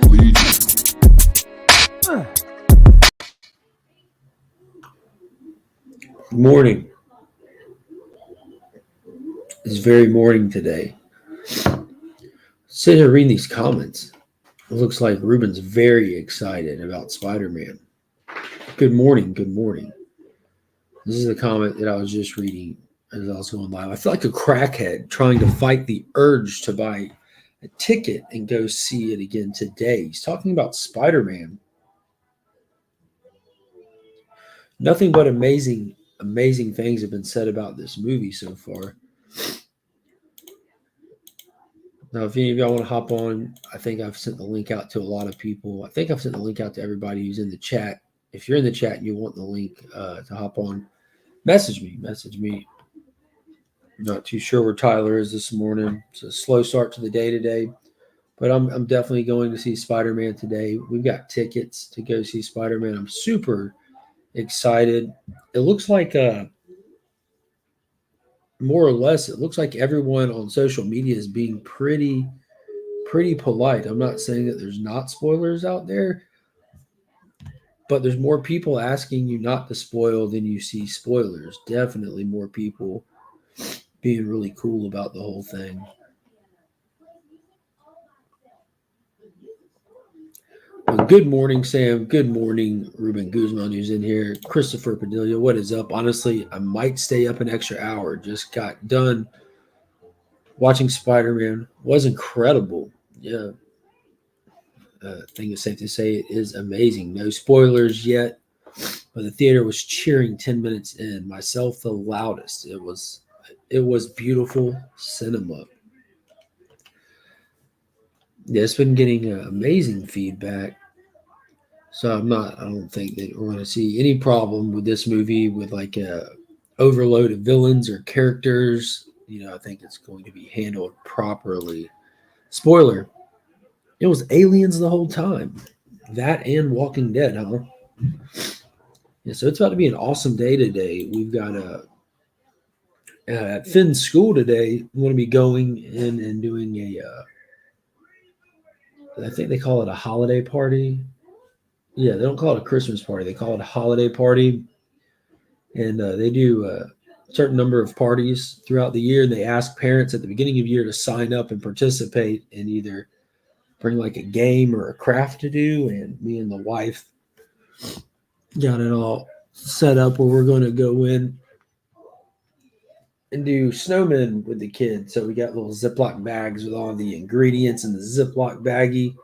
Legion. Good morning. It's very morning today. Sitting here reading these comments. It looks like Ruben's very excited about Spider-Man. Good morning. Good morning. This is a comment that I was just reading as I was going live. I feel like a crackhead trying to fight the urge to buy a ticket and go see it again today. He's talking about Spider-Man. Nothing but amazing things have been said about this movie so far. Now, if any of y'all want to hop on, I think I've sent the link out to a lot of people. I think I've sent the link out to everybody who's in the chat. If you're in the chat and you want the link to hop on, message me. I'm not too sure where Tyler is this morning. It's a slow start to the day today, but I'm definitely going to see Spider-Man today. We've got tickets to go see Spider-Man. I'm super excited. It looks like more or less, it looks like everyone on social media is being pretty polite. I'm not saying that there's not spoilers out there, but there's more people asking you not to spoil than you see spoilers. Definitely more people being really cool about the whole thing. Well, good morning, Sam. Good morning, Ruben Guzman, who's in here. Christopher Padilla, what is up? Honestly, I might stay up an extra hour. Just got done watching Spider-Man. Was incredible. Yeah. I think it's safe to say it is amazing. No spoilers yet, but the theater was cheering 10 minutes in. Myself, the loudest. It was beautiful cinema. Yeah, it's been getting amazing feedback. So I don't think that we're going to see any problem with this movie with like a overload of villains or characters. I think it's going to be handled properly. Spoiler, it was aliens the whole time. That and Walking Dead, huh? Yeah, so it's about to be an awesome day today. We've got at Finn's school today, we're going to be going in and doing I think they call it a holiday party. Yeah, they don't call it a Christmas party. They call it a holiday party. And they do a certain number of parties throughout the year. And they ask parents at the beginning of the year to sign up and participate and either bring like a game or a craft to do. And me and the wife got it all set up where we're going to go in and do snowmen with the kids. So we got little Ziploc bags with all the ingredients in the Ziploc baggie.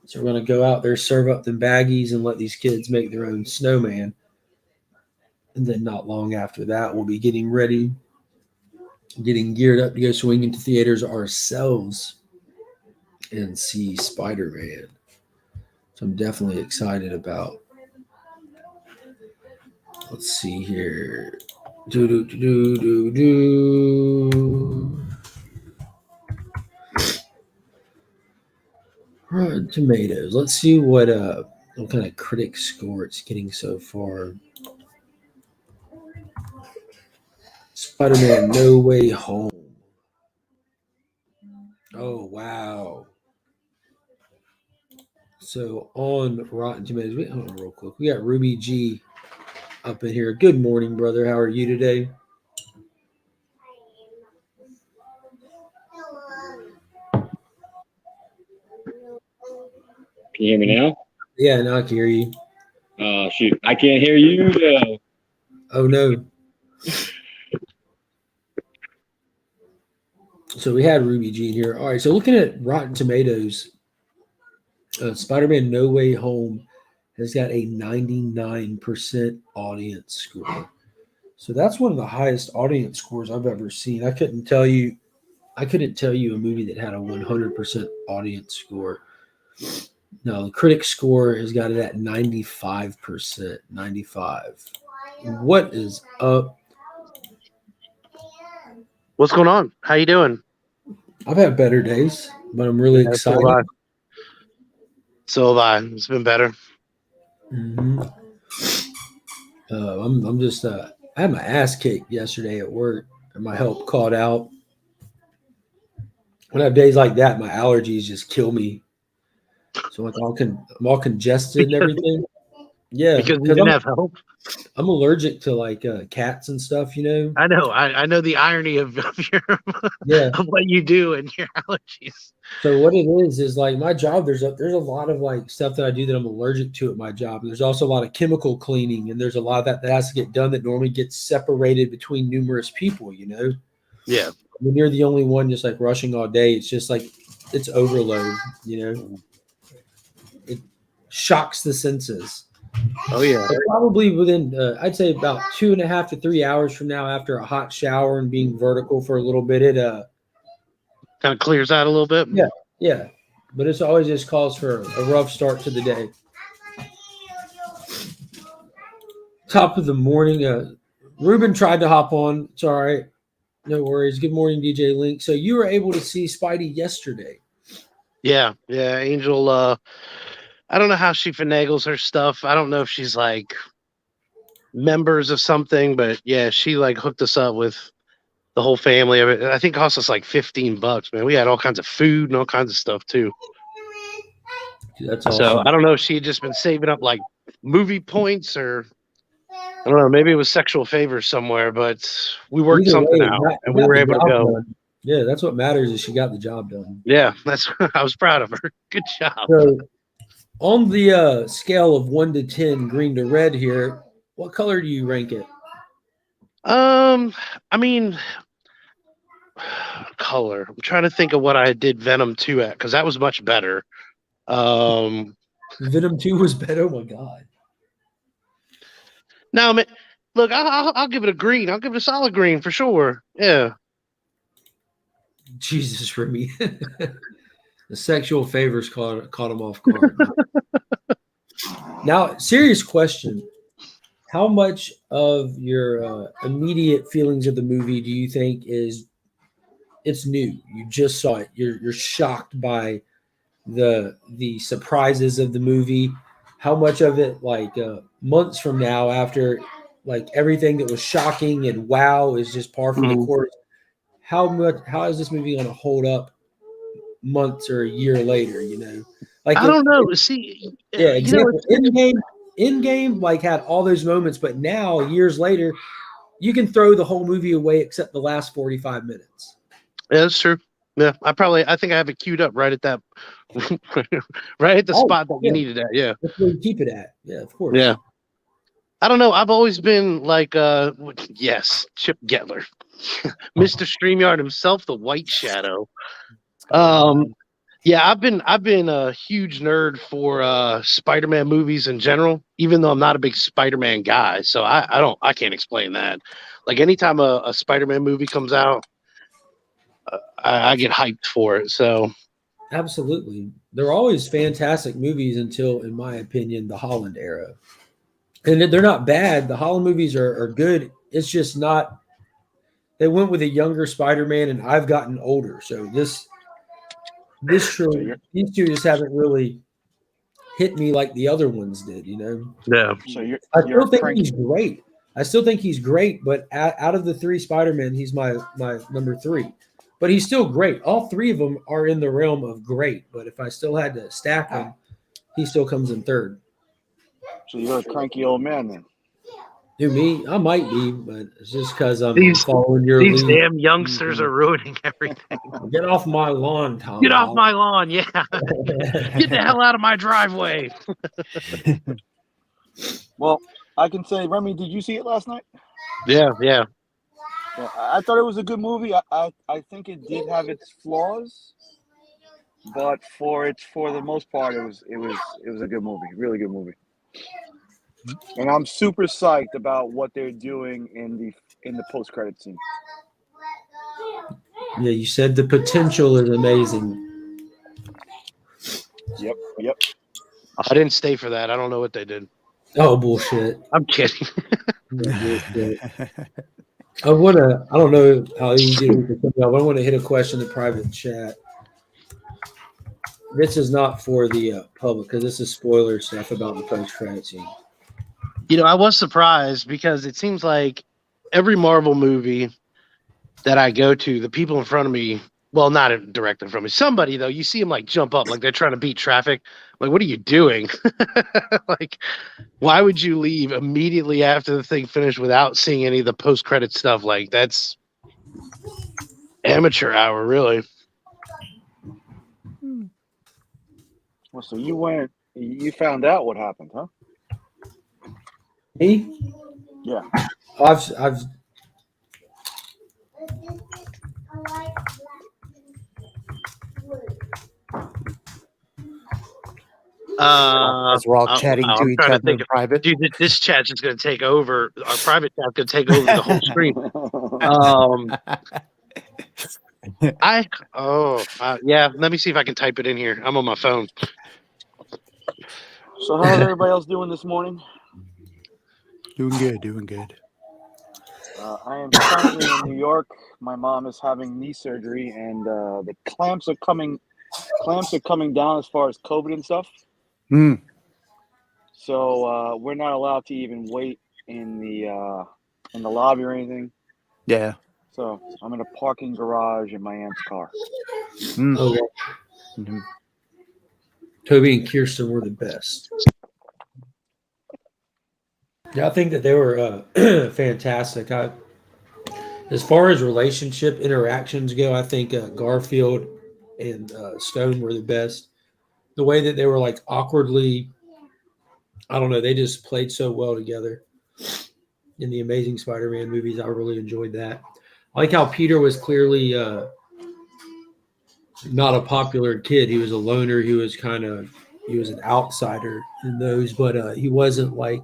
So we're going to go out there, serve up them baggies, and let these kids make their own snowman. And then not long after that, we'll be getting ready, getting geared up to go swing into theaters ourselves and see Spider-Man. So I'm definitely excited about. Let's see here. Rotten Tomatoes. Let's see what kind of critic score it's getting so far. Spider-Man No Way Home. Oh, wow. So on Rotten Tomatoes, hold on real quick. We got Ruby G up in here. Good morning, brother. How are you today? Can you hear me now? Yeah, now I can hear you. Oh, shoot. I can't hear you, though. Oh, no. So we had Ruby G in here. All right, so looking at Rotten Tomatoes, Spider-Man No Way Home has got a 99% audience score. So that's one of the highest audience scores I've ever seen. I couldn't tell you a movie that had a 100% audience score. No, the critic score has got it at 95%. 95. What is up? What's going on? How you doing? I've had better days, but I'm really excited. So have I. It's been better. Mm-hmm. I'm just I had my ass kicked yesterday at work, and my help called out. When I have days like that, my allergies just kill me. So like I'm all congested and everything. Yeah, Because you didn't have help. I'm allergic to like cats and stuff, you know. I know. I know the irony of your of what you do and your allergies. So what it is like my job. There's a lot of like stuff that I do that I'm allergic to at my job. And there's also a lot of chemical cleaning, and there's a lot of that has to get done that normally gets separated between numerous people. You know. Yeah. When you're the only one just like rushing all day, it's just like it's overload. You know. It shocks the senses. Oh yeah. But probably within, I'd say about 2.5 to 3 hours from now, after a hot shower and being vertical for a little bit, it kind of clears out a little bit. Yeah. But it's always just calls for a rough start to the day. Top of the morning, Ruben tried to hop on. It's all right, no worries. Good morning, DJ Link. So you were able to see Spidey yesterday. Yeah. Angel. I don't know how she finagles her stuff. I don't know if she's like members of something, but yeah, she like hooked us up with the whole family of it. I think it cost us like $15, man. We had all kinds of food and all kinds of stuff too. That's awesome. So I don't know if she had just been saving up like movie points, or I don't know, maybe it was sexual favors somewhere, but we worked something out and we were able to go. Done. Yeah, that's what matters is she got the job done. Yeah, I was proud of her. Good job. So on the scale of 1 to 10, green to red here, what color do you rank it? I mean, color. I'm trying to think of what I did Venom 2 at, because that was much better. Venom 2 was better. Oh my god. No, man, look, I'll give it a green. I'll give it a solid green for sure. Yeah. Jesus, for me. The sexual favors caught him off guard. Now, serious question. How much of your immediate feelings of the movie do you think it's new? You just saw it. You're shocked by the surprises of the movie. How much of it, like months from now, after like everything that was shocking and wow is just par for the course? How is this movie going to hold up months or a year later? You know, like I don't know. See, yeah, example, Endgame like had all those moments, but now years later, you can throw the whole movie away except the last 45 minutes. Yeah, that's true. Yeah, I think I have it queued up right at that, right at the spot that you needed at. Yeah, that's where you keep it at. Yeah, of course. Yeah, I don't know. I've always been like, yes, Chip Getler, Mr. StreamYard himself, the White Shadow. Yeah, I've been a huge nerd for Spider-Man movies in general, even though I'm not a big Spider-Man guy. So I can't explain that. Like anytime a Spider-Man movie comes out, I get hyped for it. So absolutely, they're always fantastic movies until, in my opinion, the Holland era. And they're not bad. The Holland movies are good. It's just not. They went with a younger Spider-Man, and I've gotten older. So these two just haven't really hit me like the other ones did. You know. Yeah. So I still think he's great. But out of the three Spider-Men, he's my number 3. But he's still great. All 3 of them are in the realm of great. But if I still had to stack them, he still comes in 3rd. So you're a cranky old man then? Do me? I might be, but it's just because I'm following your lead. These damn youngsters are ruining everything. Get off my lawn, Tom. Get off my lawn, yeah. Get the hell out of my driveway. Well, I can say, Remy, did you see it last night? Yeah. Well, I thought it was a good movie. I think it did have its flaws, but for the most part, it was a good movie, really good movie. And I'm super psyched about what they're doing in the post-credit scene. Yeah, you said the potential is amazing. Yep. I didn't stay for that. I don't know what they did. Oh, bullshit. I'm kidding. I don't know how easy it is to but I want to hit a question in the private chat. This is not for the public because this is spoiler stuff about the post-credit scene. I was surprised because it seems like every Marvel movie that I go to, the people in front of me, well, not directly in front of me, somebody though, you see them like jump up, like they're trying to beat traffic. Like, what are you doing? Like, why would you leave immediately after the thing finished without seeing any of the post-credit stuff? Like, that's amateur hour, really. Well, so you found out what happened, huh? Me? Yeah. I've As we're all chatting to I'm each trying to other think in private. Dude, this chat's just going to take over. Our private chat's going to take over the whole screen. Yeah. Let me see if I can type it in here. I'm on my phone. So how's everybody else doing this morning? Doing good. I am currently in New York. My mom is having knee surgery, and the clamps are coming down as far as COVID and stuff. So we're not allowed to even wait in the lobby or anything. Yeah. So I'm in a parking garage in my aunt's car. Mm-hmm. Toby and Kirsten were the best. Yeah, I think that they were fantastic. As far as relationship interactions go, I think Garfield and Stone were the best. The way that they were like awkwardly, I don't know, they just played so well together. In the Amazing Spider-Man movies, I really enjoyed that. I like how Peter was clearly not a popular kid. He was a loner. He was an outsider in those, but he wasn't like,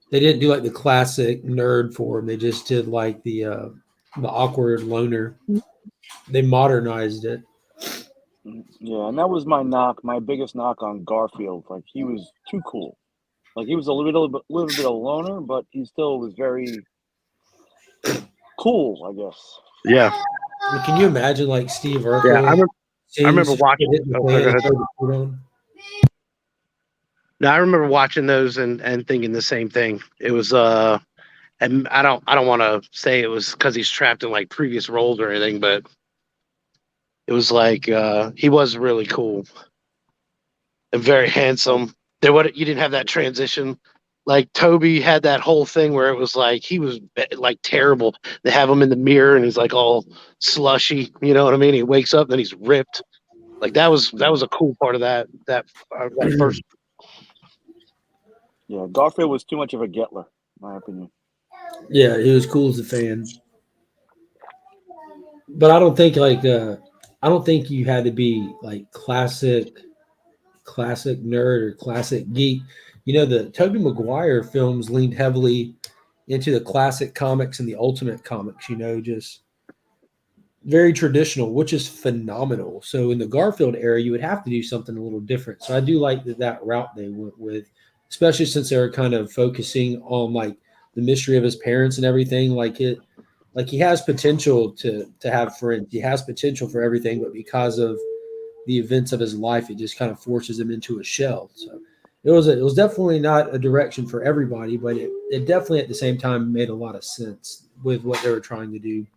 they didn't do like the classic nerd for him. They just did like the awkward loner. They modernized it. Yeah, and that was my biggest knock on Garfield. Like, he was too cool. Like, he was a little bit a loner, but he still was very cool, I guess. Yeah. Can you imagine like Steve Urkel? Yeah, I remember watching. No, I remember watching those and thinking the same thing. It was and I don't want to say it was because he's trapped in like previous roles or anything, but it was like he was really cool and very handsome. You didn't have that transition. Like Toby had that whole thing where it was like he was like terrible. They have him in the mirror and he's like all slushy. You know what I mean? He wakes up and then he's ripped. Like that was a cool part of that first. Yeah, Garfield was too much of a Getler, in my opinion. Yeah, he was cool as a fan. But I don't think you had to be like classic nerd or classic geek. The Tobey Maguire films leaned heavily into the classic comics and the ultimate comics, just very traditional, which is phenomenal. So in the Garfield era, you would have to do something a little different. So I do like that route they went with, especially since they were kind of focusing on like the mystery of his parents and everything. Like he has potential to have friends. He has potential for everything, but because of the events of his life, it just kind of forces him into a shell. So it was definitely not a direction for everybody, but it definitely at the same time made a lot of sense with what they were trying to do.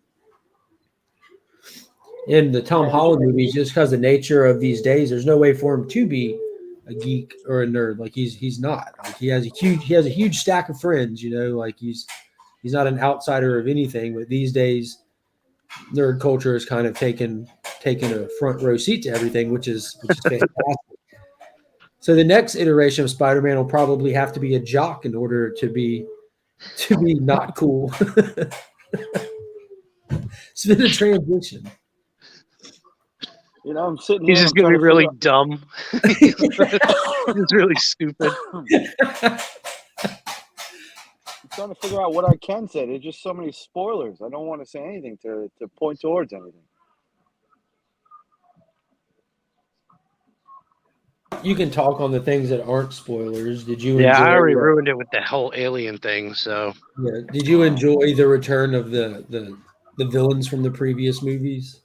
In the Tom Holland movies, just because the nature of these days, there's no way for him to be a geek or a nerd. Like he's not. Like he has a huge stack of friends. Like he's not an outsider of anything. But these days, nerd culture is kind of taken a front row seat to everything, which is fantastic. So the next iteration of Spider-Man will probably have to be a jock in order to be not cool. It's been a transition. I'm sitting here. He's just gonna be really dumb. He's really stupid. I'm trying to figure out what I can say. There's just so many spoilers. I don't want to say anything to point towards anything. You can talk on the things that aren't spoilers. Did you Yeah, enjoy? I already ruined it with the whole alien thing. So Yeah. Did you enjoy the return of the villains from the previous movies?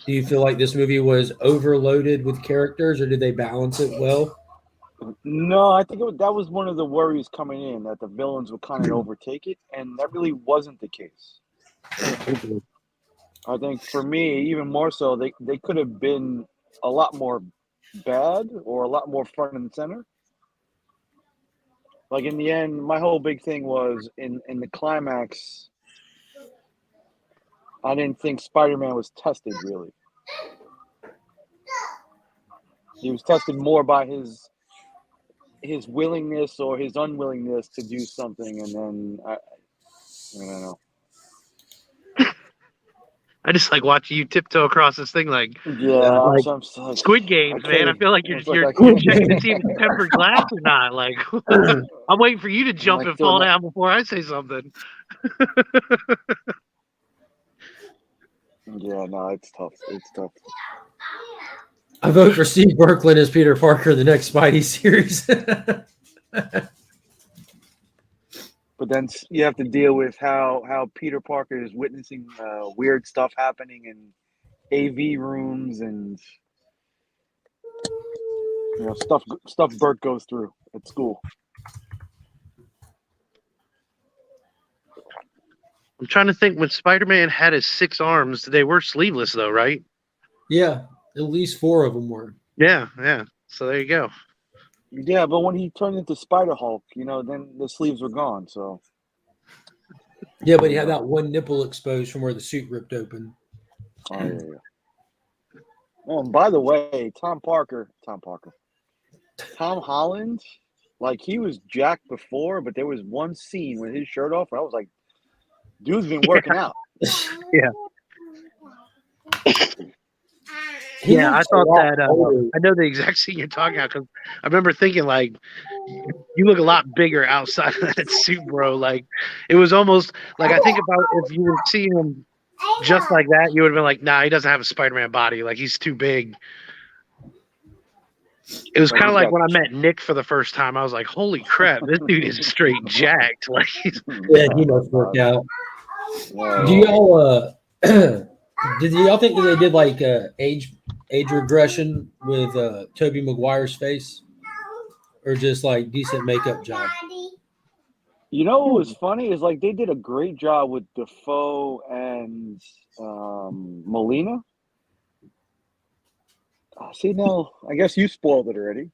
Do you feel like this movie was overloaded with characters, or did they balance it well? No, I think that was one of the worries coming in, that the villains would kind of overtake it, and that really wasn't the case. I think for me, even more so, they could have been a lot more bad or a lot more front and center. Like in the end, my whole big thing was in the climax. I didn't think Spider-Man was tested really. He was tested more by his willingness or his unwillingness to do something, and then I don't know. I just like watching you tiptoe across this thing like Yeah, like I'm just like, Squid Games, man. I feel like you're it's like you're I you're can't. checking to see if it's tempered glass or not. Like I'm waiting for you to jump like and doing fall that. down before I say something. Yeah, no, it's tough. It's tough. I vote for Steve Berkland as Peter Parker in the next Spidey series. But then you have to deal with how Peter Parker is witnessing weird stuff happening in AV rooms, and stuff Bert goes through at school. I'm trying to think when Spider-Man had his 6 arms, they were sleeveless though, right? Yeah, at least 4 of them were. Yeah. So there you go. Yeah, but when he turned into Spider Hulk, then the sleeves were gone. So Yeah, but he had that one nipple exposed from where the suit ripped open. oh yeah. Oh, and by the way, Tom Holland, like he was jacked before, but there was one scene with his shirt off where I was like, dude's been working out. Yeah. Yeah, I thought that. I know the exact scene you're talking about because I remember thinking like, you look a lot bigger outside of that suit, bro. Like, it was almost like I think about if you were seeing him just like that, you would have been like, nah, he doesn't have a Spider-Man body. Like, he's too big. It was kind of like when I met Nick for the first time. I was like, holy crap, this dude is straight jacked. Like, yeah, he must work out. Do y'all did y'all think that they did like age regression with Tobey Maguire's face, or just like decent makeup job? What was funny is like they did a great job with Defoe and Molina. See, now I guess you spoiled it already,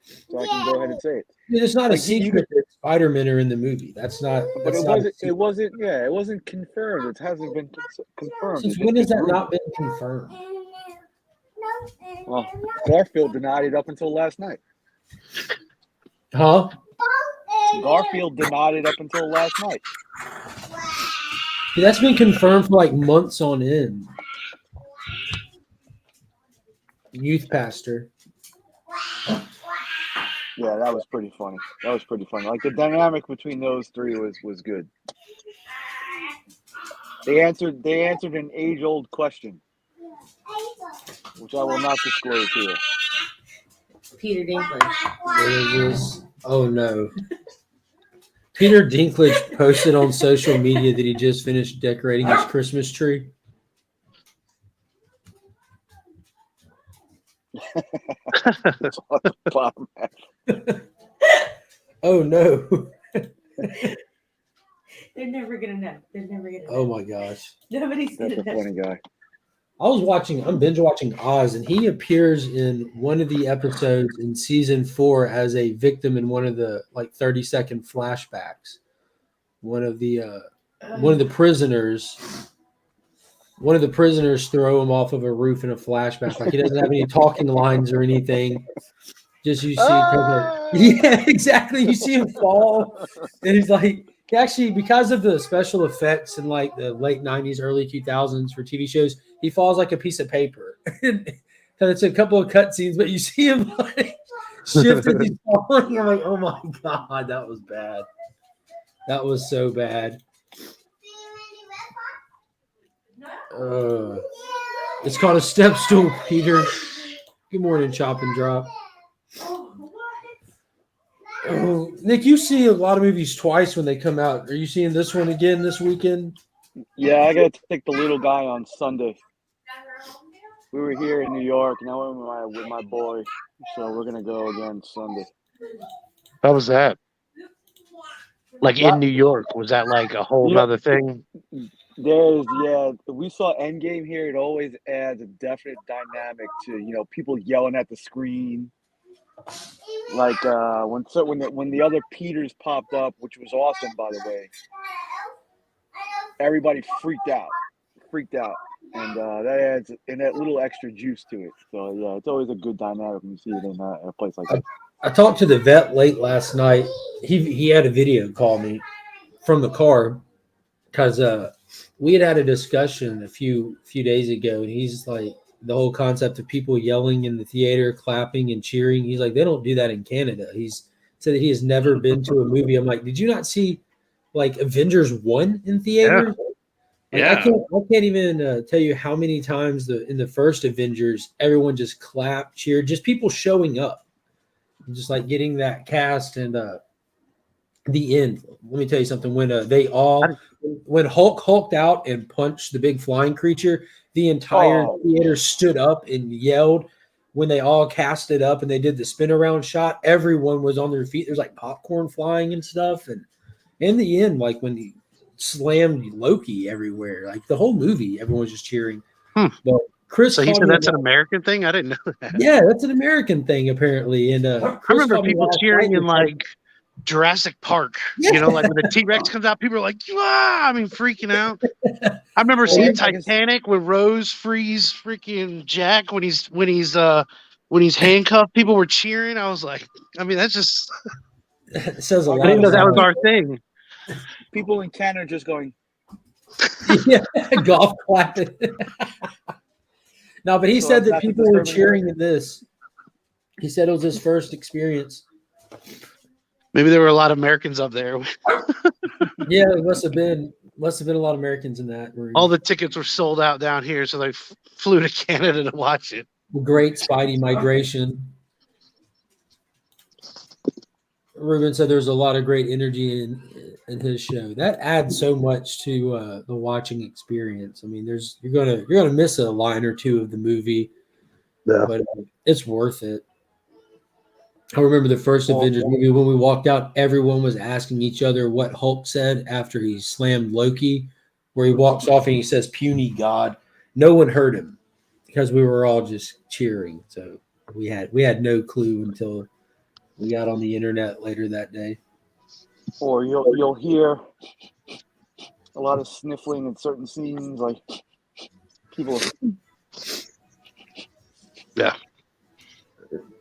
so I can go ahead and say it. It's not a secret that Spider-Man are in the movie. That's not. But it wasn't. It wasn't. Yeah, it wasn't confirmed. It hasn't been confirmed. Since when has that not been confirmed? Well, Garfield denied it up until last night. Huh? Garfield denied it up until last night. That's been confirmed for like months on end. Youth pastor. Yeah, that was pretty funny. Like the dynamic between those three was good. They answered an age-old question, which I will not disclose here. Peter Dinklage. What is this? Oh no. Peter Dinklage posted on social media that he just finished decorating his Christmas tree. Oh no. They're never gonna know. Oh my gosh. Nobody's That's gonna a know. funny guy. I'm binge watching Oz, and he appears in one of the episodes in season 4 as a victim in one of the like 30-second flashbacks. One of the prisoners throw him off of a roof in a flashback. Like he doesn't have any talking lines or anything. Just you see, yeah, exactly. You see him fall, and he's like, actually, because of the special effects in like the late 90s, early 2000s for TV shows, he falls like a piece of paper. And it's a couple of cutscenes, but you see him like shift as he's falling. I'm like, oh my god, that was bad. That was so bad. It's called a step stool, Peter. Good morning, Chop and Drop. Oh, Nick, you see a lot of movies twice when they come out. Are you seeing this one again this weekend? Yeah, I gotta take the little guy on Sunday. We were here in New York, and I went with my boy, so we're gonna go again Sunday. How was that? Like That in New York, was that like a whole nother thing? we saw Endgame here. It always adds a definite dynamic to people yelling at the screen. Like when the other Peters popped up, which was awesome, by the way. Everybody freaked out, and that adds that little extra juice to it. So yeah, it's always a good dynamic when you see it in a place like that. I talked to the vet late last night. He had a video call me from the car because we had a discussion a few days ago, and he's like, the whole concept of people yelling in the theater, clapping and cheering. He's like, they don't do that in Canada. He's said that he has never been to a movie. I'm like, did you not see like Avengers 1 in theaters? Yeah. Like, I can't even tell you how many times in the first Avengers, everyone just clapped, cheered, just people showing up, just like getting that cast. And the end. Let me tell you something. When when Hulk hulked out and punched the big flying creature, the entire theater stood up and yelled. When they all cast it up and they did the spin around shot, everyone was on their feet. There's like popcorn flying and stuff. And in the end, like when he slammed Loki everywhere, like the whole movie, everyone was just cheering. But Chris, so he said that's an American thing? I didn't know that. Yeah, that's an American thing apparently. And I remember people cheering in like Jurassic Park, like when the T-Rex comes out, people are like, "Ah!" I mean, freaking out. I remember seeing Titanic when Rose frees freaking Jack when he's handcuffed. People were cheering. I was like, I mean, that's just it says a lot. I didn't know that was our thing. People in Canada just going, yeah, golf clapping. No, but he said that people were cheering at this. He said it was his first experience. Maybe there were a lot of Americans up there. Yeah, it must have been a lot of Americans in that room. All the tickets were sold out down here, so they flew to Canada to watch it. Great Spidey migration. Ruben said there's a lot of great energy in his show. That adds so much to the watching experience. I mean, you're gonna miss a line or two of the movie, but it's worth it. I remember the first Avengers movie when we walked out, everyone was asking each other what Hulk said after he slammed Loki, where he walks off and he says, "Puny God." No one heard him because we were all just cheering. So we had no clue until we got on the internet later that day. Or you'll hear a lot of sniffling in certain scenes, like people. Yeah.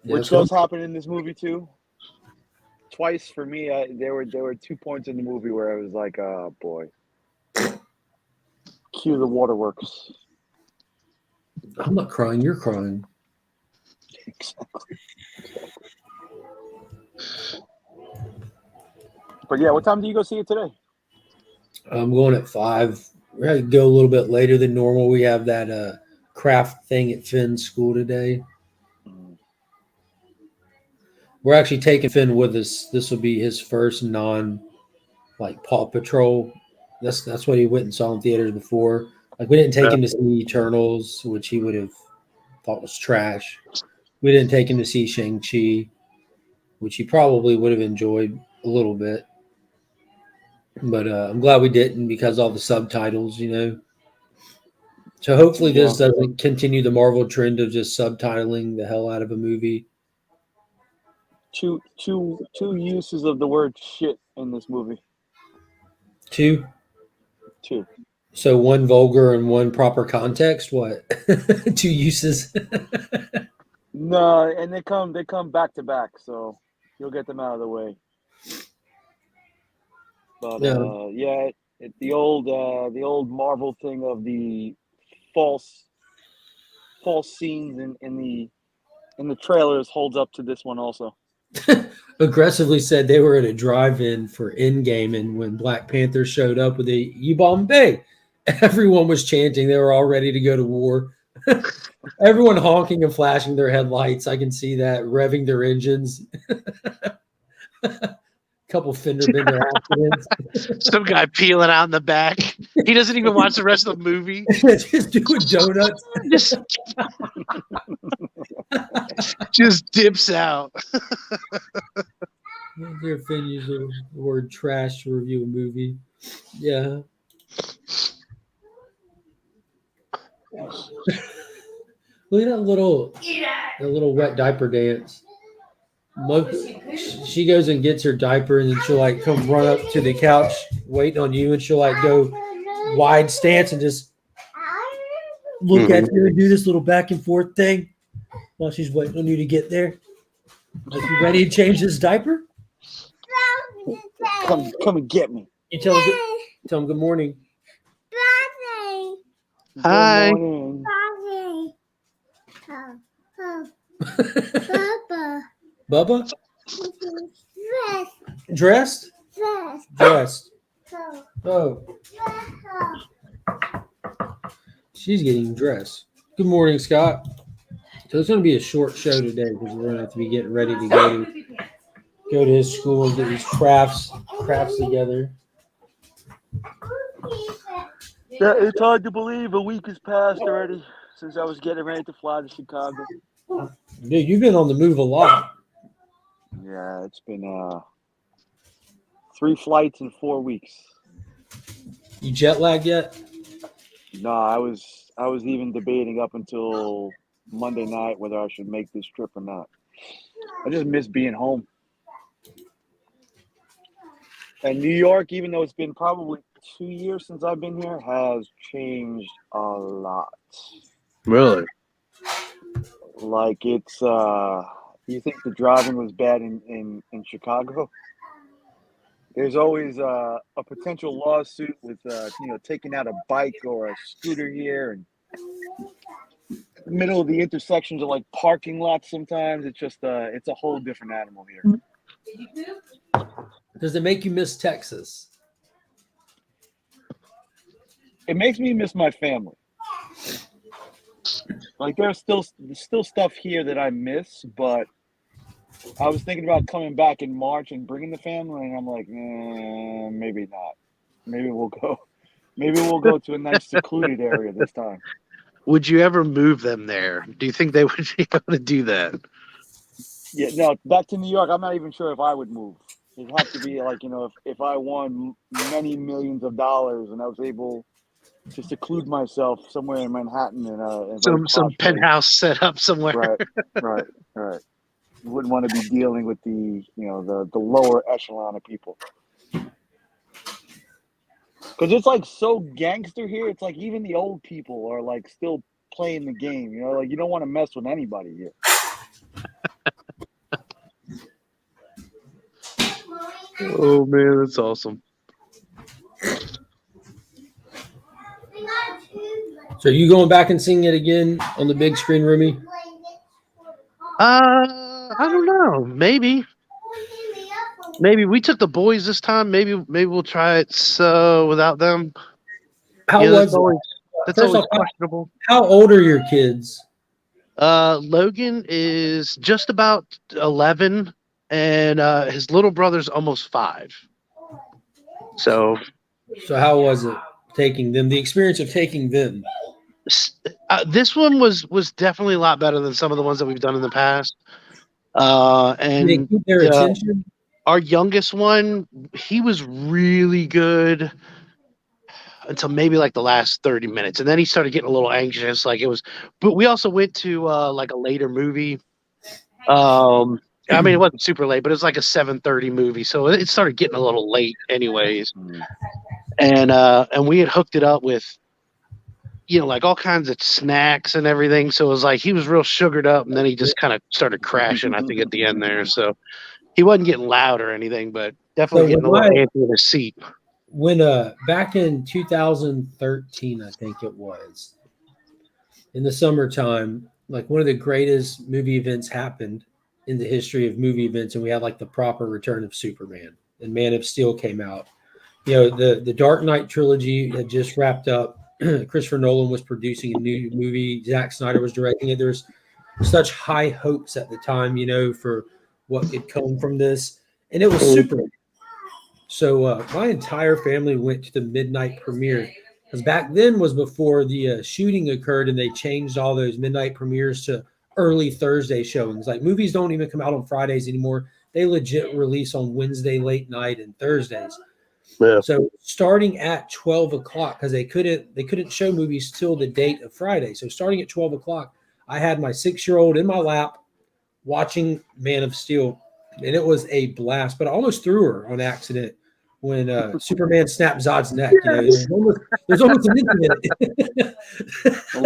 Which does happen in this movie too. Twice for me, there were 2 points in the movie where I was like, "Oh boy." Cue the waterworks. I'm not crying. You're crying. Exactly. But yeah, what time do you go see it today? I'm going at 5. We're going to go a little bit later than normal. We have that craft thing at Finn's school today. We're actually taking Finn with us. This will be his first Paw Patrol. That's what he went and saw in theaters before. Like, we didn't take him to see Eternals, which he would have thought was trash. We didn't take him to see Shang-Chi, which he probably would have enjoyed a little bit. But I'm glad we didn't because all the subtitles, So hopefully this doesn't continue the Marvel trend of just subtitling the hell out of a movie. Two uses of the word shit in this movie. Two. So one vulgar and one proper context. What? 2 uses. No, and they come back to back, so you'll get them out of the way. But the old Marvel thing of the false scenes in the trailers holds up to this one also. Aggressively said they were at a drive-in for Endgame, and when Black Panther showed up with a "Yibambe," everyone was chanting. They were all ready to go to war. Everyone honking and flashing their headlights. I can see that, revving their engines. Couple fender bender accidents. Some guy peeling out in the back. He doesn't even watch the rest of the movie. Just doing donuts. Just dips out. Their Finn use the word trash to review a movie. Yeah. Look at that little wet diaper dance. Look, she goes and gets her diaper, and then she'll like come run up to the couch waiting on you, and she'll like go wide stance and just look at you and do this little back and forth thing while she's waiting on you to get there. Like, you ready to change this diaper? Come and get me. You tell him good morning. Hi. Good morning. Bubba? Dressed? Dressed. Oh. She's getting dressed. Good morning, Scott. So it's going to be a short show today because we're going to have to be getting ready to go to his school and get these crafts together. Yeah, it's hard to believe a week has passed already since I was getting ready to fly to Chicago. Dude, you've been on the move a lot. Yeah, it's been 3 flights in 4 weeks. You jet lagged yet? No, I was even debating up until Monday night whether I should make this trip or not. I just miss being home. And New York, even though it's been probably 2 years since I've been here, has changed a lot. Really? Like, it's you think the driving was bad in Chicago? There's always a potential lawsuit with taking out a bike or a scooter here, and the middle of the intersections are like parking lots. Sometimes it's just it's a whole different animal here. Does it make you miss Texas? It makes me miss my family. Like, there's still stuff here that I miss, but I was thinking about coming back in March and bringing the family, and I'm like, maybe not. Maybe we'll go to a nice secluded area this time. Would you ever move them there? Do you think they would be able to do that? Yeah, no, back to New York, I'm not even sure if I would move. It'd have to be like, if I won many millions of dollars and I was able to seclude myself somewhere in Manhattan in Some penthouse set up somewhere. Right. You wouldn't want to be dealing with the lower echelon of people. Because it's like so gangster here. It's like even the old people are like still playing the game. Like, you don't want to mess with anybody here. Oh man, that's awesome. So are you going back and seeing it again on the big screen, Rumi? I don't know. Maybe we took the boys this time. Maybe we'll try it without them. How was it? That's always questionable. How old are your kids? Logan is just about 11, and his little brother's almost 5. So how was it taking them? The experience of taking them. This one was definitely a lot better than some of the ones that we've done in the past. And did they keep their attention? Our youngest one, he was really good until maybe like the last 30 minutes, and then he started getting a little anxious. But we also went to like a later movie. I mean, it wasn't super late, but it was like a 7:30 movie, so it started getting a little late, anyways. And we had hooked it up with, like all kinds of snacks and everything. So it was like he was real sugared up, and then he just kind of started crashing, I think, at the end there. So he wasn't getting loud or anything, but definitely getting a little antsy in his seat. When back in 2013, I think it was, in the summertime, like one of the greatest movie events happened in the history of movie events, and we had like the proper return of Superman, and Man of Steel came out. The Dark Knight trilogy had just wrapped up. Christopher Nolan was producing a new movie. Zack Snyder was directing it. There was such high hopes at the time, for what could come from this. and it was super. So my entire family went to the midnight premiere, because back then was before the shooting occurred, and they changed all those midnight premieres to early Thursday showings. Like movies don't even come out on Fridays anymore. They legit release on Wednesday late night and Thursdays. Yeah. So starting at 12 o'clock, because they couldn't show movies till the date of Friday. So starting at 12 o'clock, I had my 6-year-old in my lap watching Man of Steel, and it was a blast. But I almost threw her on accident when Superman snapped Zod's neck. You know, there's almost an incident. A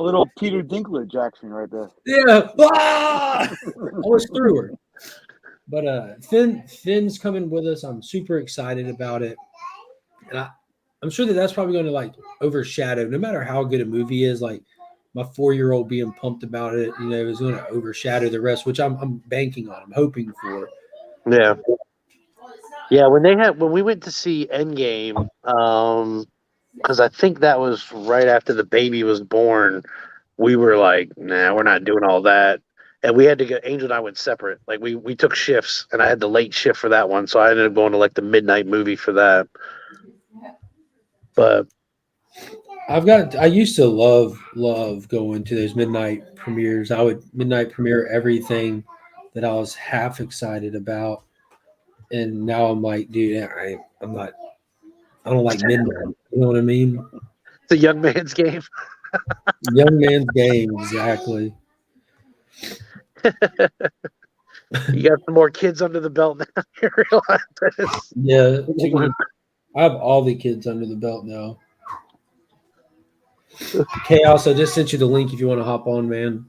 little Peter Dinklage action right there. Yeah, I almost threw her. But Finn's coming with us. I'm super excited about it, and I'm sure that's probably going to like overshadow, no matter how good a movie is. Like my 4-year-old being pumped about it, you know, is going to overshadow the rest, which I'm banking on. I'm hoping for. Yeah. Yeah, when we went to see Endgame, because I think that was right after the baby was born, we were like, nah, we're not doing all that. And we had to go, Angel and I went separate. Like we took shifts, and I had the late shift for that one, so I ended up going to like the midnight movie for that. But I used to love going to those midnight premieres. I would midnight premiere everything that I was half excited about. And now I'm like, dude, I don't like midnight. You know what I mean? it's a young man's game. Young man's game, exactly. You got some more kids under the belt now. You realize this. Yeah, I have all the kids under the belt now. Chaos, I just sent you the link if you want to hop on, man.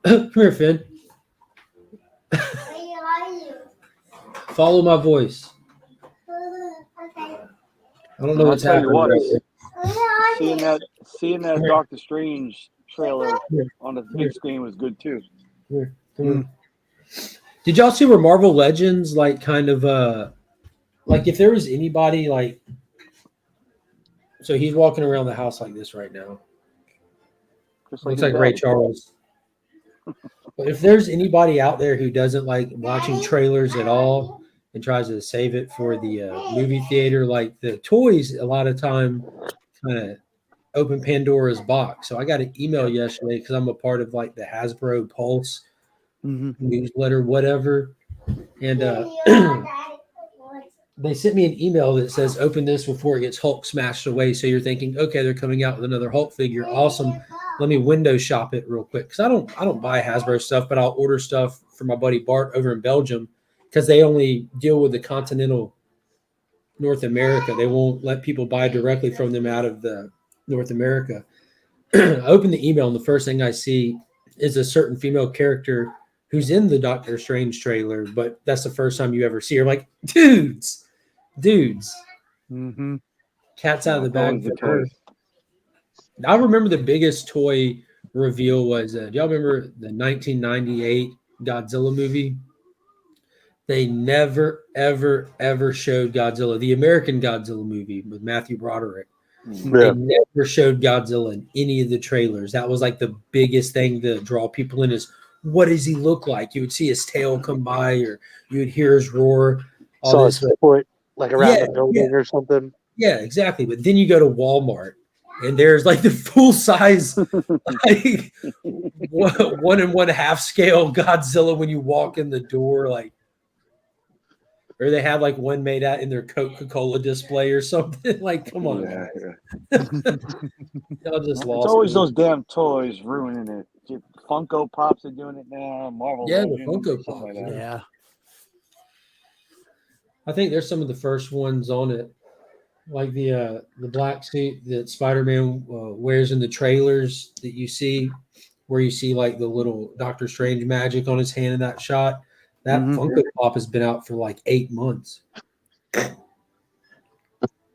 Come here, Finn. Follow my voice. I don't know I'll what's tell you happening. what, seeing that Doctor Strange trailer on the big screen was good too. Here, come here. Did y'all see where Marvel Legends like kind of like if there was anybody like, so he's walking around the house like this right now. Just Looks his like Ray daddy. Charles. But if there's anybody out there who doesn't like watching trailers at all and tries to save it for the movie theater, like the toys a lot of time kind of open Pandora's box. So I got an email yesterday because I'm a part of like the Hasbro Pulse newsletter, whatever. And they sent me an email that says, open this before it gets Hulk smashed away. So you're thinking, okay, they're coming out with another Hulk figure. Awesome. Let me window shop it real quick. Cause I don't buy Hasbro stuff, but I'll order stuff for my buddy Bart over in Belgium because they only deal with the continental North America. They won't let people buy directly from them out of the North America. I open the email and the first thing I see is a certain female character who's in the Doctor Strange trailer, but that's the first time you ever see her. I'm like, dudes. Cat's out of the bag for her. I remember the biggest toy reveal was, do y'all remember the 1998 Godzilla movie? They never, ever, ever showed Godzilla, the American Godzilla movie with Matthew Broderick. They never showed Godzilla in any of the trailers. That was like the biggest thing to draw people in is, what does he look like? You would see his tail come by or you would hear his roar. Saw his foot like around the building or something. Yeah, exactly. But then you go to Walmart and there's like the full size, like 1 1/2 scale Godzilla when you walk in the door, like, or they have like one made out in their Coca-Cola display or something. Like, come on, y'all just lost. It's always those damn toys ruining it. Funko Pops are doing it now. Marvel. Yeah, the Funko Pops. Like that. Yeah. I think there's some of the first ones on it, like the black suit that Spider-Man wears in the trailers that you see, where you see like the little Doctor Strange magic on his hand in that shot. That Funko Pop has been out for like 8 months. Yeah,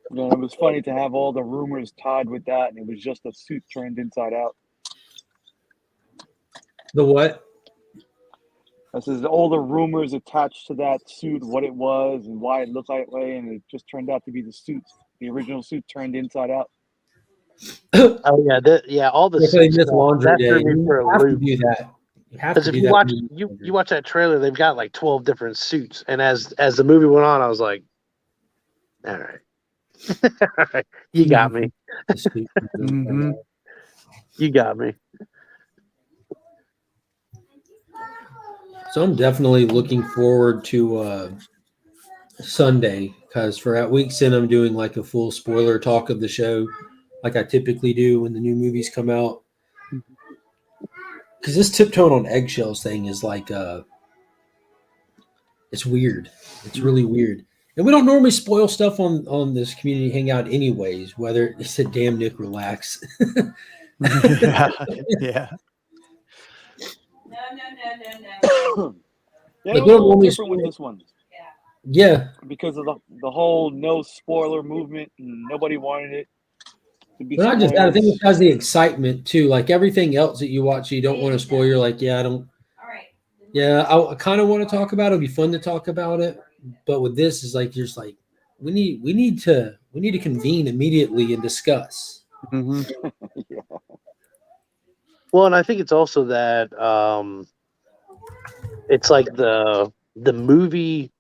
it was funny to have all the rumors tied with that, and it was just a suit turned inside out. The what? This is all the rumors attached to that suit, what it was, and why it looked that way, and it just turned out to be the suit, the original suit turned inside out. Oh yeah, all the They suits. miss laundry That day. threw me You for a have to loop. do that. You have Because to if do you that. watch when you watch that trailer, they've got like 12 different suits, and as the movie went on, I was like, all right, all right, you got me, the suit. Mhm. you got me. So I'm definitely looking forward to Sunday, because for at weeks in, I'm doing like a full spoiler talk of the show, like I typically do when the new movies come out. Because this tiptoeing on eggshells thing is like, it's weird. It's really weird. And we don't normally spoil stuff on this community hangout, anyways. Whether it's a damn Nick, relax. yeah. Yeah. No. Yeah, Like, it we was a don't little normally different with spoil- this one Yeah, because of the whole no spoiler movement. And nobody wanted it to be but not just that. I think spoilers. it has the excitement too. Like everything else that you watch, you don't want to spoil. You're like, yeah, I don't. All right. Yeah, I kind of want to talk about it. It'd be fun to talk about it. But with this, is like you're just like, we need to convene immediately and discuss. Mhm. Yeah. Well, and I think it's also that it's like the movie.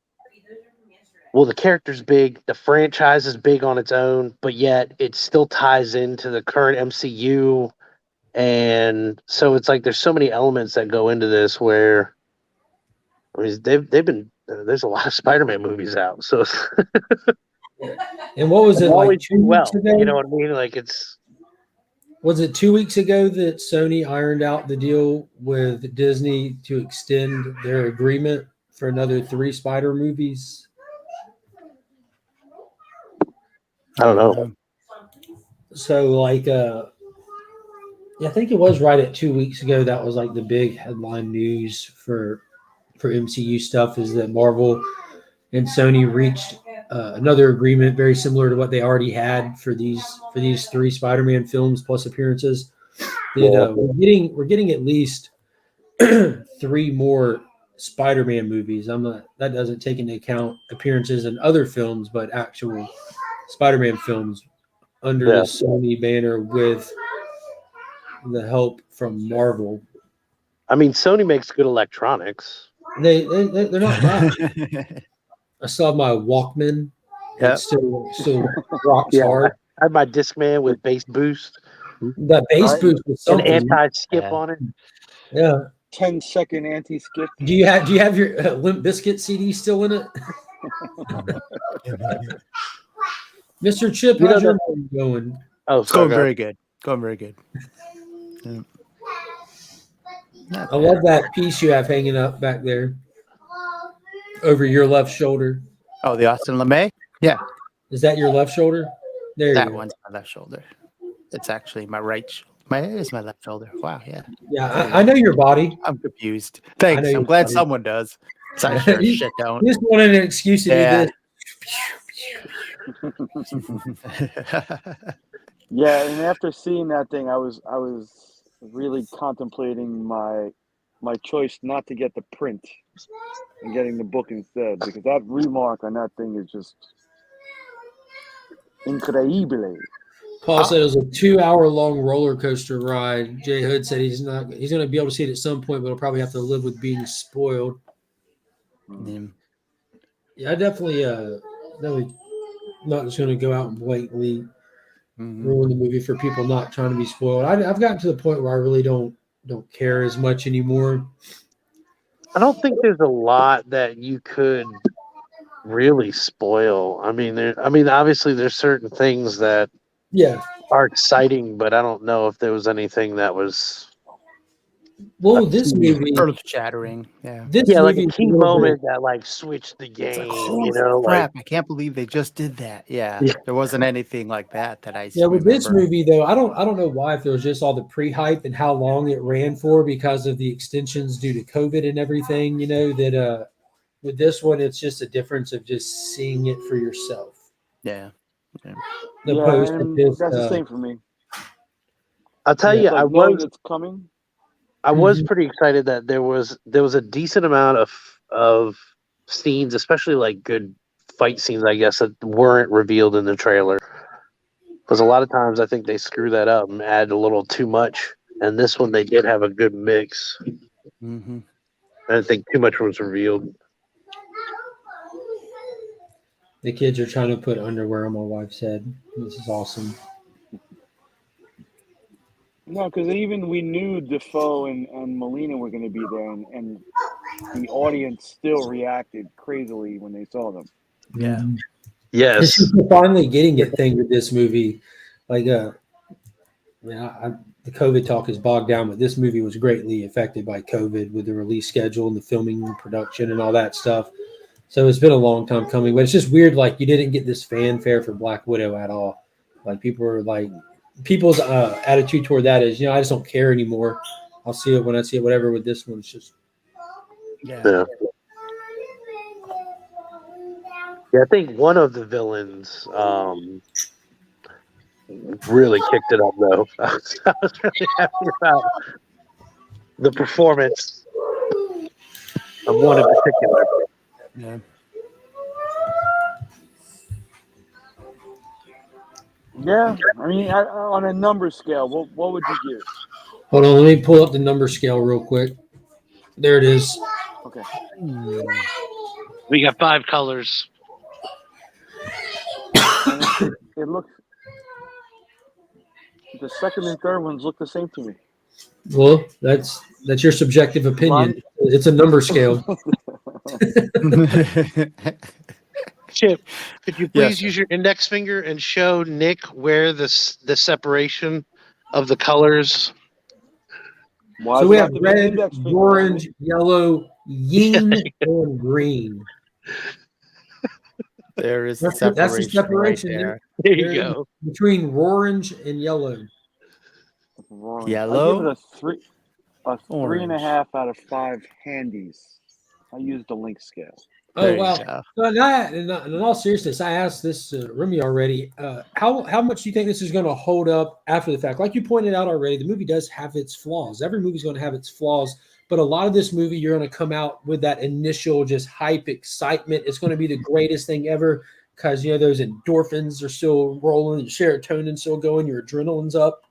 Well, the character's big, the franchise is big on its own, but yet it still ties into the current MCU, and so it's like there's so many elements that go into this. Where I mean, they've been there's a lot of Spider-Man movies out, so And what was it like always 2 do weeks well. ago? You know what I mean? Like it's Was it 2 weeks ago that Sony ironed out the deal with Disney to extend their agreement for another 3 Spider movies? I don't know. So like yeah, I think it was right at 2 weeks ago. That was like the big headline news for MCU stuff, is that Marvel and Sony reached another agreement very similar to what they already had for these 3 Spider-Man films plus appearances. That we're getting at least 3 more Spider-Man movies. That doesn't take into account appearances in other films, but actual Spider-Man films under Yeah. the Sony banner with the help from Marvel. I mean, Sony makes good electronics. They're not bad. I still have my Walkman. Yep. It still rocks Yeah. hard. I had my Discman with bass boost That bass Right. boost was and something. anti-skip Yeah. on it. Yeah. 10-second anti-skip. Do you have your Limp Bizkit CD still in it? Mr. Chip, You know how's your the- morning going? Oh, It's going sorry. very good. Going very good. Yeah. Not I love that piece you have hanging up back there over your left shoulder. Oh, the Austin LeMay? Yeah, Is that your left shoulder? There you that go. one's my left shoulder. It's actually my right. It is my left shoulder. Wow, yeah. Yeah, I know your body. I'm confused. Thanks. know I'm your glad body. someone does. So I sure as You- shit don't. You just wanted an excuse to Yeah. do Yeah, and after seeing that thing, I was really contemplating my choice not to get the print and getting the book instead, because that remark on that thing is just increíble. Paul said it was a 2-hour-long roller coaster ride. Jay Hood said he's going to be able to see it at some point, but he'll probably have to live with being spoiled. Yeah. Yeah, I definitely not just going to go out and blatantly Mhm. ruin the movie for people not trying to be spoiled. I've gotten to the point where I really don't care as much anymore. I don't think there's a lot that you could really spoil. I mean, obviously there's certain things that Yeah. are exciting, but I don't know if there was anything that was Well, this movie, Earth shattering. Yeah. like a is key little moment that like switched the It's game. like, holy You know, crap! I can't believe they just did that. Yeah, Yeah. there wasn't anything like that I. Yeah, with this remember. movie though, I don't know why, if it was just all the pre-hype and how long it ran for because of the extensions due to COVID and everything. You know that with this one, it's just a difference of just seeing it for yourself. Yeah. The Yeah, post and of this, that's the same for me. I'll tell Yeah. you, It's like knowing it's coming. I was Mhm. pretty excited that there was a decent amount of scenes, especially like good fight scenes, I guess, that weren't revealed in the trailer. Because a lot of times I think they screw that up and add a little too much. And this one they did have a good mix. Mm-hmm. I didn't think too much was revealed. The kids are trying to put underwear on my wife's head. This is awesome. No, because even we knew Defoe and Molina were going to be there, and the audience still reacted crazily when they saw them. Yeah. And Yes. she's finally getting it thing with this movie. Like, the COVID talk is bogged down, but this movie was greatly affected by COVID with the release schedule and the filming and production and all that stuff. So it's been a long time coming, but it's just weird. Like, you didn't get this fanfare for Black Widow at all. Like, people's attitude toward that is, I just don't care anymore. I'll see it when I see it. Whatever. With this one, it's just Yeah. Yeah, I think one of the villains really kicked it up, though. I was really happy about the performance of one in particular. Yeah. Yeah, I mean, on a number scale, what would you give? Hold on. Let me pull up the number scale real quick. There it is. Okay. We got 5 colors. And it looks. The second and third ones look the same to me. Well, that's your subjective opinion. It's a number scale. Chip, could you please Yes. use your index finger and show Nick where the separation of the colors? Why So does we it have have to be an red, index finger, orange, Andy? yellow, yin, and green. There is the That's the separation, separation right there. There you There- go. between orange and yellow. Wrong. Yellow, I give it a 3.5 orange. out of 5 handies. I used the link scale. Oh There you wow! go. So in all seriousness, I asked this Remy already. How much do you think this is going to hold up after the fact? Like you pointed out already, the movie does have its flaws. Every movie's going to have its flaws, but a lot of this movie, you're going to come out with that initial just hype, excitement. It's going to be the greatest thing ever because those endorphins are still rolling, serotonin's still going, your adrenaline's up.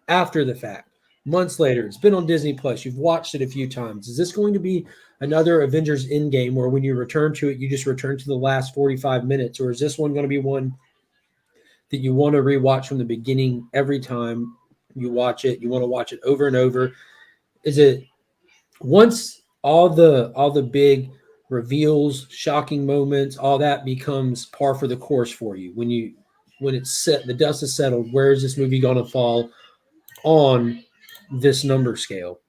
After the fact, months later, it's been on Disney Plus. You've watched it a few times. Is this going to be another Avengers Endgame where when you return to it, you just return to the last 45 minutes? Or is this one going to be one that you want to rewatch from the beginning every time you watch it? You want to watch it over and over? Is it once all the big reveals, shocking moments, all that becomes par for the course for you? When it's set, the dust is settled, where is this movie going to fall on this number scale?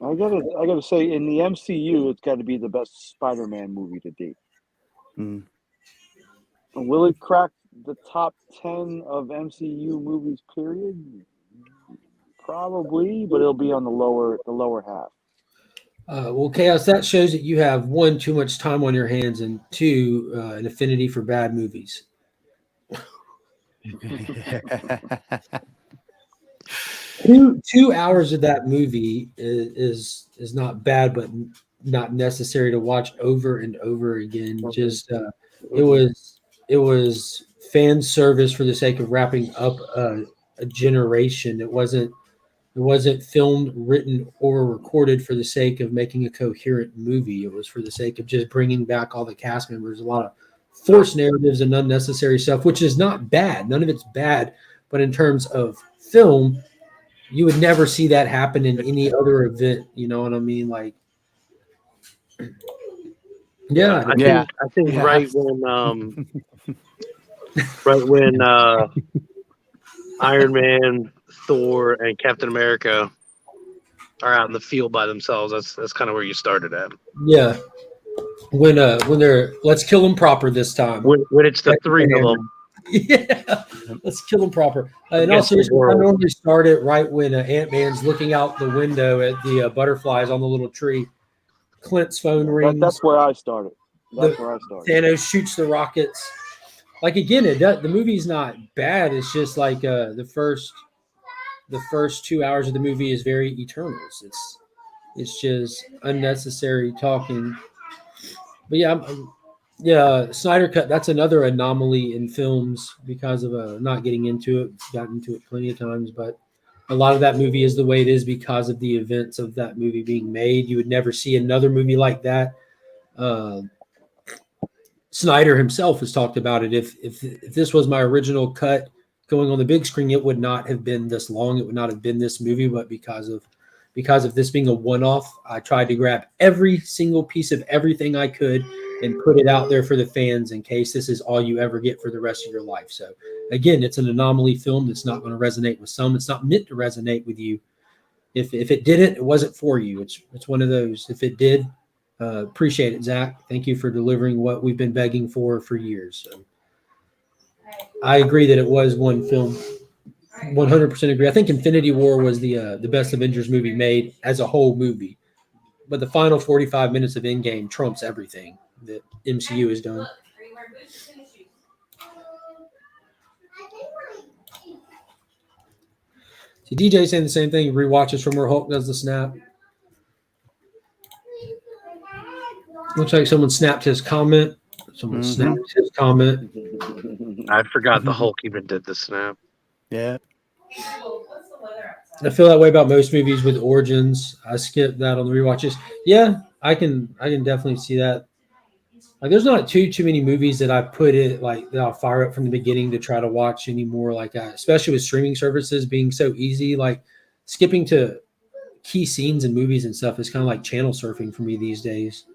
I gotta say, in the MCU, it's got to be the best Spider-Man movie to date. Mm. Will it crack the top 10 of MCU movies? Period. Probably, but it'll be on the lower half. Well, Chaos, that shows that you have one, too much time on your hands, and two, an affinity for bad movies. 2 hours of that movie is not bad, but not necessary to watch over and over again. Just it was fan service for the sake of wrapping up a generation. It wasn't filmed, written, or recorded for the sake of making a coherent movie. It was for the sake of just bringing back all the cast members. A lot of forced narratives and unnecessary stuff, which is not bad. None of it's bad. But in terms of film, you would never see that happen in any other event. You know what I mean? Like, yeah. Yeah. I think Yeah. right when Iron Man, Thor, and Captain America are out in the field by themselves, that's kind of where you started at. Yeah. When they're let's kill them proper this time. When it's the 3 of them. Yeah, let's kill them proper. And Against also, the I world. normally start it right when Ant-Man's looking out the window at the butterflies on the little tree. Clint's phone rings. That's where I started. Thanos shoots the rockets. Like again, the movie's not bad. It's just like the first 2 hours of the movie is very Eternals. It's just unnecessary talking. But yeah, Yeah, Snyder Cut. That's another anomaly in films because of not getting into it. Gotten into it plenty of times, but a lot of that movie is the way it is because of the events of that movie being made. You would never see another movie like that. Uh, Snyder himself has talked about it. If this was my original cut going on the big screen, it would not have been this long. It would not have been this movie. But because of this being a one-off, I tried to grab every single piece of everything I could and put it out there for the fans in case this is all you ever get for the rest of your life. So again, it's an anomaly film that's not going to resonate with some. It's not meant to resonate with you. If it didn't, it wasn't for you. It's one of those. If it did, appreciate it, Zach. Thank you for delivering what we've been begging for years. So I agree that it was one film. 100% agree. I think Infinity War was the best Avengers movie made as a whole movie, but the final 45 minutes of Endgame trumps everything that MCU has done. See, DJ saying the same thing. He rewatches from where Hulk does the snap. Looks like someone snapped his comment. Someone snapped his comment. I forgot the Hulk even did the snap. Yeah. I feel that way about most movies with origins. I skip that on the rewatches. Yeah, I can definitely see that. Like, there's not too many movies that I put it like that I'll fire up from the beginning to try to watch anymore. Like, especially with streaming services being so easy, like skipping to key scenes in movies and stuff is kind of like channel surfing for me these days.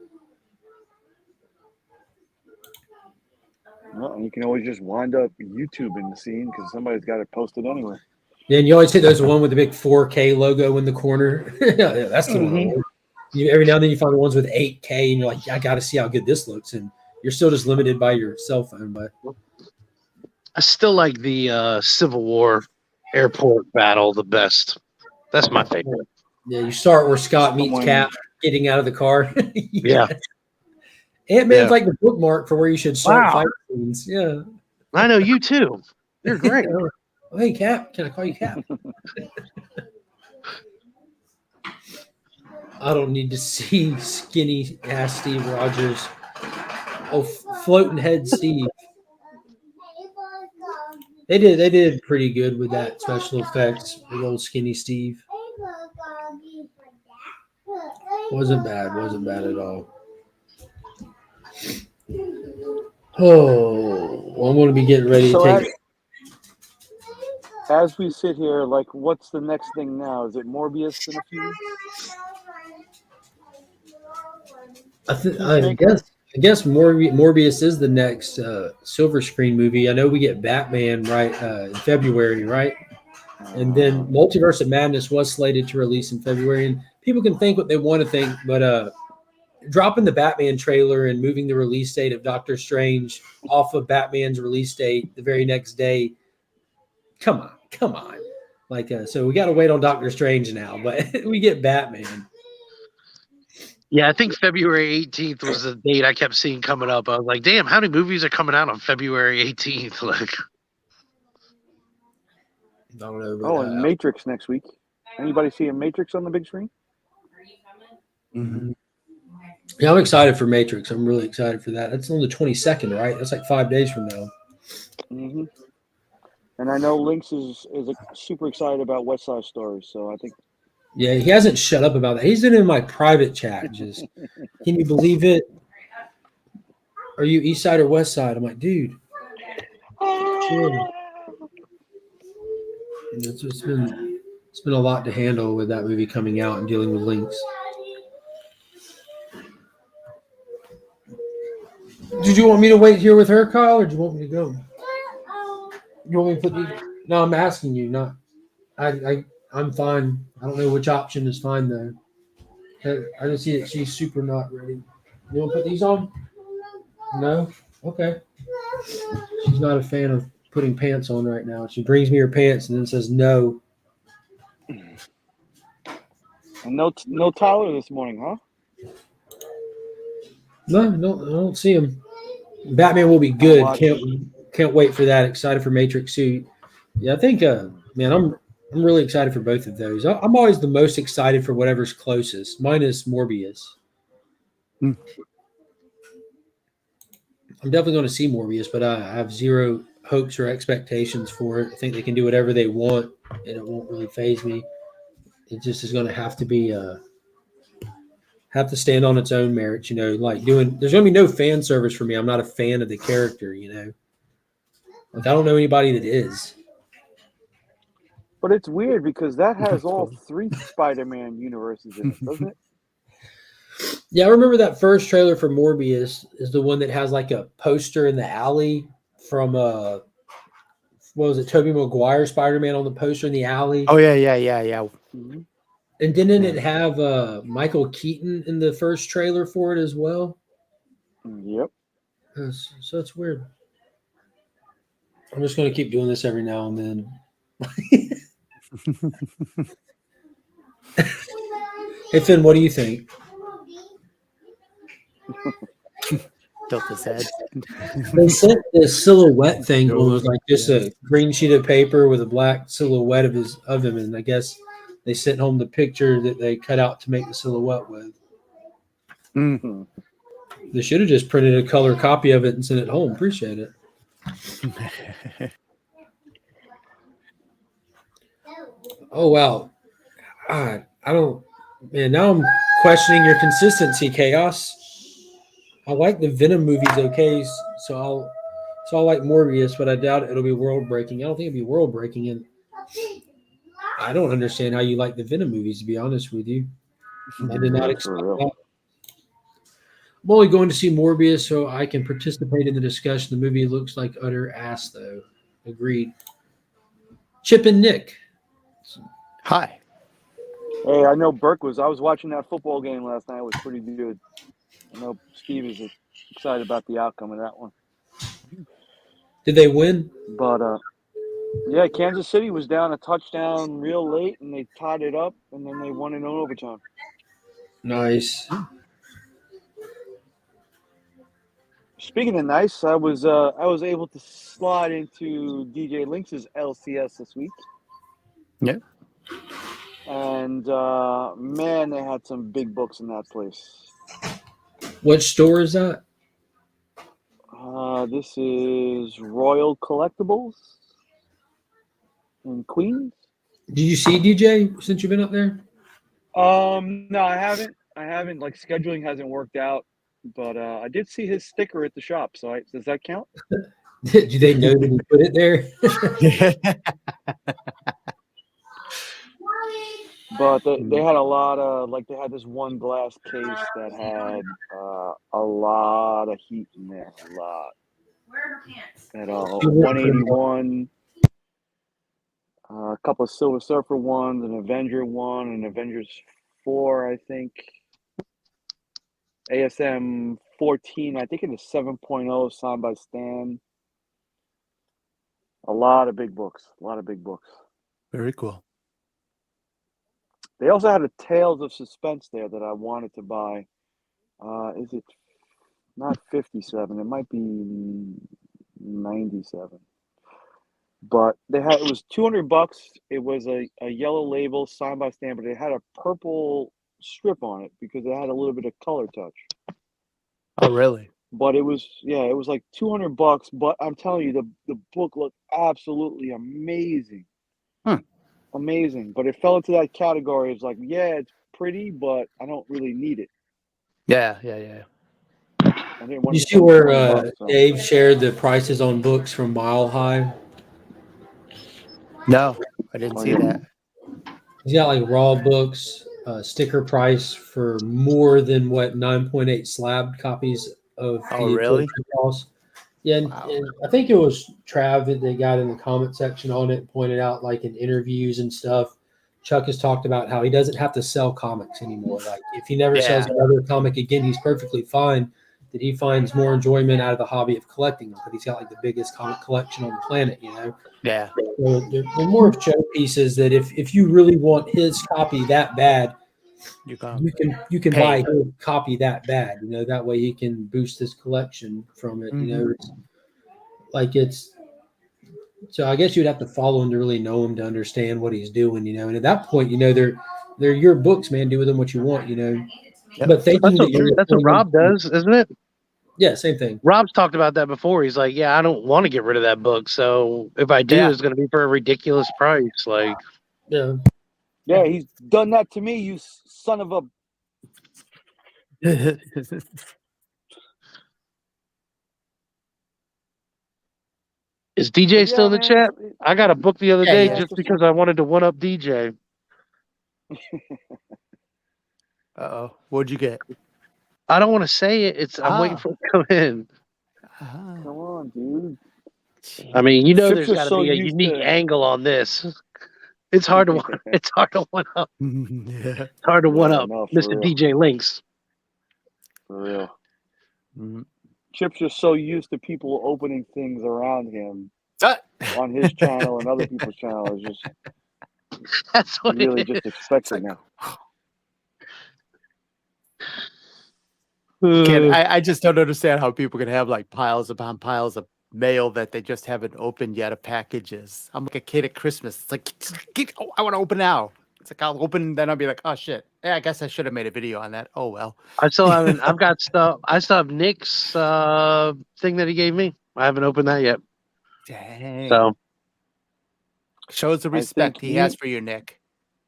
Well, and you can always just wind up YouTubing the scene because somebody's got it posted anyway. Yeah, and you always hit those one with the big 4K logo in the corner. Yeah, that's the one. Every now and then you find the ones with 8K, and you're like, yeah, I got to see how good this looks. And you're still just limited by your cell phone. But I still like the Civil War airport battle the best. That's my favorite. Yeah, you start where Scott meets Cap getting out of the car. Yeah. Ant-Man's like the bookmark for where you should start fight scenes. Yeah. I know you too. You're great. Oh, hey, Cap. Can I call you Cap? I don't need to see skinny ass Steve Rogers. Oh, floating head Steve. They did pretty good with that special effects with old skinny Steve. Wasn't bad at all. Oh, well, I'm going to be getting ready to take. As we sit here, like, what's the next thing now? Is it Morbius in a few weeks? I guess Morbius is the next silver screen movie. I know we get Batman in February, right? And then Multiverse of Madness was slated to release in February, and people can think what they want to think, but dropping the Batman trailer and moving the release date of Doctor Strange off of Batman's release date the very next day. Come on. Like, so we got to wait on Doctor Strange now, but we get Batman. Yeah, I think February 18th was the date I kept seeing coming up. I was like, damn, how many movies are coming out on February 18th? Like, I don't know. Oh, and Matrix next week. Anybody seeing Matrix on the big screen? Mm-hmm. Yeah, I'm excited for Matrix. I'm really excited for that. That's on the 22nd, right? That's like 5 days from now. Mm-hmm. And I know Lynx is super excited about West Side Story, so I think. Yeah, he hasn't shut up about that. He's been in my private chat. Just, can you believe it? Are you East Side or West Side? I'm like, dude. Chill. It's been a lot to handle with that movie coming out and dealing with Lynx. Did you want me to wait here with her, Kyle, or do you want me to go? You want me to put these? No, I'm asking you. Not. I'm fine. I don't know which option is fine though. I just see that she's super not ready. You want to put these on? No. Okay. She's not a fan of putting pants on right now. She brings me her pants and then says no. And no Tyler this morning, huh? No, I don't see him. Batman will be good. Can't wait for that. Excited for Matrix 2. Yeah, I think, man, I'm really excited for both of those. I'm always the most excited for whatever's closest, minus Morbius. I'm definitely going to see Morbius, but I have zero hopes or expectations for it. I think they can do whatever they want, and it won't really faze me. It just is going to have to be have to stand on its own merits, like doing. There's going to be no fan service for me. I'm not a fan of the character, Like I don't know anybody that is. But it's weird because that has all 3 Spider-Man universes in it, doesn't it? Yeah, I remember that first trailer for Morbius is the one that has like a poster in the alley from what was it, Tobey Maguire Spider-Man on the poster in the alley. Oh yeah. Mm-hmm. And didn't it have Michael Keaton in the first trailer for it as well? Yep. So it's weird. I'm just going to keep doing this every now and then. Hey, Finn, what do you think? Tilt his head. They sent this silhouette thing. It was like just a green sheet of paper with a black silhouette of him, and I guess they sent home the picture that they cut out to make the silhouette with. Mm. They should have just printed a color copy of it and sent it home. Appreciate it. Oh wow, God, I don't. Man, now I'm questioning your consistency, Chaos. I like the Venom movies, okay, so I'll like Morbius, but I doubt it'll be world breaking. I don't think it'll be world breaking, and I don't understand how you like the Venom movies. To be honest with you, I did not expect that. I'm only going to see Morbius so I can participate in the discussion. The movie looks like utter ass, though. Agreed. Chip and Nick. Hi. Hey, I know I was watching that football game last night. It was pretty good. I know Steve is excited about the outcome of that one. Did they win? But, yeah, Kansas City was down a touchdown real late, and they tied it up, and then they won in overtime. Nice. Speaking of nice, I was able to slide into DJ Lynx's LCS this week. Yeah. And, man, they had some big books in that place. What store is that? This is Royal Collectibles in Queens. Did you see DJ since you've been up there? No, I haven't. Like, scheduling hasn't worked out, but I did see his sticker at the shop. So does that count? Do they know that he put it there? But they had a lot of, like, they had this one glass case that had a lot of heat in there. A lot. At 181, a couple of Silver Surfer ones, an Avenger one, an Avengers 4, I think. ASM 14, I think it is 7.0 signed by Stan. A lot of big books. Very cool. They also had a Tales of Suspense there that I wanted to buy. Is it not 57? It might be 97. But it was $200. It was a yellow label signed by Stan, but it had a purple strip on it because it had a little bit of color touch. Oh, really? But it was like $200. But I'm telling you, the book looked absolutely amazing. Amazing. But it fell into that category. It's like, yeah, it's pretty, but I don't really need it. Yeah. You see where Dave shared the prices on books from Mile High? No, I didn't see that. He's got like raw books, sticker price for more than what 9.8 slabbed copies of. Oh, really? Cost. Yeah, and I think it was Trav that they got in the comment section on it and pointed out, like in interviews and stuff, Chuck has talked about how he doesn't have to sell comics anymore. Like if he never sells another comic again, he's perfectly fine. That he finds more enjoyment out of the hobby of collecting them, but he's got like the biggest comic collection on the planet, Yeah. So they're more of showpieces that if you really want his copy that bad, you can buy his copy that bad. That way he can boost his collection from it. So I guess you'd have to follow him to really know him to understand what he's doing. And at that point, they're your books, man. Do with them what you want. Yep. But thank you. That's what Rob does, isn't it? Yeah, same thing. Rob's talked about that before. He's like, yeah, I don't want to get rid of that book. So if I do, Yeah. it's going to be for a ridiculous price. Like, Yeah. Yeah, he's done that to me, you son of a. is DJ But still in the man, chat? I got a book the other Yeah, day yeah. just because I wanted to one up DJ. Uh-oh. What'd you get? I don't want to say it. I'm waiting for it to come in. Come on, dude. I mean, you know, Chips there's are got to so be a used unique to- angle on this. It's hard to it's hard to one up. Yeah. It's hard to one Yeah, up, no, for Mr. real. DJ Links. For real. Mhm. Chip's just so used to people opening things around him Ah! on his channel and other people's channels. Just That's what really it is. just expects it now. I just don't understand how people can have like piles upon piles of mail that they just haven't opened yet of packages. I'm like a kid at Christmas. It's like, I want to open now. It's like I'll open, then I'll be like, oh shit. Yeah, I guess I should have made a video on that. Oh well. I still haven't. I've got stuff. I still have Nick's thing that he gave me. I haven't opened that yet. Dang. So Shows the I respect think he has for you, Nick.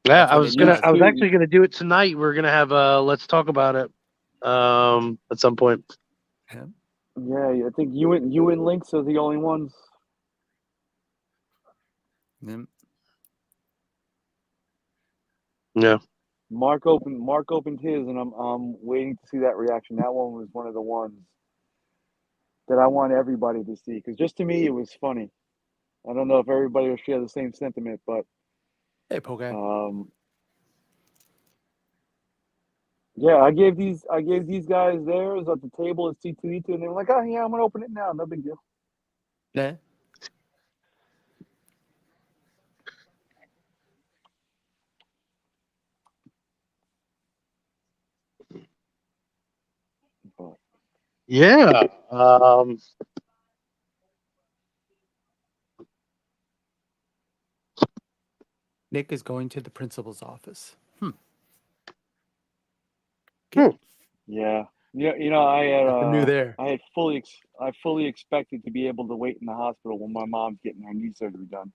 yeah, That's what it does. I was actually gonna do it tonight. We're gonna have let's talk about it at some point. Yeah, I think you and Lynx are the only ones. Yeah. Yeah. Mark opened his, and I'm waiting to see that reaction. That one was one of the ones that I want everybody to see, because just to me it was funny. I don't know if everybody will share the same sentiment, but Hey, Poke. yeah, I gave these guys theirs at the table at C2E2, and they were like, "Oh yeah, I'm gonna open it now. No big deal." Yeah. But Yeah. Nick is going to the principal's office. yeah, I had Nothing new there. I fully expected to be able to wait in the hospital when my mom's getting her knee surgery done.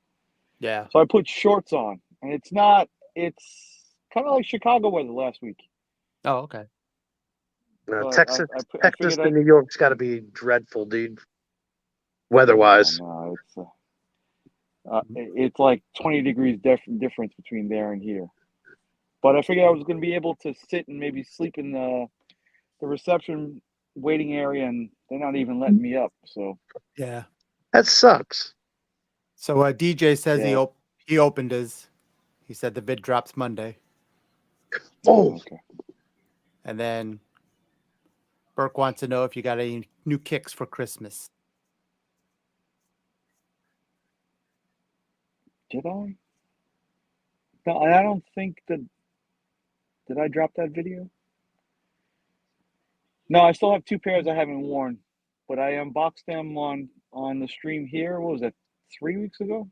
Yeah. So I put shorts on, and it's kind of like Chicago weather last week. Oh, okay. No, So Texas, I Texas figured to New York's got to be dreadful, dude. Weather-wise. No, it's like 20 degrees difference between there and here. But I figured I was going to be able to sit and maybe sleep in the reception waiting area, and they're not even letting me up. So Yeah. That sucks. So DJ says Yeah. he opened his. He said the vid drops Monday, Oh, okay. and then Burke wants to know if you got any new kicks for Christmas. Did I? No, I don't think that. Did I drop that video? No, I still have 2 pairs I haven't worn, but I unboxed them on the stream here. What was that? 3 weeks ago.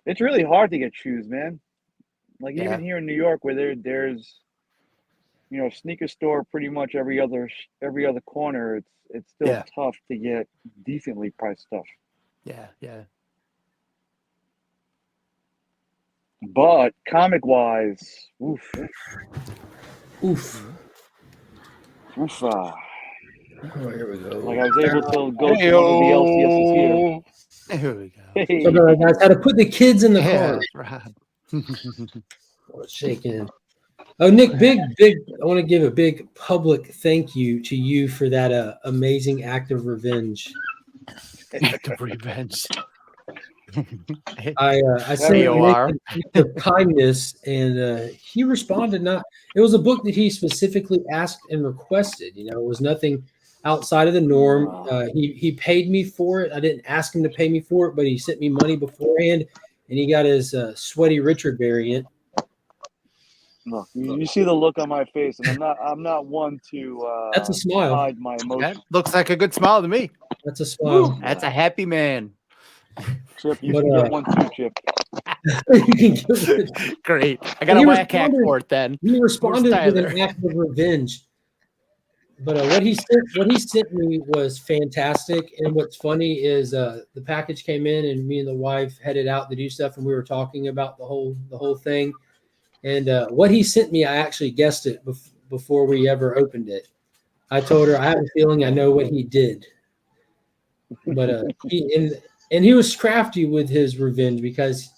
It's really hard to get shoes, man. Like Yeah. even here in New York, where there's sneaker store pretty much every other corner. It's still Yeah. tough to get decently priced stuff. Yeah. But comic wise, oof. Oof. Oh, here we go. like I was able to go to one of the LCSs here. Here we go. Hey. So, guys, how to put the kids in the car. Rob. What's shaking? Oh, Nick, big. I want to give a big public thank you to you for that amazing act of revenge. Act of revenge. I sent Nick AOR. an act of kindness, and he responded. It was a book that he specifically asked and requested. It was nothing outside of the norm. He paid me for it. I didn't ask him to pay me for it, but he sent me money beforehand, and he got his Sweaty Richard variant. Look, you see the look on my face, and I'm not one to That's a smile. hide my emotions. That looks like a good smile to me. That's a smile. That's a happy man. Chip, you But, can get one too, Chip. You can give it. Great. I got a He whack hack responded- for it then. He responded with Tyler. an act of revenge. But what he sent me was fantastic. And what's funny is the package came in, and me and the wife headed out to do stuff, and we were talking about the whole thing. And what he sent me, I actually guessed it before we ever opened it. I told her I have a feeling I know what he did. But he was crafty with his revenge, because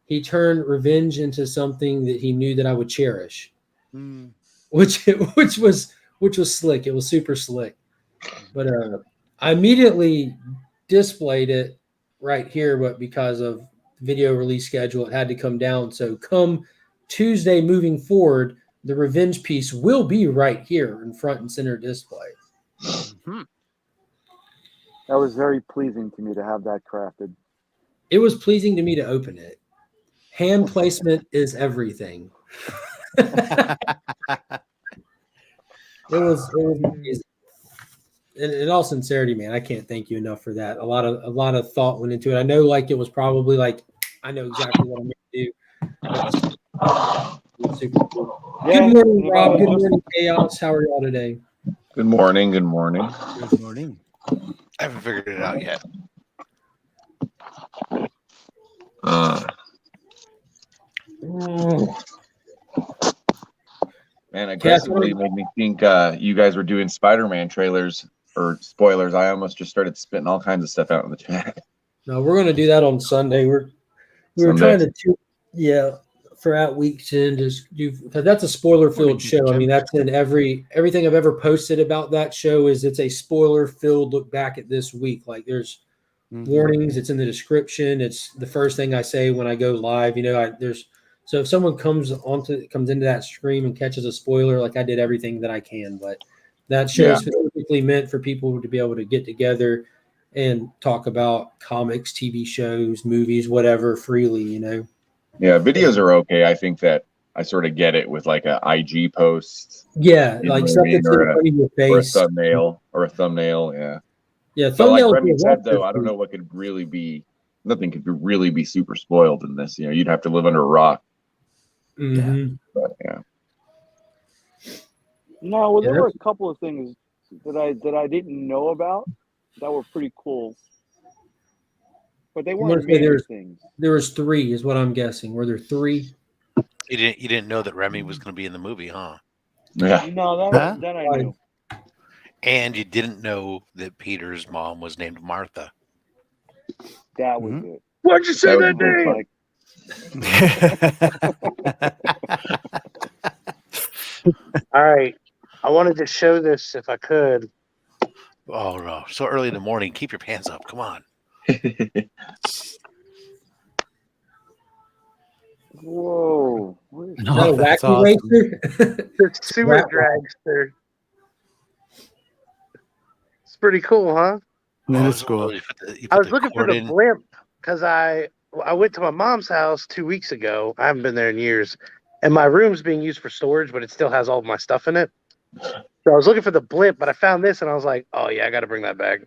he turned revenge into something that he knew that I would cherish, which was slick. It was super slick. But I immediately displayed it right here, but because of video release schedule, it had to come down. So come Tuesday moving forward, the revenge piece will be right here in front and center display. Mm-hmm. That was very pleasing to me to have that crafted. It was pleasing to me to open it. Hand placement is everything. It was amazing. In all sincerity, man, I can't thank you enough for that. A lot of thought went into it. I know, like, it was probably like, I know exactly what I'm going to do. Super cool. Yeah, Good morning, Rob. Good morning, Chaos. How are y'all today? Good morning. Good morning. Good morning. I haven't figured it out yet. Man, I guess it really made me think you guys were doing Spider-Man trailers or spoilers. I almost just started spitting all kinds of stuff out in the chat. No, we're going to do that on Sunday. We were trying to for out week 10, just do, because that's a spoiler-filled show. I mean, that's in everything I've ever posted about that show is it's a spoiler-filled look back at this week. Like, there's warnings, it's in the description, it's the first thing I say when I go live. You know, so if someone comes into that stream and catches a spoiler, like, I did everything that I can. But that show is specifically meant for people to be able to get together and talk about comics, TV shows, movies, whatever, freely, you know. Yeah, videos are okay. I think that I sort of get it with like a IG post. Yeah, like something in front of your face. Or a thumbnail. Yeah. Yeah, so like thumbnail. Remy said, though, I don't know what could really be. Nothing could really be super spoiled in this. You know, you'd have to live under a rock. Mm-hmm. But, yeah. No, well, there were a couple of things that I didn't know about that were pretty cool. But they weren't major things. There was 3, is what I'm guessing. Were there 3? You didn't know that Remy was going to be in the movie, huh? Yeah. No, that I knew. And you didn't know that Peter's mom was named Martha. That was it. Why'd you say that name? All right. I wanted to show this if I could. Oh, no. So early in the morning. Keep your pants up. Come on. Whoa. Is that a wacky racer? The sewer dragster. It's pretty cool, huh? That's cool. I was looking for the blimp because I went to my mom's house 2 weeks ago. I haven't been there in years. And my room's being used for storage, but it still has all of my stuff in it. So I was looking for the blimp, but I found this and I was like, oh, yeah, I got to bring that back.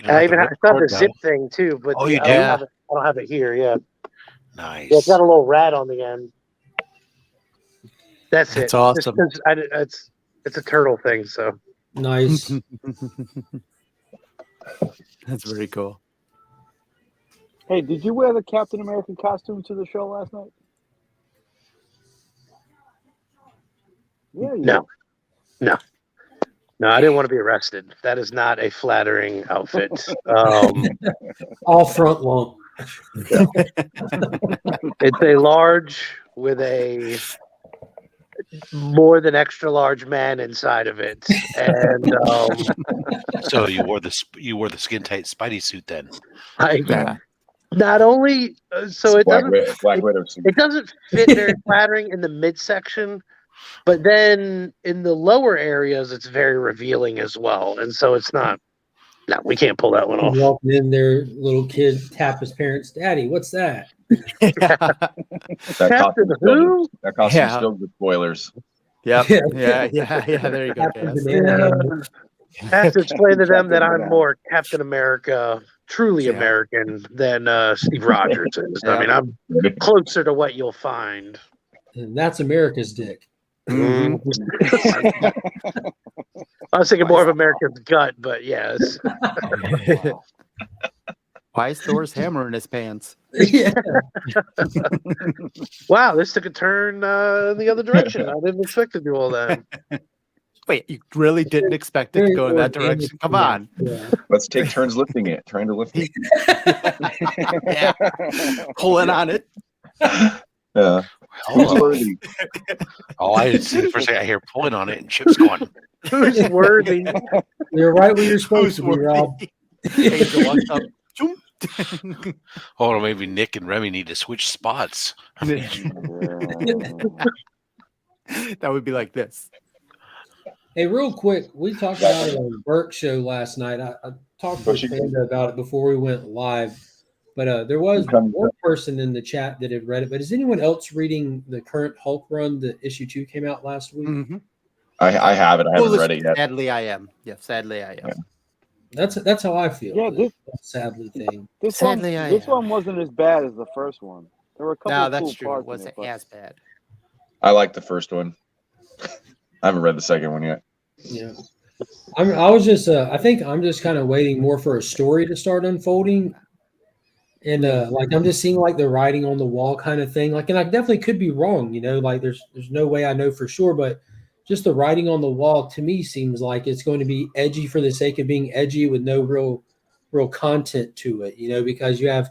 I found the zip thing too, but you do? I don't have it here. Yeah. Nice. Yeah, it's got a little rat on the end. That's it. It's awesome. It's a turtle thing. So nice. That's very cool. Hey, did you wear the Captain America costume to the show last night? Yeah. No, I didn't want to be arrested. That is not a flattering outfit. All front long. It's a large with a more than extra large man inside of it, and so you wore the skin tight Spidey suit then. Not only so it doesn't fit very flattering in the midsection. But then in the lower areas, it's very revealing as well. And so it's not, no, we can't pull that one off. Walking in there, little kid tap his parents, Daddy, what's that? Captain who? That costume's filled with spoilers. Yep. Yeah. There you go. I have to explain to them that I'm more Captain America, truly American, than Steve Rogers is. I mean, I'm closer to what you'll find. And that's America's dick. Mm-hmm. I was thinking more of America's Gut, but yes. Why is Thor's hammer in his pants? Yeah. Wow, this took a turn in the other direction. I didn't expect to do all that. Wait, you really didn't expect it to go in that direction? Come on. Yeah. Let's take turns lifting it, trying to lift it. Yeah. Pulling on it. Yeah. Who's worthy? Oh, I didn't see the first thing. I hear pulling on it and Chip's going. Who's worthy? You're right where you're supposed to be, Rob. Angel walks up. Choom. Oh, maybe Nick and Remy need to switch spots. That would be like this. Hey, real quick, we talked about it on the Burke show last night. I talked with Panda about it before we went live, but there was one person in the chat that had read it. But is anyone else reading the current Hulk run? The issue 2 came out last week. Mm-hmm. I have it. I haven't read it yet. Sadly, I am. Yeah, sadly, I am. Yeah. That's how I feel. Yeah, that sadly thing. This Sadly, one wasn't as bad as the first one. There were a couple No, of that's cool true. It parts in wasn't but- as bad. I like the first one. I haven't read the second one yet. Yeah. I was just I think I'm just kind of waiting more for a story to start unfolding. And like I'm just seeing like the writing on the wall kind of thing. Like, and I definitely could be wrong, you know, like there's no way I know for sure, but just the writing on the wall to me seems like it's going to be edgy for the sake of being edgy with no real content to it, you know, because you have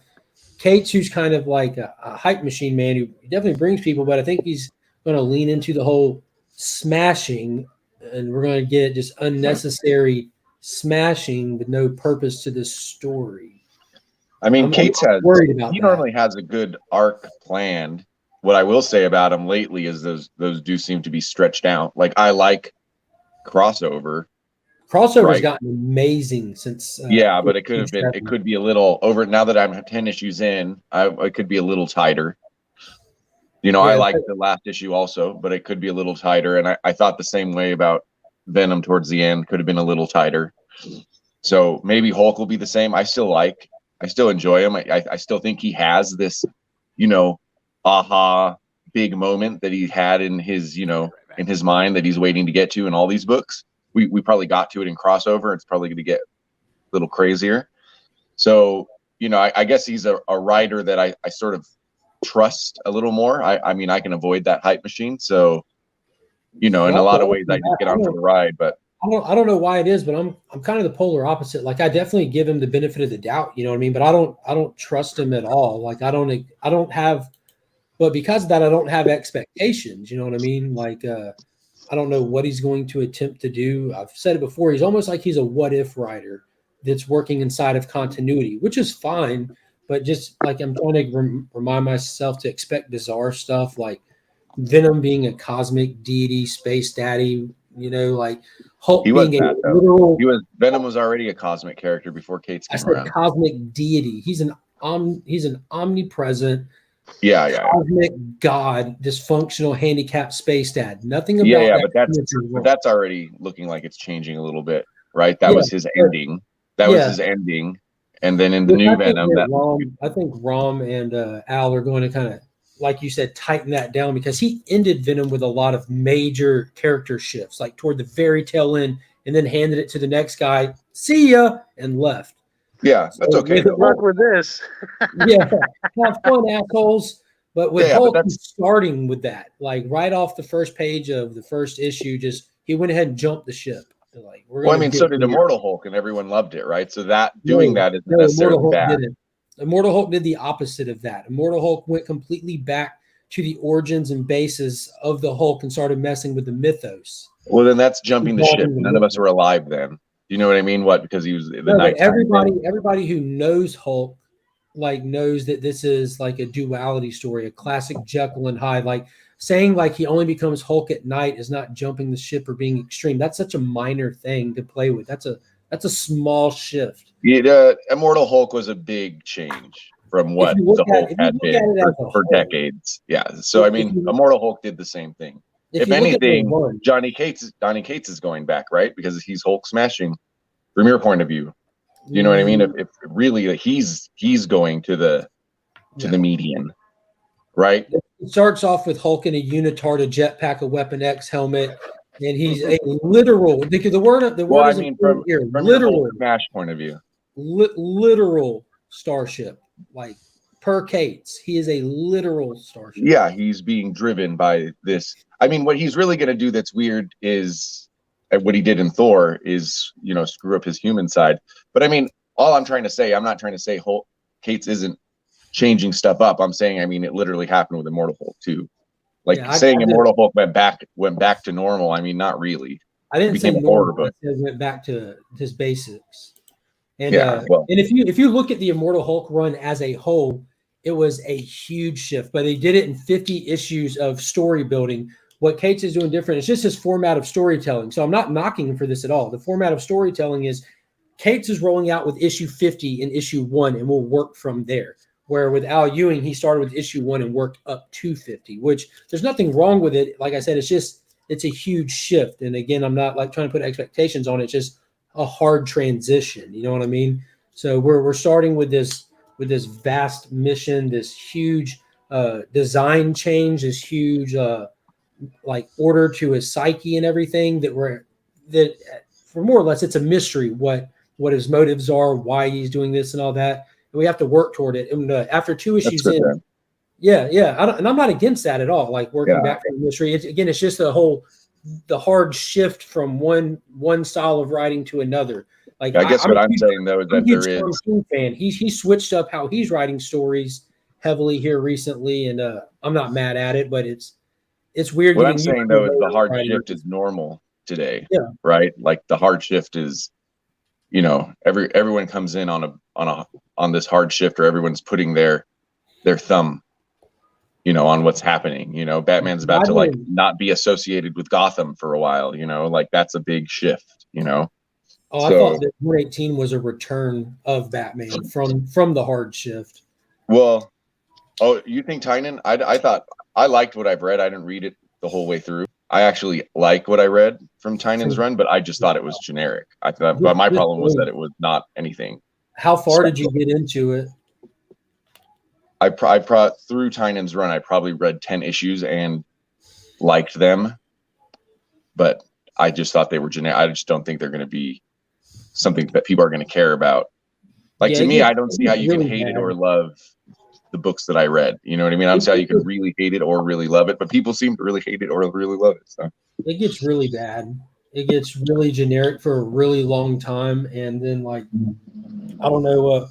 Cates, who's kind of like a hype machine man who definitely brings people, but I think he's going to lean into the whole smashing, and we're going to get just unnecessary smashing with no purpose to this story. I mean, Cates he normally has a good arc planned. What I will say about him lately is those do seem to be stretched out. Like I like crossover's right. Gotten amazing since yeah, but it could be a little over now that I'm 10 issues in. It could be a little tighter. You know, I like the last issue also, but it could be a little tighter. And I thought the same way about Venom towards the end. Could have been a little tighter. So maybe Hulk will be the same. I still enjoy him. I still think he has this, you know, aha big moment that he had in his, you know, in his mind that he's waiting to get to in all these books. We probably got to it in crossover. It's probably going to get a little crazier. So, you know, I guess he's a writer that I sort of trust a little more. I mean, I can avoid that hype machine. So, you know, in a lot of ways, I just get on for the ride. But I don't know why it is, but I'm kind of the polar opposite. Like I definitely give him the benefit of the doubt, you know what I mean? But I don't trust him at all. Like I don't have, but because of that, I don't have expectations. You know what I mean? Like I don't know what he's going to attempt to do. I've said it before. He's almost like he's a what if writer that's working inside of continuity, which is fine. But just like I'm trying to remind myself to expect bizarre stuff, like Venom being a cosmic deity, space daddy. You know, like Hulk being a literal. Venom was already a cosmic character before Cates came around. Cosmic deity. He's an omnipresent. Yeah. Cosmic god, dysfunctional, handicapped space dad. Nothing about that. But that's already looking like it's changing a little bit, right? That was his ending. That was his ending. And then in the new Venom, I think Rom and Al are going to kind of, like you said, tighten that down because he ended Venom with a lot of major character shifts, like toward the very tail end, and then handed it to the next guy, see ya, and left. Yeah, that's okay. Good luck with this. Yeah, have fun, assholes. But with Hulk, he's starting with that, like right off the first page of the first issue, just he went ahead and jumped the ship. Like, so did Immortal Hulk, and everyone loved it, right? So that doing that isn't necessarily bad. Immortal Hulk did the opposite of that. Immortal Hulk went completely back to the origins and basis of the Hulk and started messing with the mythos. Well, then that's jumping the ship. None of us were alive then. You know what I mean? What? Because he was the night. Everybody who knows Hulk, like, knows that this is like a duality story, a classic Jekyll and Hyde. Like saying like he only becomes Hulk at night is not jumping the ship or being extreme. That's such a minor thing to play with. That's a small shift. Immortal Hulk was a big change from what the Hulk had been for decades. Yeah. So I mean, Immortal Hulk did the same thing. If anything, Johnny Cates is going back, right? Because he's Hulk smashing from your point of view. You know what I mean? If really he's going to the median, right? It starts off with Hulk in a unitard, a jetpack, a Weapon X helmet, and he's a literal. The word Well, I is mean, important here. from Literal, your Smash point of view. literal starship, like per Cates. He is a literal starship. Yeah, he's being driven by this. I mean, what he's really going to do that's weird is what he did in Thor is, screw up his human side. But I mean, all I'm trying to say, I'm not trying to say Cates isn't changing stuff up. I'm saying, I mean, it literally happened with Immortal Hulk too. Like saying Immortal Hulk went back to normal. I mean, not really. I didn't say normal. I said went back to his basics. And and if you look at the Immortal Hulk run as a whole, it was a huge shift. But they did it in 50 issues of story building. What Cates is doing different is just his format of storytelling. So I'm not knocking him for this at all. The format of storytelling is Cates is rolling out with issue 50 and issue 1, and we'll work from there. Where with Al Ewing, he started with issue 1 and worked up to 50, which there's nothing wrong with it. Like I said, it's a huge shift. And again, I'm not like trying to put expectations on it. It's just a hard transition. You know what I mean? So we're starting with this vast mission, this huge design change, this huge like order to his psyche and everything that for more or less it's a mystery what his motives are, why he's doing this and all that. And we have to work toward it. And after 2 issues in, then. yeah, and I'm not against that at all. Like working back from the mystery. It's just the hard shift from one style of writing to another. Like I guess what I'm saying though is that there is fan. He switched up how he's writing stories heavily here recently, and I'm not mad at it, but it's weird. What I'm saying though is the hard shift is normal today. Yeah. Right. Like the hard shift is, everyone comes in on this hard shift, or everyone's putting their thumb, on what's happening. Batman's about to not be associated with Gotham for a while. Like that's a big shift. I thought that 118 was a return of Batman from the hard shift. Well, you think Tynan? I thought I liked what I've read. I didn't read it the whole way through. I actually like what I read from Tynan's run, but I just thought it was generic. I thought, but my problem was that it was not anything. How far did you get into it? I through Tynan's run, I probably read 10 issues and liked them, but I just thought they were generic. I just don't think they're going to be something that people are going to care about. Like to me, I don't see how you can hate it or love the books that I read. You know what I mean? I don't see how you can really hate it or really love it, but people seem to really hate it or really love it. So it gets really bad. It gets really generic for a really long time, and then like I don't know.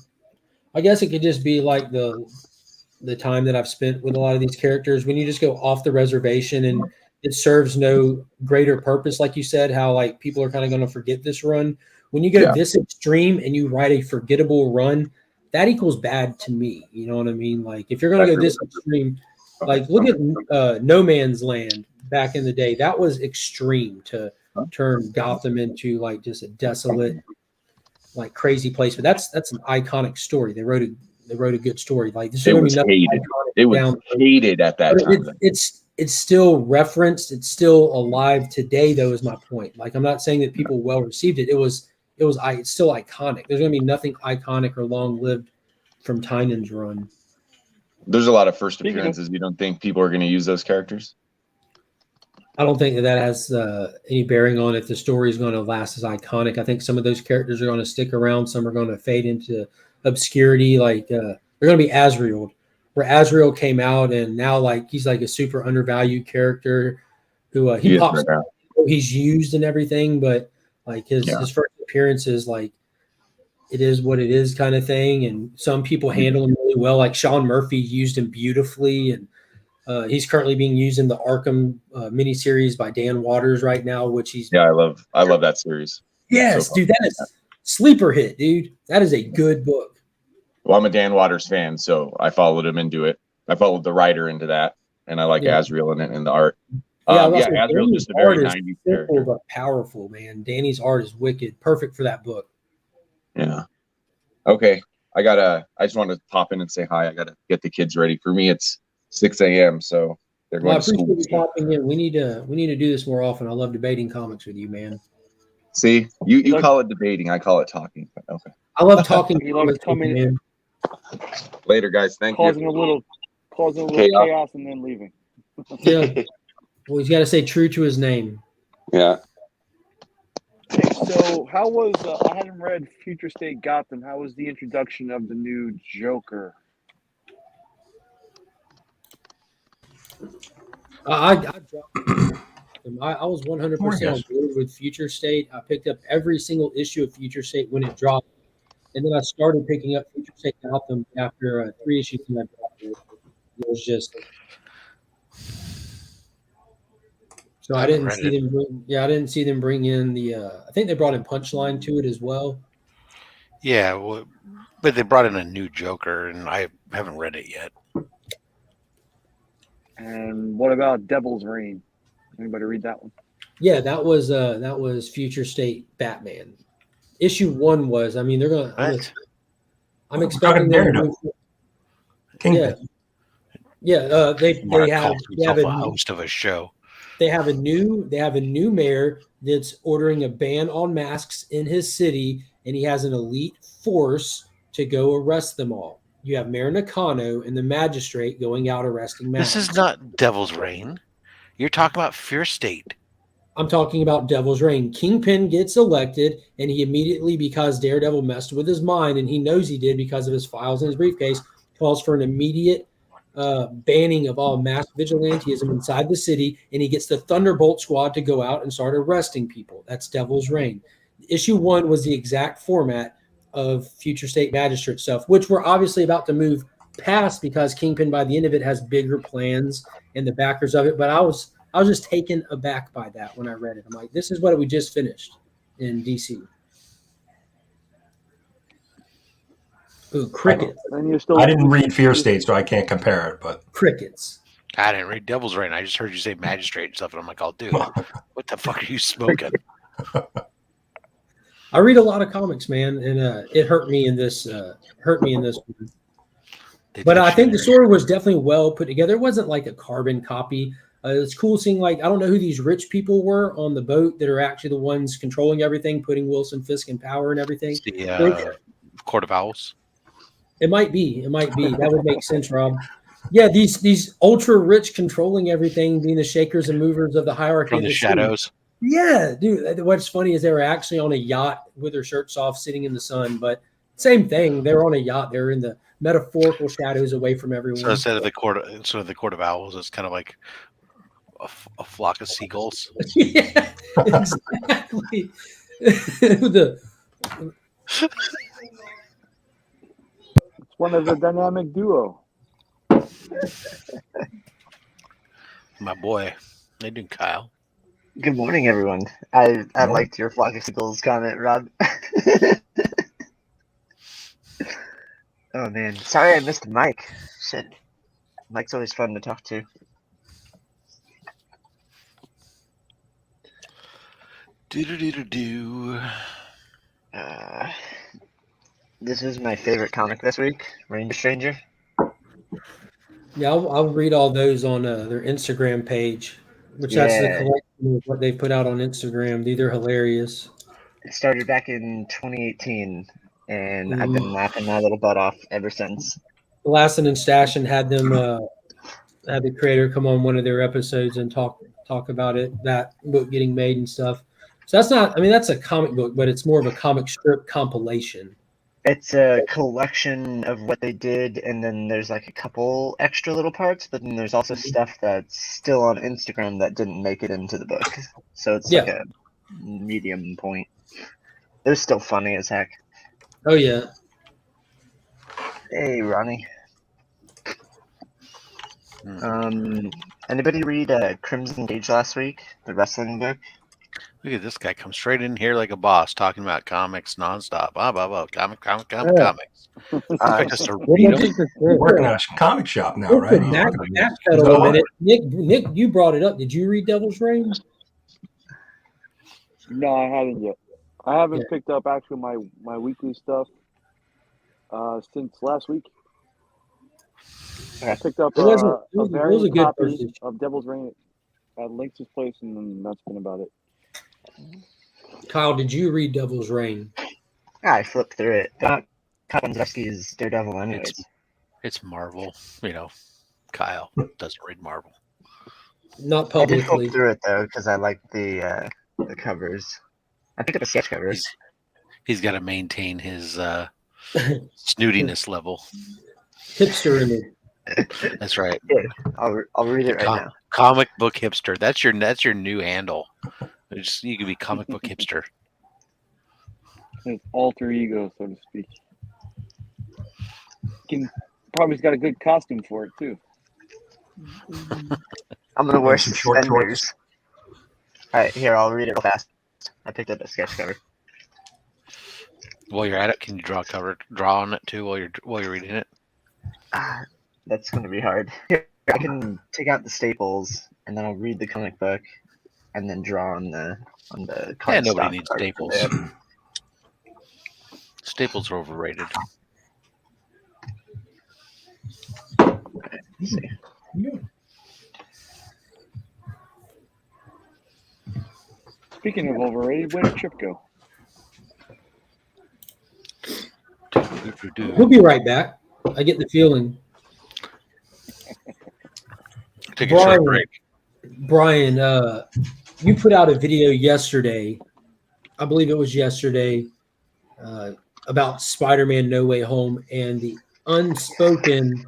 I guess it could just be like the time that I've spent with a lot of these characters. When you just go off the reservation and it serves no greater purpose, like you said, how like people are kind of going to forget this run. When you go this extreme and you write a forgettable run, that equals bad to me. You know what I mean? Like if you're going to go this extreme, like look at No Man's Land back in the day. That was extreme to turn Gotham into like just a desolate, like crazy place. But that's an iconic story. They wrote a good story. Like this it was hated. It was hated at that time. It's still referenced. It's still alive today, though. Is my point. Like I'm not saying that people well received it. It's still iconic. There's going to be nothing iconic or long lived from Tynan's run. There's a lot of first appearances. You don't think people are going to use those characters? I don't think that has any bearing on if the story is going to last as iconic. I think some of those characters are going to stick around. Some are going to fade into obscurity. Like they're going to be Azrael, where Azrael came out and now like he's like a super undervalued character who he pops. He's used and everything, but like his first appearance is like it is what it is kind of thing. And some people handle him really well. Like Sean Murphy used him beautifully, and he's currently being used in the Arkham miniseries by Dan Waters right now, which he's I love that series. Yes, dude, that is sleeper hit, dude. That is a good book. Well, I'm a Dan Waters fan, so I followed him into it. I followed the writer into that, and I like Azrael in it in the art. Azrael's just a very 90s character, but powerful, man. Danny's art is wicked, perfect for that book. Yeah. Okay, I just want to pop in and say hi. I gotta get the kids ready. For me, it's 6 a.m., so they're going to school. I appreciate you popping in. We need to do this more often. I love debating comics with you, man. See, you call it debating, I call it talking. Okay. I love talking. You love coming in. Later, guys. Thank you. Causing a little chaos and then leaving. Yeah. Well, he's got to stay true to his name. Yeah. Hey, so how was I hadn't read Future State Gotham. How was the introduction of the new Joker? I dropped. I was 100% on board with Future State. I picked up every single issue of Future State when it dropped, and then I started picking up Future State Gotham after 3 issues when I dropped it. It was just so I didn't see them. I didn't see them bring in the. I think they brought in Punchline to it as well. Yeah, well, but they brought in a new Joker, and I haven't read it yet. And what about Devil's Reign? Anybody read that one? Yeah, that was Future State Batman. Issue 1 was. I mean, they're gonna. I'm expecting them to move. Kingpin. Yeah. They have a host of a show. They have a new mayor that's ordering a ban on masks in his city, and he has an elite force to go arrest them all. You have Mayor Nakano and the magistrate going out arresting masks. This is not Devil's Reign. You're talking about Fear State. I'm talking about Devil's Reign. Kingpin gets elected, and he immediately, because Daredevil messed with his mind, and he knows he did because of his files in his briefcase, calls for an immediate banning of all mass vigilantism inside the city, and he gets the Thunderbolt Squad to go out and start arresting people. That's Devil's Reign. Issue 1 was the exact format of Future State Magistrate stuff, which we're obviously about to move past because Kingpin, by the end of it, has bigger plans and the backers of it. But I was just taken aback by that when I read it. I'm like, this is what we just finished in DC. Ooh, crickets. I didn't read Fear State, so I can't compare it. But crickets. I didn't read Devil's Reign. I just heard you say magistrate and stuff, and I'm like, oh, dude, what the fuck are you smoking? I read a lot of comics, man, and it hurt me in this. One. But I think the story was definitely well put together. It wasn't like a carbon copy. It's cool seeing, like, I don't know who these rich people were on the boat that are actually the ones controlling everything, putting Wilson Fisk in power and everything. The Court of Owls. It might be. That would make sense, Rob. Yeah, these ultra rich controlling everything, being the shakers and movers of the hierarchy. From the shadows. Yeah, dude. What's funny is they were actually on a yacht with their shirts off, sitting in the sun. But same thing. They were on a yacht. They were in the metaphorical shadows away from everyone. So instead of the Court of Owls, it's kind of like a flock of seagulls. Yeah, exactly. It's one of the dynamic duo. My boy. How you doing, Kyle? Good morning, everyone. I liked your flock of seagulls comment, Rob. Oh, man. Sorry I missed Mike. Shit. Mike's always fun to talk to. This is my favorite comic this week, Ranger Stranger. Yeah, I'll read all those on their Instagram page, which that's the collection of what they put out on Instagram. These are hilarious. It started back in 2018, and I've been laughing my little butt off ever since. Lasson and Stashin had them had the creator come on one of their episodes and talk about it, that book getting made and stuff. So that's not, I mean, that's a comic book, but it's more of a comic strip compilation. It's a collection of what they did, and then there's like a couple extra little parts, but then there's also stuff that's still on Instagram that didn't make it into the book. So it's like a medium point. It was still funny as heck. Oh, yeah. Hey, Ronnie. Anybody read Crimson Cage last week, the wrestling book? Look at this guy come straight in here like a boss, talking about comics nonstop. Comics. Just to read them. You're working at a comic shop now, right? Nick, you brought it up. Did you read Devil's Reign? No, I haven't yet. I haven't picked up actually my weekly stuff since last week. I picked up a variant copy of Devil's Reign at Lynx's place, and then that's been about it. Kyle, did you read Devil's Reign? I flipped through it. Kaponzewski is Daredevil anyways. It's Marvel. You know, Kyle doesn't read Marvel. Not publicly. I did flip through it, though, because I like the the covers. I picked up a sketch cover. He's got to maintain his snootiness level. Hipster in it. That's right. Here, I'll read it right now. Comic book hipster. That's your new handle. You can be comic book hipster. His alter ego, so to speak. Probably's got a good costume for it too. I'm gonna wear some short suspenders. shorts. All right, here I'll read it real fast. I picked up a sketch cover. While you're at it, can you draw on it too while you're reading it? That's gonna be hard. Here, I can take out the staples and then I'll read the comic book and then draw on the Yeah, cardstock nobody needs part staples. there. Staples are overrated. Let's see. Speaking of overrated, where did Chip go? He'll be right back. I get the feeling. Take a short break. Brian, you put out a video yesterday. I believe it was yesterday about Spider-Man: No Way Home and the unspoken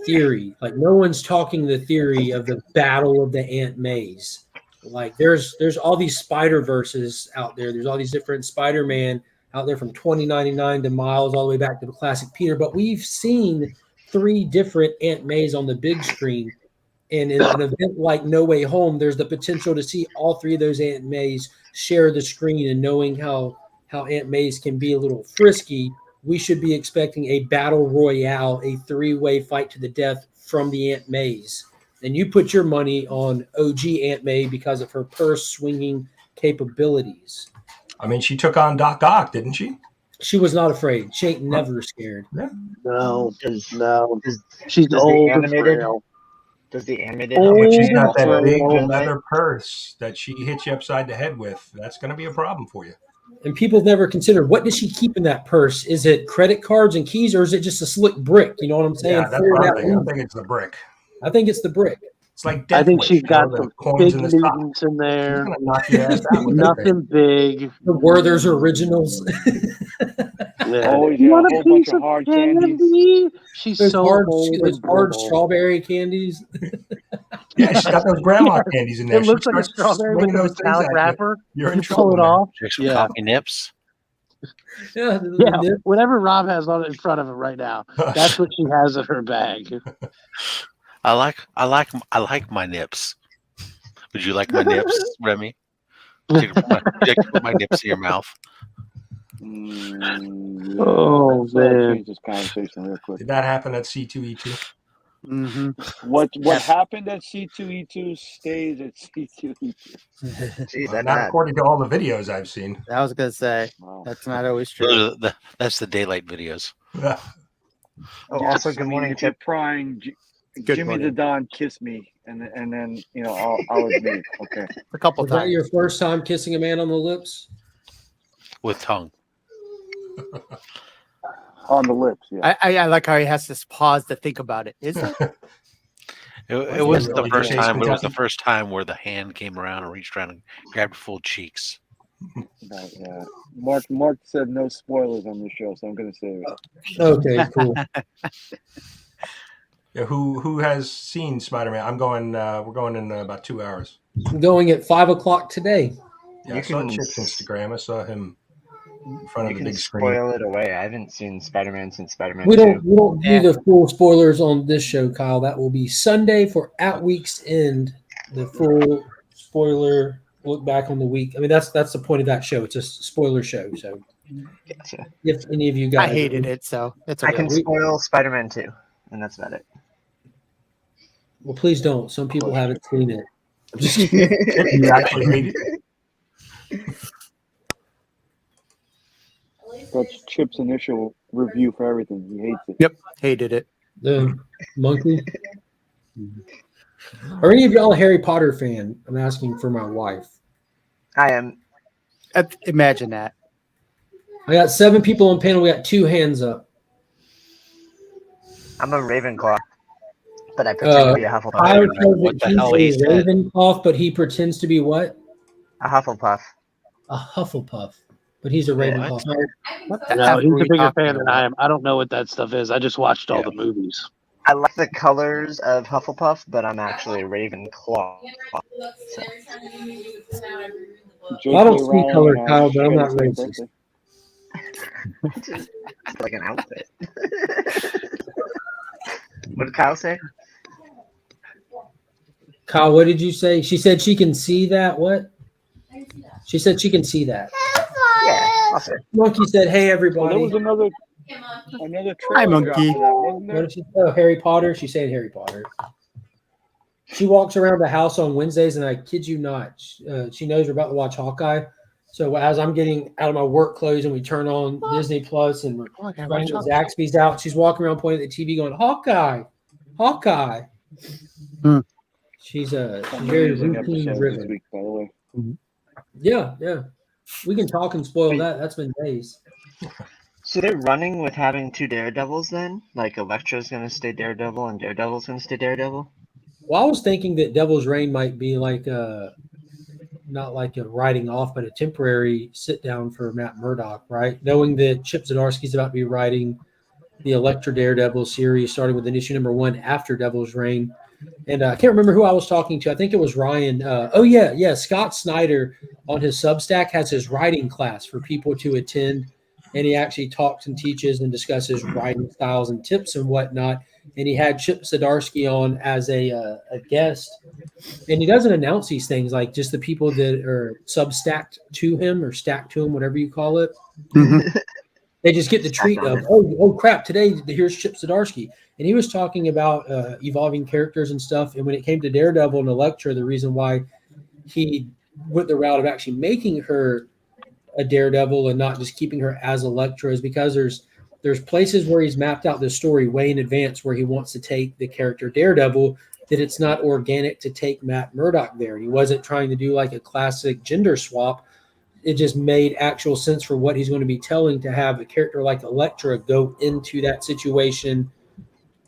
theory. Like no one's talking the theory of the battle of the Aunt Mays. Like there's all these Spider-Verses out there. There's all these different Spider-Man out there from 2099 to Miles all the way back to the classic Peter. But we've seen 3 different Aunt Mays on the big screen. And in an event like No Way Home, there's the potential to see all 3 of those Aunt Mays share the screen. And knowing how Aunt Mays can be a little frisky, we should be expecting a battle royale, a 3-way fight to the death from the Aunt Mays. And you put your money on OG Aunt May because of her purse swinging capabilities. I mean, she took on Doc Ock, didn't she? She was not afraid. She ain't never scared. Yeah. No. Does She's the old and animated- frail. Does the animated But she's got that Oh, big oh, leather purse that she hits you upside the head with. That's going to be a problem for you. And people never considered, what does she keep in that purse? Is it credit cards and keys, or is it just a slick brick? You know what I'm saying? Yeah, that's what I'm thinking. I think it's the brick. I think it's the brick. It's like I think Death she's Wish, you know, got the some coins big in the top. mutants in She's there. gonna knock your ass out with that thing. Nothing big. The Werther's originals. Yeah. Always You got want a a whole bunch piece of of hard candy? candies. She's those so hard, old those and hard brittle. strawberry candies. Yeah, she's got those grandma candies in there. It looks like a She starts strawberry with swinging a those things metallic at you. wrapper. You're in You trouble. pull it man. off. Take some Yeah. coffee nips. Yeah, Yeah, whatever Rob has on it in front of him right now, that's what she has in her bag. I like my nips. Would you like my nips, Remy? Would you like to put my nips in your mouth? Oh, So I'll man. change this conversation real quick. Did that happen at C2E2? Mm-hmm. What happened at C2E2 stays at C2E2. Jeez, Not that according to all the videos I've seen. I was gonna say Wow. that's not always true. Those are that's the daylight videos. Oh, also, good I mean, morning, if you're Chip. prying, Good Jimmy morning. the Don kiss me, and then I'll admit, okay. A couple Was that times. your first time kissing a man on the lips? With tongue. On the lips, yeah. I like how he has to pause to think about it. Is it? It wasn't the Did you first chase time, but it was the Kentucky? first time where the hand came around and reached around and grabbed her full cheeks. But, yeah. Mark said no spoilers on the show, so I'm gonna save it. Okay, cool. Yeah, who has seen Spider-Man? I'm going. We're going in about 2 hours. I'm going at 5:00 today. Yeah, You I saw can- Chip's Instagram. I saw him in front You of the can big screen. spoil it away. I haven't seen Spider-Man since Spider-Man We 2. don't Yeah. do the full spoilers on this show, Kyle. That will be Sunday for at week's end. The full spoiler look back on the week. I mean, that's the point of that show. It's a spoiler show. So Gotcha. if any of you I guys, hated it, so it's I okay. can spoil Spider-Man 2, and that's about it. well, please don't. Some people haven't seen it. I'm just kidding. You actually hate it? That's Chip's initial review for everything. He hates it. Yep, hated it. The monkey. Are any of y'all a Harry Potter fan? I'm asking for my wife. I am. Imagine that. I got 7 people on panel. We got 2 hands up. I'm a Ravenclaw, but I pretend to be a Hufflepuff. Tyler says What that the hell he he's a said. Ravenclaw, but he pretends to be what? A Hufflepuff. A Hufflepuff, but he's a Yeah. Ravenclaw. What the No, F he's are a we bigger talking fan than about? I am. I don't know what that stuff is. I just watched all Yeah. the movies. I like the colors of Hufflepuff, but I'm actually a Ravenclaw. So. Well, I don't see color, Kyle, but I'm not Shredder's racist. birthday. Just like an outfit. What did Kyle say? Kyle, what did you say? She said she can see that. What? She said she can see that. Yeah, awesome. Monkey said, "Hey, Well, everybody." there was another Hi, trailer drop monkey. for that, wasn't What there? did she say? Oh, Harry Potter. She's saying Harry Potter. She walks around the house on Wednesdays, and I kid you not, she knows we're about to watch Hawkeye. So as I'm getting out of my work clothes and we turn on Disney Plus and we're running the Zaxby's out, she's walking around pointing at the TV going, Hawkeye, Hawkeye. Hmm. She's very Amazing routine episode this driven. week, by the way. Yeah. We can talk and spoil that. That's been days. So they're running with having two Daredevils then? Like Elektra's going to stay Daredevil and Daredevil's going to stay Daredevil? Well, I was thinking that Devil's Reign might be like not like a writing off, but a temporary sit down for Matt Murdock, right? Knowing that Chip Zdarsky's about to be writing the Elektra Daredevil series, starting with an issue number 1 after Devil's Reign. And I can't remember who I was talking to. I think it was Ryan. Scott Snyder on his Substack has his writing class for people to attend. And he actually talks and teaches and discusses writing styles and tips and whatnot. And he had Chip Zdarsky on as a guest. And he doesn't announce these things, like just the people that are substacked to him or stacked to him, whatever you call it. They just get the treat of, oh crap, today here's Chip Zdarsky. And he was talking about evolving characters and stuff. And when it came to Daredevil and Elektra, the reason why he went the route of actually making her a Daredevil and not just keeping her as Elektra is because there's places where he's mapped out the story way in advance where he wants to take the character Daredevil, that it's not organic to take Matt Murdock there. He wasn't trying to do like a classic gender swap. It just made actual sense for what he's going to be telling to have a character like Elektra go into that situation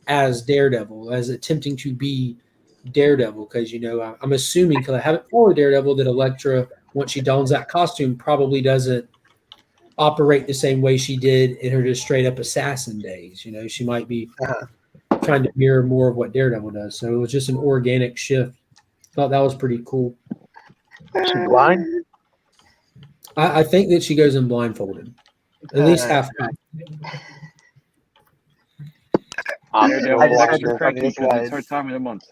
as Daredevil, as attempting to be Daredevil. Because, I'm assuming, because I haven't followed Daredevil, that Elektra, once she dons that costume, probably doesn't operate the same way she did in her just straight up assassin days. She might be trying to mirror more of what Daredevil does. So it was just an organic shift. Thought that was pretty cool. She blind? I think that she goes in blindfolded. At least half. Daredevil I just watched heard her the cranky funniest because it's lines. her time of the month.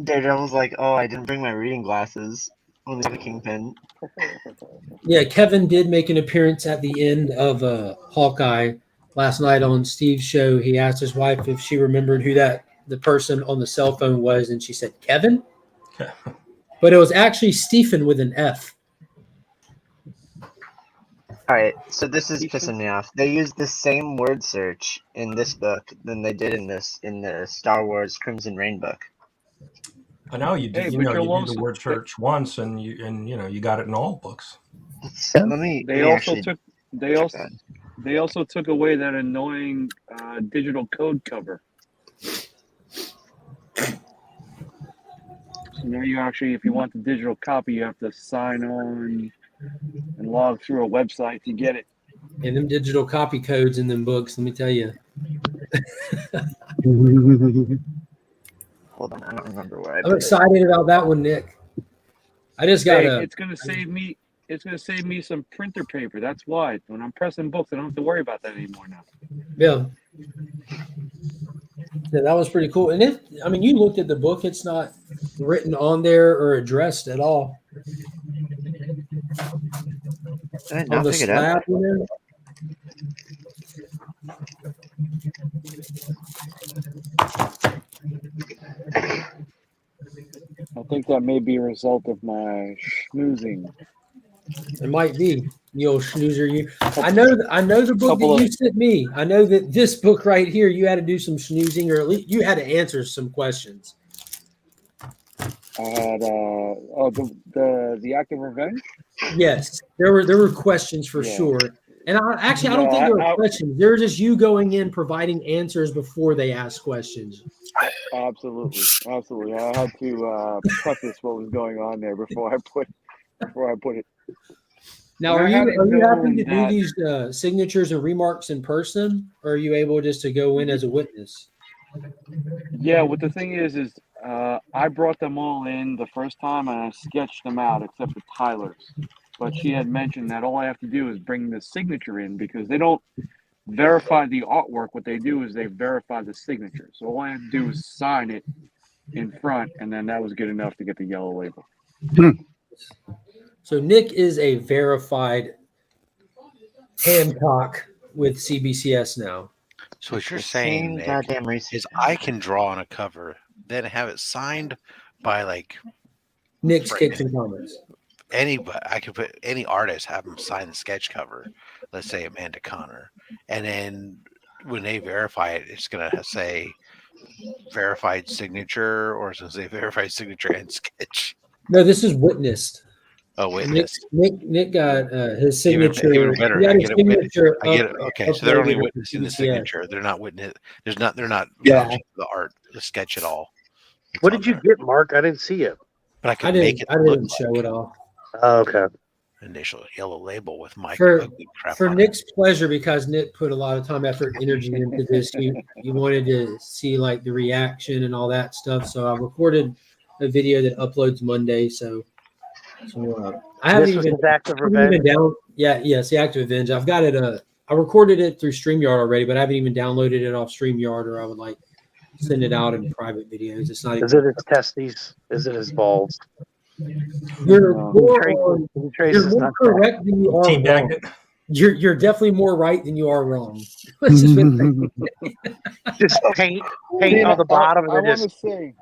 Daredevil's like, oh, I didn't bring my reading glasses. Only the Kingpin. Yeah, Kevin did make an appearance at the end of Hawkeye last night on Steve's show. He asked his wife if she remembered who the person on the cell phone was, and she said Kevin. But it was actually Stephen with an F. All right, so this is pissing me off. They used the same word search in this book than they did in the Star Wars Crimson Reign book. I know you do. Hey, You but know, you're you do also- the word search once, and you got it in all books. They also took away that annoying digital code cover. So now you actually, if you want the digital copy, you have to sign on and log through a website to get it. And them digital copy codes in them books, let me tell you. Hold on, I don't remember where I I'm put it. excited about that one, Nick. I just got Hey, it's gonna save me. It's gonna save me some printer paper. That's why. When I'm pressing books, I don't have to worry about that anymore now. Yeah, that was pretty cool. And you looked at the book, it's not written on there or addressed at all. Did I On not the pick it up? slab, I think that may be a result of my schmoozing. It might be, you old snoozer. I know the book that you sent me. I know that this book right here, you had to do some snoozing, or at least you had to answer some questions. I had the Act of Revenge. Yes, there were questions for sure. And I don't No, think there I- are questions. They're just you going in providing answers before they ask questions. Absolutely. I had to preface what was going on there before I put it. Now, And are I you hadn't happy to known do that- these signatures and remarks in person, or are you able just to go in as a witness? Yeah, what the thing is I brought them all in the first time and I sketched them out except for Tyler's. But she had mentioned that all I have to do is bring the signature in because they don't verify the artwork. What they do is they verify the signature. So all I have to do is sign it in front, and then that was good enough to get the yellow label. So Nick is a verified Hancock with CBCS now. So what you're The saying, same Nick, goddamn research. is I can draw on a cover, then have it signed by like Nick's Kicks and Comments. anybody. I could put any artist, have them sign the sketch cover. Let's say Amanda Connor, and then when they verify it, it's gonna say verified signature, or it's gonna say verified signature and sketch. No, this is witnessed. Oh, witness. Nick got his signature. Even better. He got I his get it. signature I get it. up- Okay, so they're only uploaded witnessing the to CBCS. signature. They're not witness. They're not Yeah. vouching for the art, the sketch at all. It's What on did you there. get, Mark? I didn't see it. But I I could make didn't. it I look didn't show like it all. Oh, okay. initial yellow label with my For- ugly crap For on Nick's pleasure, because Nick put a lot of time, effort, and energy into this. You wanted to see like the reaction and all that stuff. So I recorded a video that uploads Monday. So I haven't This was even, his act of I haven't even revenge. down. Yes, the Active Revenge. I've got it. I recorded it through StreamYard already, but I haven't even downloaded it off StreamYard, or I would like send it out in private videos. It's not Is even. it his testes? Is it his balls? You're No. more, Trace you're is more not correct than you are Team wrong. bagged it. You're definitely more right than you are wrong. Let's just put it just paint See, on the bottom I and then want to just say,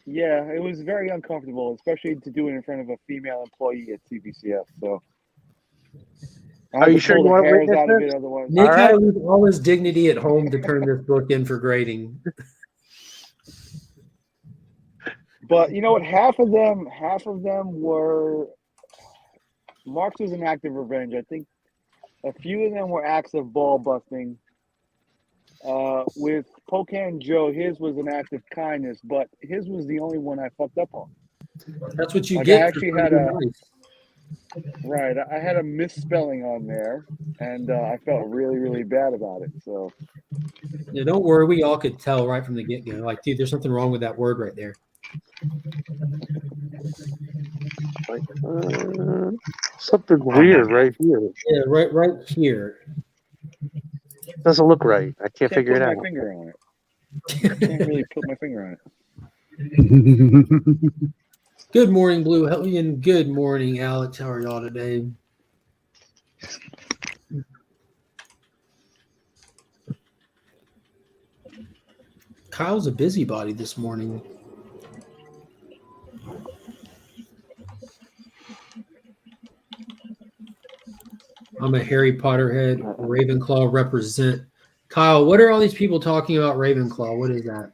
yeah, it was very uncomfortable, especially to do it in front of a female employee at CBCS. So, I Are had you to sure pull you the want to hairs witness out of this? it, otherwise. Nick All had to right. leave all his dignity at home to turn this book in for grading. But you know what? Half of them were. Mark's was an act of revenge. I think a few of them were acts of ball busting. With Pocan Joe, his was an act of kindness, but his was the only one I fucked up on. That's what you Like, get. I actually for had being a- nice. Right, I had a misspelling on there, and I felt really, really bad about it. So, Yeah, don't worry. We all could tell right from the get go. Like, dude, there's something wrong with that word right there. like, something weird right here. Yeah, right here. Doesn't look right. I can't figure it put out. my finger on it. Can't really put my finger on it. Good morning, Blue Hellion. Good morning, Alex. How are y'all today? Kyle's a busybody this morning. I'm a Harry Potter head. Ravenclaw represent. Kyle, what are all these people talking about Ravenclaw? What is that?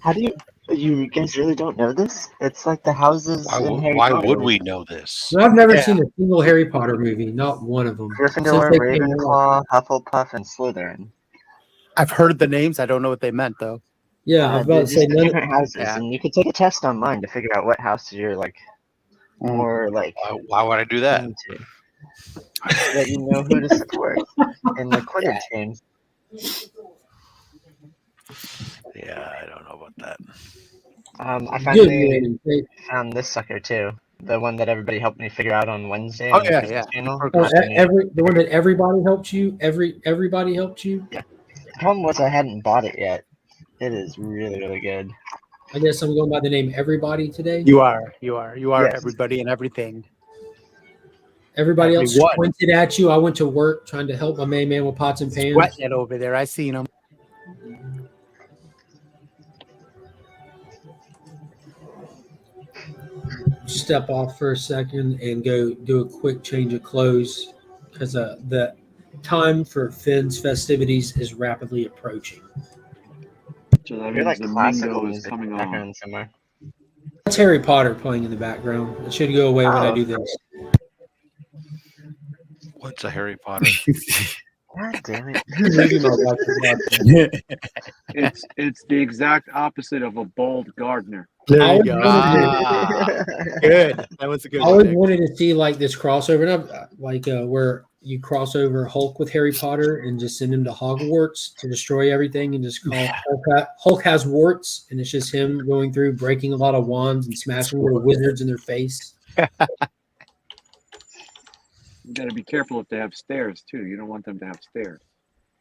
How do you guys really don't know this? It's like the houses in Harry Why Potter. would we know this? So I've never Yeah. seen a single Harry Potter movie, not one of them. Gryffindor, Since they came out. Ravenclaw, Hufflepuff, and Slytherin. I've heard the names. I don't know what they meant though. Yeah, I was about They're to say just the none. different houses, Yeah. and you could take a test online to figure out what house you're like more like Why would I do that? into, so that you know who to support in the Quidditch games. Yeah, I don't know about that. I Good finally morning. Hey, found this sucker too, the one that everybody helped me figure out on Wednesday Oh, on the yeah, Christmas yeah. channel. oh, Afternoon. the one that everybody helped you. Everybody helped you. The problem was I hadn't bought it yet. It is really, really good. I guess I'm going by the name Everybody today. You are Yes. everybody and everything. Everybody else Everyone. squinted at you. I went to work trying to help my main man with pots and pans. Sweating it over there. I seen them. Step off for a second and go do a quick change of clothes because the time for Finn's festivities is rapidly approaching. So that You're means like the classical Mingo is music coming in the on. background somewhere. That's Harry Potter playing in the background. It should go away when I do this. What's a Harry Potter? God damn it. Maybe my wife is watching. It's the exact opposite of a bald gardener. There I you was go. wondering- Good. That was a good I always one. wanted to see like this crossover, and where you cross over Hulk with Harry Potter and just send him to Hogwarts to destroy everything, and just call Hulk has warts, and it's just him going through breaking a lot of wands and smashing little wizards in their face. You got to be careful if they have stairs too. You don't want them to have stairs.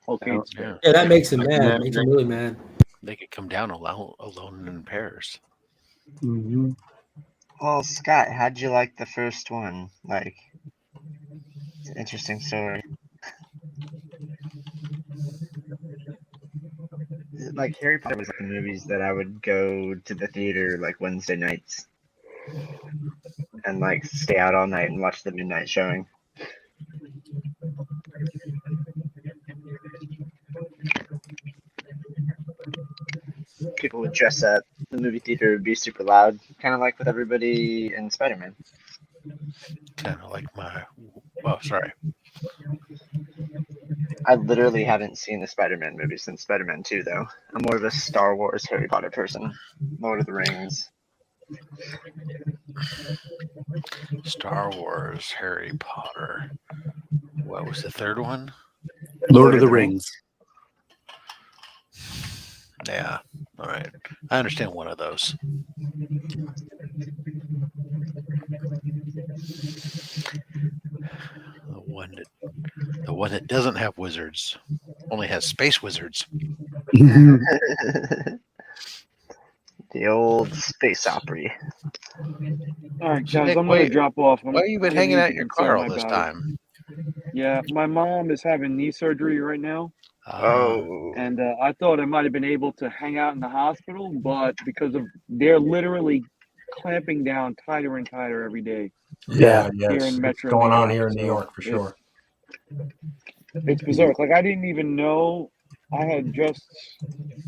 Hulk hates stairs. Yeah, that makes him mad. Makes him really mad. They could come down alone in pairs. Mm-hmm. Well, Scott, how'd you like the first one? Like, it's an interesting story. Like, Harry Potter was like the movies that I would go to the theater like Wednesday nights and like stay out all night and watch the midnight showing. People would dress up. The movie theater would be super loud, kind of like with everybody in Spider-Man. Kind of like oh, sorry. I literally haven't seen the Spider-Man movie since Spider-Man 2, though. I'm more of a Star Wars Harry Potter person. Lord of the Rings. Star Wars, Harry Potter. What was the third one? Lord of the Rings. Yeah. All right. I understand one of those. The one that doesn't have wizards, only has space wizards. The old space opera. All right, So guys, Nick, I'm going to drop off. Why have you been hanging out in your car all this time? Yeah, my mom is having knee surgery right now. Oh. And I thought I might have been able to hang out in the hospital, but because of they're literally clamping down tighter and tighter every day. Yeah, Here it's in Metro going New on York, here in New so York for sure. It's berserk. Like I didn't even know I had just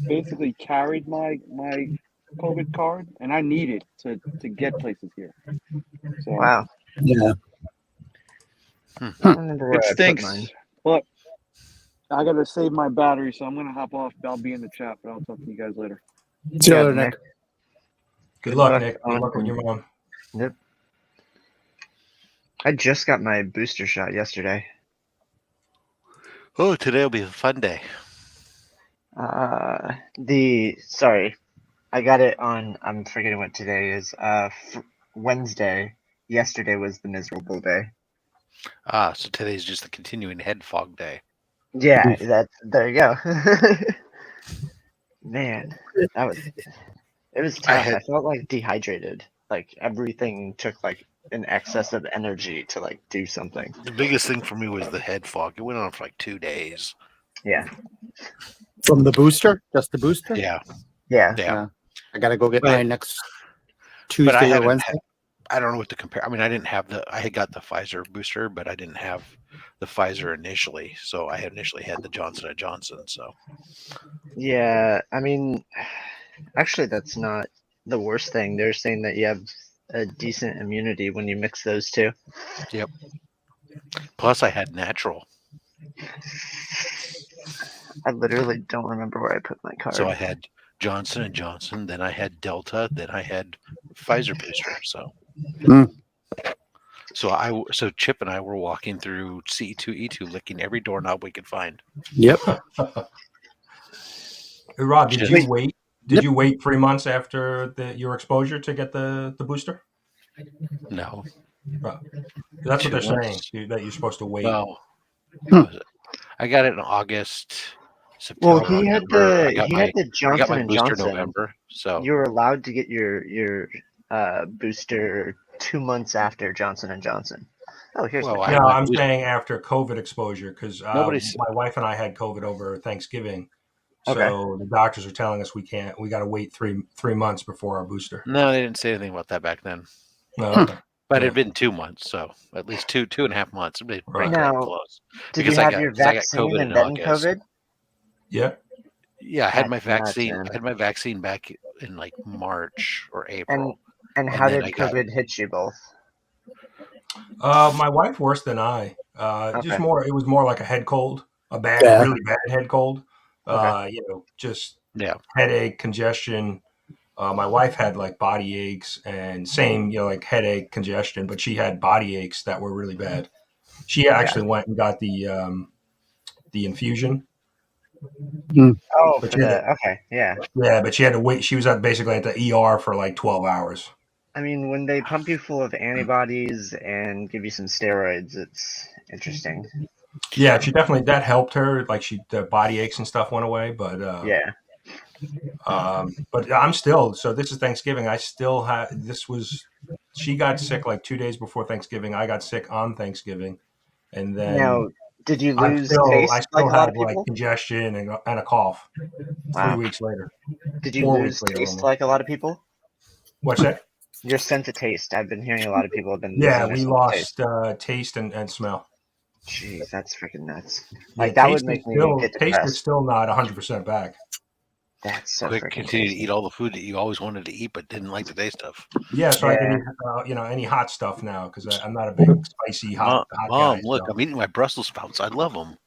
basically carried my COVID card, and I need it to get places here. So Wow. Yeah. I don't remember where it I put stinks, mine. but I gotta save my battery, so I'm gonna hop off. I'll be in the chat, but I'll talk to you guys later. See you Yeah, later, Nick. Nick. Good luck, Nick. Good luck with your mom. Yep. I just got my booster shot yesterday. Oh, today will be a fun day. Sorry, I got it on, I'm forgetting what today is, Wednesday. Yesterday was the miserable day. So today's just a continuing head fog day. Yeah, there you go. Man, it was tough. I felt like dehydrated. Like everything took like an excess of energy to like do something. The biggest thing for me was the head fog. It went on for like 2 days. Yeah. From the booster? Just the booster? Yeah. Yeah. I got to go get But- mine next But Tuesday I or haven't Wednesday. I don't know what to compare. I mean, I had got the Pfizer booster, but I didn't have the Pfizer initially. So I had initially had the Johnson & Johnson. So Yeah, I mean, actually, that's not the worst thing. They're saying that you have a decent immunity when you mix those two. Yep. Plus, I had natural. I literally don't remember where I put my card. So I had Johnson & Johnson, then I had Delta, then I had Pfizer booster. So, so Chip and I were walking through CE2E2, licking every doorknob we could find. Yep. Hey, Rob, did Just- you wait? Did you wait 3 months after your exposure to get the booster? No. That's what 2 they're months. saying, that you're supposed to wait. Well, I got it in August, September. Well, he had November. the I got my Johnson & booster Johnson. November. So You were allowed to get your booster 2 months after Johnson & Johnson. Oh, here's Well, my I- No, my I'm booster- saying after COVID exposure because Nobody's- my wife and I had COVID over Thanksgiving. So Okay. the doctors are telling us we got to wait three months before our booster. No, they didn't say anything about that back then. No, okay. But it had been 2 months, so at least two and a half months. It'd be pretty Now, close. Did Because you I have got- your because I got vaccine COVID and in then August. COVID? Yeah. Yeah, I had my That's nuts, vaccine. man. I had my vaccine back in like March or April. And And how then did I got- COVID hit you both? My wife worse than I. Just Okay. more. It was more like a head cold, a Yeah. really bad head cold. Okay. Just Yeah. headache, congestion. My wife had like body aches and same, like headache, congestion, but she had body aches that were really bad. She actually went and got the infusion, Oh, but for she had to, the okay, yeah. yeah, but she had to wait. She was basically at the ER for like 12 hours. I mean, when they pump you full of antibodies and give you some steroids, it's interesting. Yeah, she definitely that helped her. Like the body aches and stuff went away, but Yeah. but I'm still. So this is Thanksgiving. I still have. She got sick like 2 days before Thanksgiving. I got sick on Thanksgiving, and then Now, did you I lose still I taste still like a lot have of like people? congestion and a cough. Wow. 3 weeks later, Did you 4 weeks lose later, taste almost. like a lot of people? What's that? Your sense of taste. I've been hearing a lot of people have been Yeah, losing their we sense of taste. lost taste and smell. Jeez, that's freaking nuts. Yeah, Like that would make me get taste is depressed. still not 100% back. That's so Quick, freaking continue to crazy. eat all the food that you always wanted to eat but didn't like the taste of. Yeah, so I can Yeah. eat any hot stuff now because I'm not a big spicy hot Mom, guy. look, So. I'm eating my Brussels sprouts. I love them.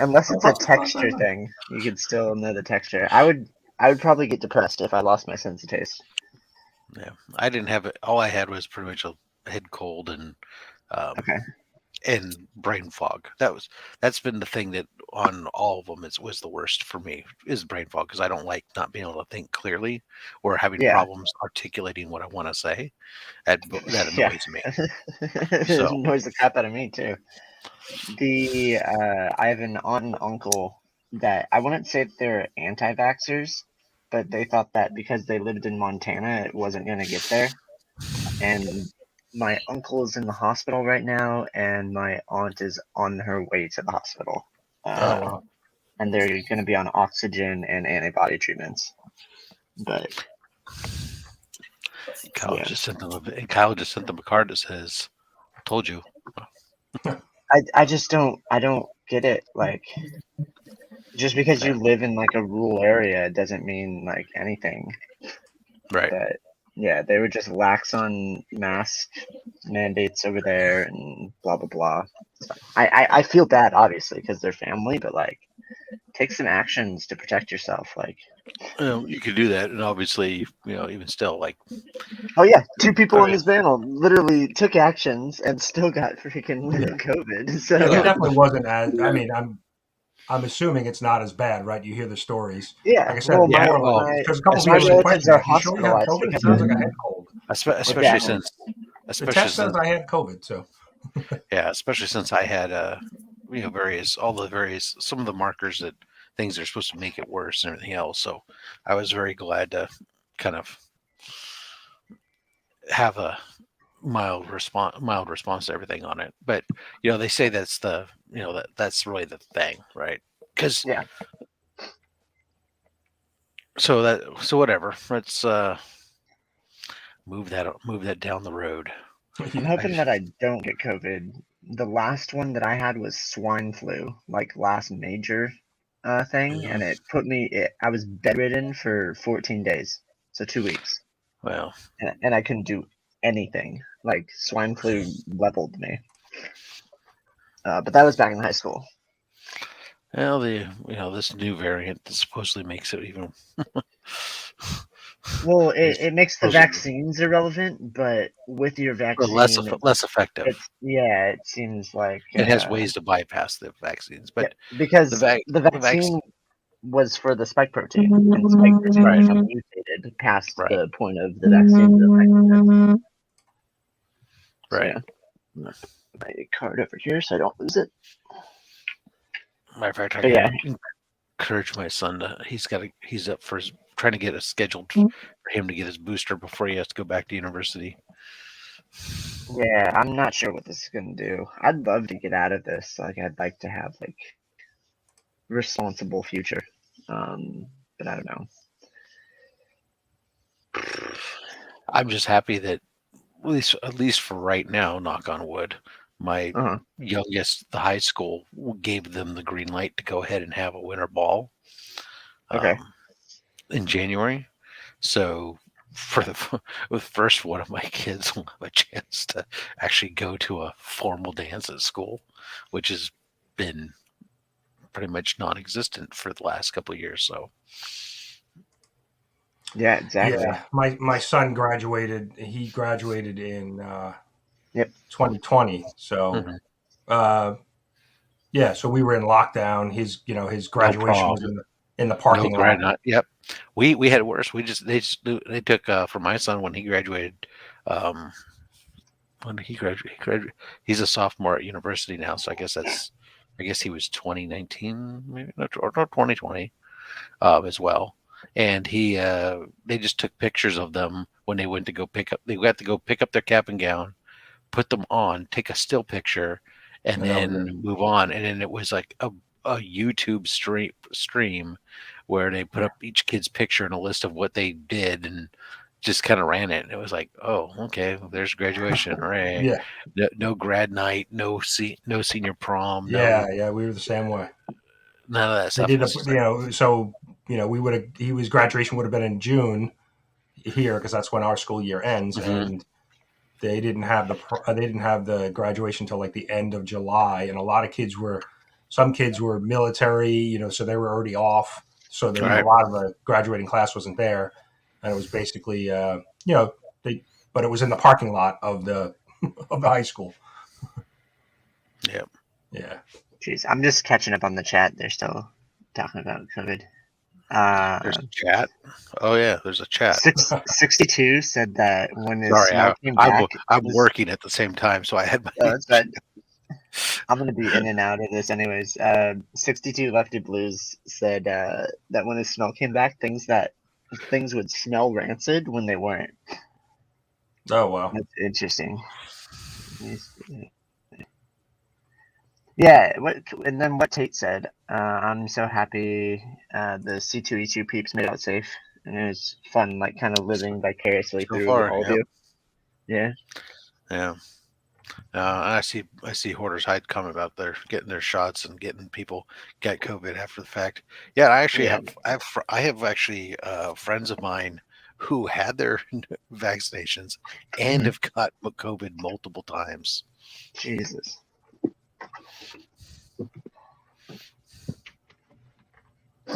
Unless it's a texture thing, you could still know the texture. I would probably get depressed if I lost my sense of taste. Yeah, I didn't have it. All I had was pretty much a head cold and Okay. and brain fog. That's been the thing that on all of them was the worst for me is brain fog because I don't like not being able to think clearly or having Yeah. problems articulating what I want to say. That Yeah. annoys me. It So annoys the crap out of me too. I have an aunt and uncle that I wouldn't say that they're anti-vaxxers, but they thought that because they lived in Montana, it wasn't going to get there. And my uncle is in the hospital right now, and my aunt is on her way to the hospital. Wow. And they're going to be on oxygen and antibody treatments. But Kyle just sent them a card that says, "Told you." I just don't get it. Like, just because you live in like a rural area doesn't mean like anything. Right. But yeah, they were just lax on mask mandates over there and blah blah blah. I feel bad obviously because they're family, but like take some actions to protect yourself. Like, You could do that, and obviously, even still, like, oh yeah, 2 people on this panel literally took actions and still got freaking COVID. So Yeah, it definitely wasn't as. I mean, I'm assuming it's not as bad, right? You hear the stories. yeah, Like I said, well, because a couple my people relatives questioned are that. You sure you have hospitalized COVID? It because sounds of like a it. head cold. especially The test says I had COVID, so. especially since I had some of the markers that things are supposed to make it worse and everything else. So I was very glad to kind of have a mild response to everything on it. But they say that's that's really the thing, right? Because Yeah. So whatever. Let's move that down the road. I'm hoping that I don't get COVID. The last one that I had was swine flu, like last major thing, and it put me. I was bedridden for 14 days, so 2 weeks. Well, and I couldn't do anything. Like swine flu leveled me. But that was back in high school. Well, this new variant that supposedly makes it even. Well, it makes the vaccines irrelevant, but with your vaccine, less effective. It seems like it has ways to bypass the vaccines, but because the vaccine was for the spike protein, and spike protein mutated past the point of the vaccine. Right. So, my card over here so I don't lose it. Matter of fact, I can encourage my son to. He's up for trying to get a scheduled for him to get his booster before he has to go back to university. Yeah, I'm not sure what this is gonna do. I'd love to get out of this. Like, I'd like to have like responsible future. But I don't know. I'm just happy that at least for right now, knock on wood, my youngest, the high school, gave them the green light to go ahead and have a winter ball. Okay. In January. So for the first one of my kids will have a chance to actually go to a formal dance at school, which has been pretty much non-existent for the last couple of years. So Yeah, exactly. Yeah, my son graduated. He graduated in Yep. 2020. So, yeah. So we were in lockdown. His graduation was in the parking lot. Yep. We had it worse. They took for my son when he graduated. When he graduated, he's a sophomore at university now. So I guess he was 2019, maybe or 2020, as well. And they just took pictures of them when they went to go pick up. They had to go pick up their cap and gown, put them on, take a still picture, and then move on. And then it was like a YouTube stream where they put up each kid's picture and a list of what they did and just kind of ran it. And it was like, oh, okay, well, there's graduation, right? Yeah. No grad night, no senior prom. Yeah, we were the same way. None of that stuff. His graduation would have been in June here because that's when our school year ends, and they didn't have the graduation until like the end of July, and a lot of some kids were military, so they were already off, so a lot of the graduating class wasn't there, and it was basically but it was in the parking lot of the of the high school. Yeah. Jeez, I'm just catching up on the chat. They're still talking about COVID. There's a chat. Oh yeah, there's a chat. 62 said that when his smell came back, I'm working at the same time, so I had my. Oh, that's bad. I'm gonna be in and out of this anyways. 62 Lefty Blues said that when his smell came back, things would smell rancid when they weren't. Oh wow, that's interesting. Yeah, and then what Tate said, I'm so happy the C2E2 peeps made it out safe, and it was fun, like kind of living vicariously through all of you. Yeah. I see Hoarders Hide comment about their getting their shots and getting people get COVID after the fact. Yeah, I have actually friends of mine who had their vaccinations and have got COVID multiple times. Jesus.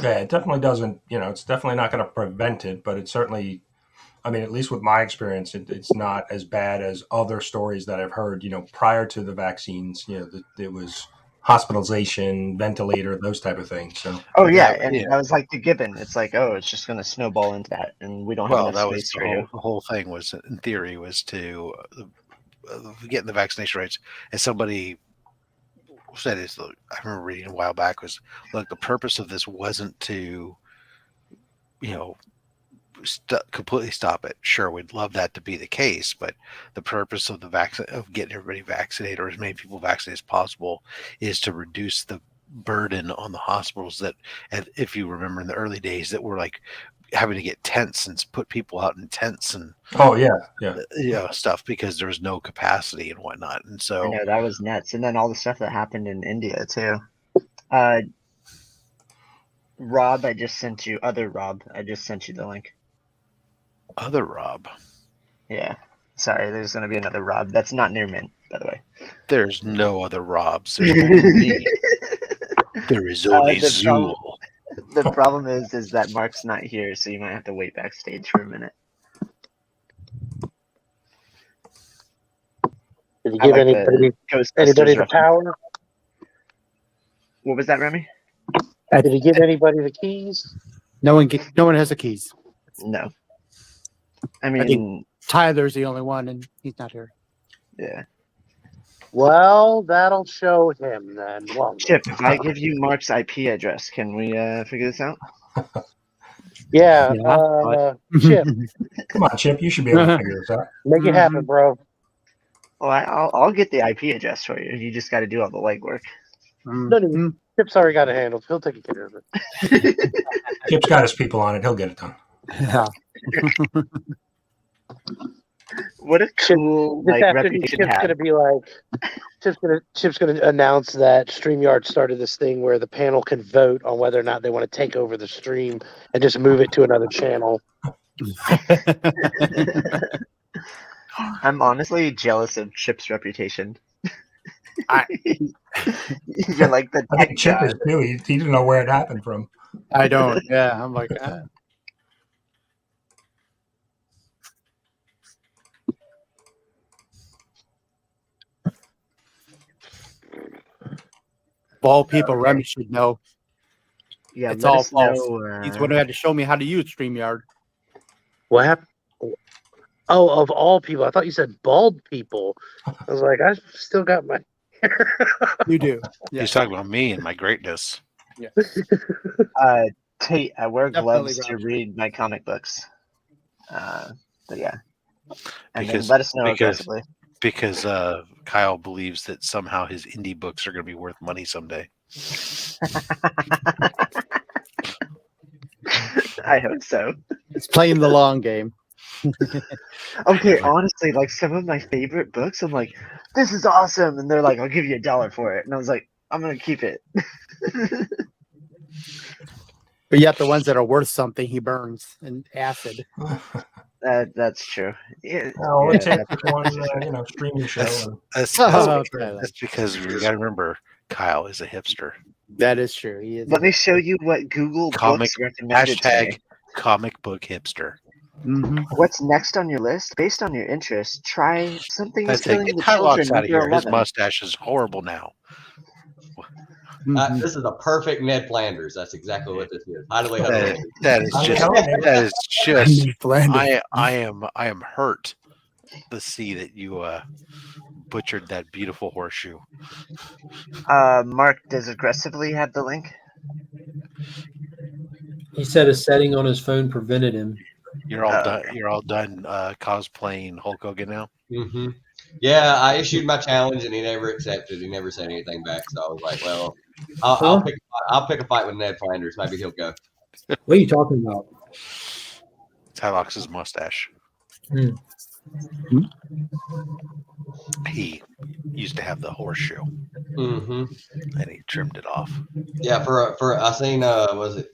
Yeah, it definitely doesn't, it's definitely not going to prevent it, but it certainly, I mean, at least with my experience, it's not as bad as other stories that I've heard, prior to the vaccines, it was hospitalization, ventilator, those type of things. So. Oh yeah, and that was like the given. It's like, oh, it's just going to snowball into that, and we don't have enough space for you. The whole thing was, in theory, was to getting the vaccination rates. And somebody said is, I remember reading a while back, was look, the purpose of this wasn't to, completely stop it. Sure, we'd love that to be the case, but the purpose of of getting everybody vaccinated, or as many people vaccinated as possible, is to reduce the burden on the hospitals that, if you remember in the early days, that were like having to get tents and put people out in tents and stuff because there was no capacity and whatnot. And so I know that was nuts. And then all the stuff that happened in India too. Rob, I just sent you the link. Other Rob. Yeah. Sorry, there's gonna be another Rob. That's not near Mint, by the way. There's no other Robs. There's only me. There is only Zool. The problem is that Mark's not here, so you might have to wait backstage for a minute. Did you give anybody the power? What was that, Remy? Did he give anybody the keys? No one has the keys. No. I mean, Tyler's the only one, and he's not here. Yeah. Well, that'll show him then. Well, Chip, if I give you Mark's IP address, can we figure this out? Yeah. Chip. Come on, Chip. You should be able to figure this out. Make it happen, bro. Well, I'll get the IP address for you. You just got to do all the legwork. No, Chip's already got it handled. He'll take care of it. Chip's got his people on it. He'll get it done. Yeah. What a cool reputation Chip's gonna be like, Chip's gonna announce that StreamYard started this thing where the panel can vote on whether or not they want to take over the stream and just move it to another channel. I'm honestly jealous of Chip's reputation. I- You're like the I tech think Chip guy. is too. He didn't know where it happened from. I don't. Yeah, I'm like, ah. Of all people, Okay. Remy should know. Yeah, It's let all us false. know. He's the one who had to show me how to use StreamYard. What happened? Oh, of all people, I thought you said bald people. I was like, I still got my hair. You do. Yeah. He's talking about me and my greatness. Tate, I wear Definitely, gloves to Rob. read my comic books. But yeah. And Because- then let us know because- aggressively. Because Kyle believes that somehow his indie books are going to be worth money someday. I hope so. It's playing the long game. Okay, honestly, like some of my favorite books, I'm like, this is awesome. And they're like, I'll give you $1 for it. And I was like, I'm going to keep it. But yet the ones that are worth something, he burns in acid. That's true. Yeah, Well, yeah, it takes that's- one, streaming show. That's, Oh, that's because we got to remember Kyle is a hipster. That is true. He is. Let me show you what Google Comic Books recommended to me. comic book hipster. Mhm. What's next on your list? Based on your interest, try something That's it. appealing Get to Kyle children Locks out of under here. His 11. mustache is horrible now. Mhm. This is a perfect Ned Flanders. That's exactly what this is. Hideaway Hustle. That is I just know, man. that is just Flanders. I am hurt to see that you butchered that beautiful horseshoe. Mark, does aggressively have the link? He said a setting on his phone prevented him. You're all Oh, done. okay. You're all done cosplaying Hulk Hogan now. Mm-hmm. Yeah, I issued my challenge and he never accepted. He never said anything back. So I was like, well, I'll pick a fight with Ned Flanders. Maybe he'll go. What are you talking about? Tylox's mustache. Hmm. He used to have the horseshoe, Mm-hmm. and he trimmed it off. Yeah, for I seen was it?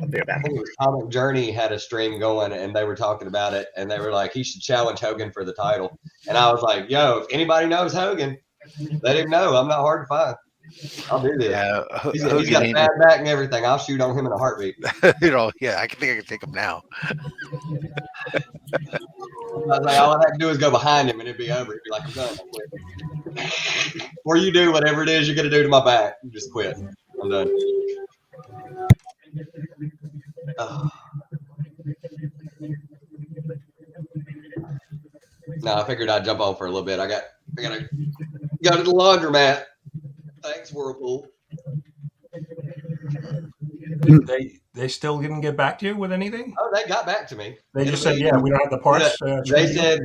I'll be right I back. think it was Comic Journey had a stream going and they were talking about it and they were like he should challenge Hogan for the title. And I was like, yo, if anybody knows Hogan, let him know. I'm not hard to find. I'll do this. Yeah, He's got a Hogan. bad back and everything. I'll shoot on him in a heartbeat. Yeah, I think I can take him now. I was like, all I have to do is go behind him and it'd be over. He'd be like, I'm done. I'm quit. Or you do whatever it is you're gonna do to my back. You just quit. I'm done. No, I figured I'd jump on for a little bit. I gotta go to the laundromat. Thanks, Whirlpool. They still didn't get back to you with anything? Oh, they got back to me. They just said, yeah, we don't have the parts. They said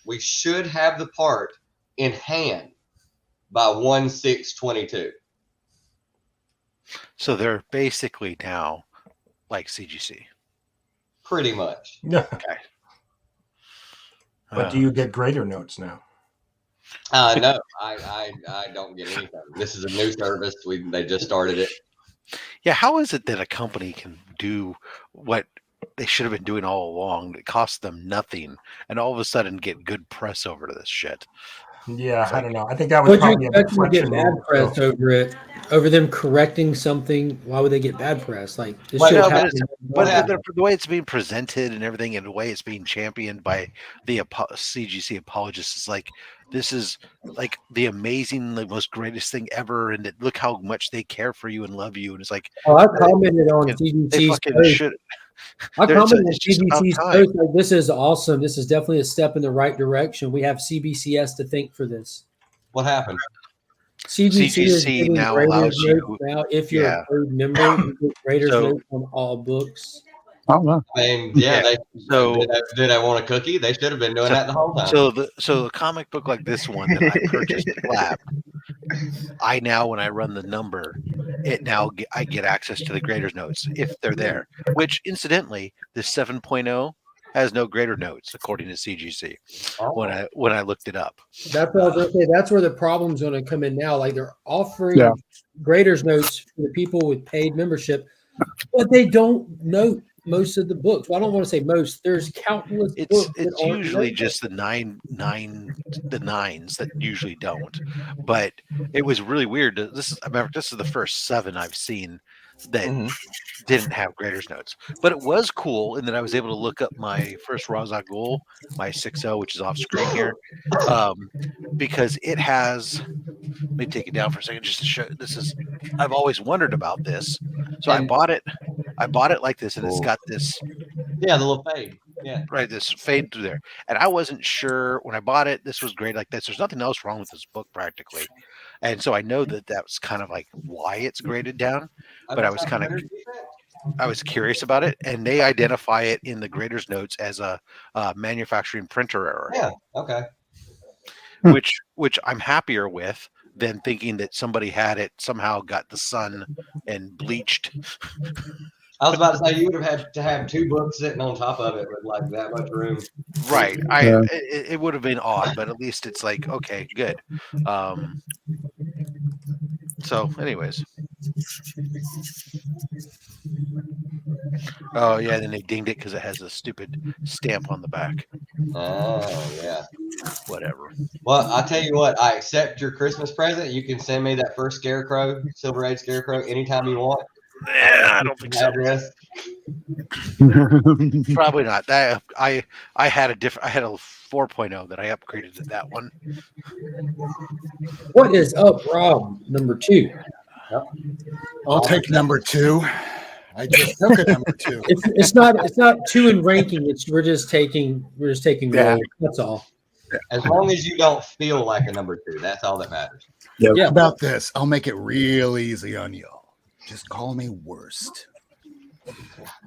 we should have the part in hand by 1/6/22. So they're basically now like CGC. Pretty much. No. Okay. But do you get greater notes now? No, I don't get anything. This is a new service. They just started it. Yeah, how is it that a company can do what they should have been doing all along? It costs them nothing, and all of a sudden get good press over to this shit. Yeah, I don't know. I think that was Would you probably a expect them to get deflection bad move, press so. over it? Over them correcting something? Why would they get bad press? Like this Well, should no, but happen. the way it's being presented and everything, and the way it's being championed by the CGC apologists is like, this is like the amazing, the most greatest thing ever, and that, look how much they care for you and love you, and it's like, I commented on they CGC's fucking post. should. I commented on It's just about CBC's time. post like, this is awesome. This is definitely a step in the right direction. We have CBCS to thank for this. What happened? CGC is CGC giving now graders allows you- notes now. If you're yeah. a paid member, you get graders So- notes on all books. Oh, no. I mean, yeah, Yeah. So- did I want a cookie? They should have been doing that the whole time. So the comic book like this one that I purchased at Lab, I now, when I run the number, I get access to the graders notes if they're there. Which incidentally, this 7.0 has no grader notes according to CGC. When I looked it up, That's what I was going to say. That's where the problem's going to come in now. Like they're offering Yeah. graders notes for the people with paid membership, but they don't note most of the books. Well, I don't want to say most. There's countless books. It's usually just the nines that usually don't. But it was really weird. I remember this is the first 7 I've seen that didn't have graders notes. But it was cool in that I was able to look up my first Ra's al Ghul, my 6.0, which is off screen here, because it has. Let me take it down for a second just to show. I've always wondered about this, so I bought it. I bought it like this, and it's got this. Yeah, the little fade. Yeah, right. This fade through there, and I wasn't sure when I bought it. This was great like this. There's nothing else wrong with this book practically, and so I know that was kind of like why it's graded down. But I was curious about it, and they identify it in the grader's notes as a manufacturing printer error. Yeah. Okay. Which I'm happier with than thinking that somebody had it somehow got the sun and bleached. I was about to say you would have had to have 2 books sitting on top of it with like that much room. Right. It would have been odd, but at least it's like, okay, good. So anyways. Oh yeah, then they dinged it because it has a stupid stamp on the back. Oh yeah. Whatever. Well, I'll tell you what, I accept your Christmas present. You can send me that first Scarecrow, Silver Age Scarecrow, anytime you want. Yeah, I don't think so. Address. Probably not. I had a 4.0 that I upgraded to that one. What is up, Rob? Number 2. I'll take number 2. I just took a number 2. It's not 2 in ranking. We're just taking roll. That's all. As long as you don't feel like a number 2, that's all that matters. Yeah. How about this? I'll make it real easy on y'all. Just call me worst.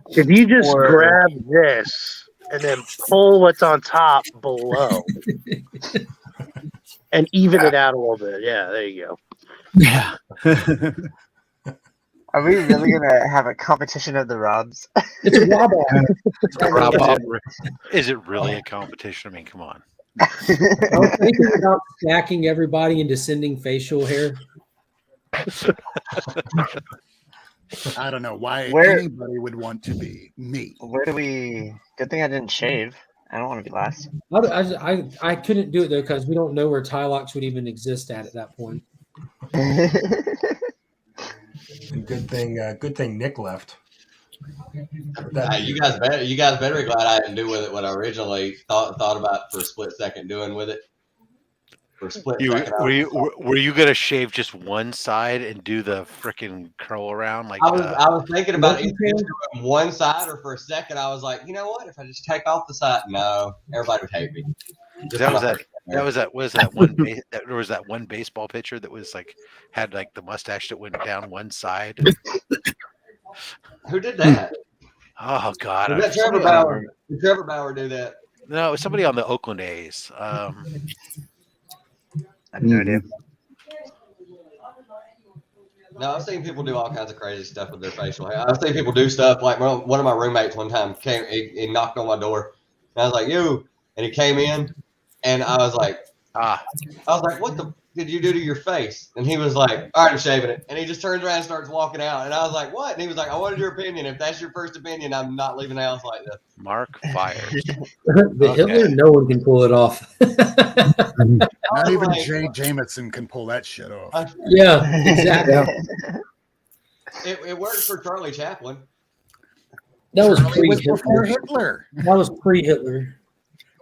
If you just grab this and then pull what's on top below and even it out a little bit. Yeah, there you go. Yeah. Are we really gonna have a competition of the Robs? It's a Rob. Is it really a competition? I mean, come on. I was thinking about stacking everybody into sending facial hair. I don't know why anybody would want to be me. Where do we? Good thing I didn't shave. I don't want to be last. I couldn't do it though because we don't know where Tylocks would even exist at that point. Good thing Nick left. You guys better be glad I didn't do with it what I originally thought about for a split second doing with it. For a split second. Were you gonna shave just one side and do the freaking curl around like? I was thinking about either doing one side or for a second I was like, you know what? If I just take off the side, no, everybody would hate me. There was that one baseball pitcher that was like had like the mustache that went down one side. Who did that? Oh God! Did that Trevor Bauer? Did Trevor Bauer do that? No, it was somebody on the Oakland A's. I have no idea. No, I've seen people do all kinds of crazy stuff with their facial hair. I've seen people do stuff like one of my roommates one time came, he knocked on my door, and I was like, "You," and he came in, and I was like, "What the did you do to your face?" And he was like, "All right, I'm shaving it," and he just turns around and starts walking out, and I was like, "What?" And he was like, "I wanted your opinion. If that's your first opinion, I'm not leaving the house like this." Mark fires. The Hitler, no one can pull it off. Not even Jay Jameson can pull that shit off. Yeah, exactly. It worked for Charlie Chaplin. That was before Hitler. That was pre-Hitler.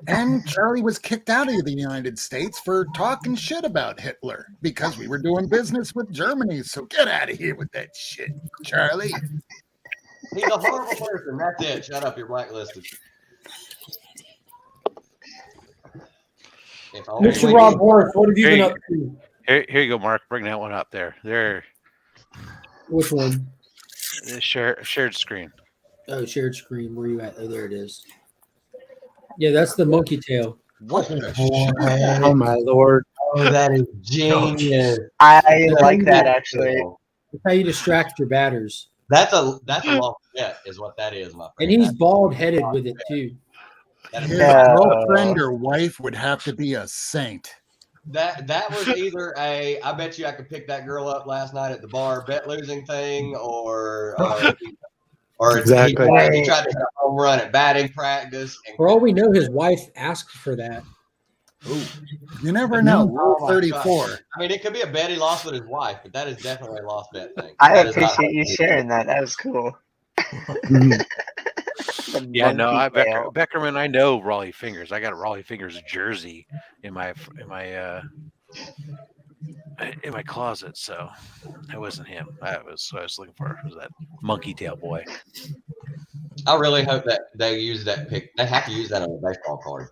And Charlie was kicked out of the United States for talking shit about Hitler because we were doing business with Germany. So get out of here with that shit, Charlie. He's a horrible person. That's it. Shut up. You're blacklisted. Mr. Rob Worth, what have you been up to? Here you go, Mark. Bring that one up there. There. Which one? Shared screen. Oh, shared screen. Where are you at? Oh, there it is. Yeah, that's the monkey tail. What the shit? Oh my lord! Oh, that is genius. I like that actually. That's how you distract your batters. That's a long forget, is what that is, my friend. And he's bald headed with it too. His girlfriend or wife would have to be a saint. That was either I bet you I could pick that girl up last night at the bar bet losing thing, or Or Exactly. he tried to hit a home run at batting practice. And For all we know, his wife asked for that. You never know. Rule Oh my 34. gosh. I mean, it could be a bet he lost with his wife, but that is definitely a lost bet thing. I That is not appreciate you sharing that. That was cool. Yeah, no, monkey tail. Beckerman. I know Raleigh Fingers. I got a Raleigh Fingers jersey in my closet, so it wasn't him. I was looking for was that monkey tail boy. I really hope that they use that pick. They have to use that on a baseball card.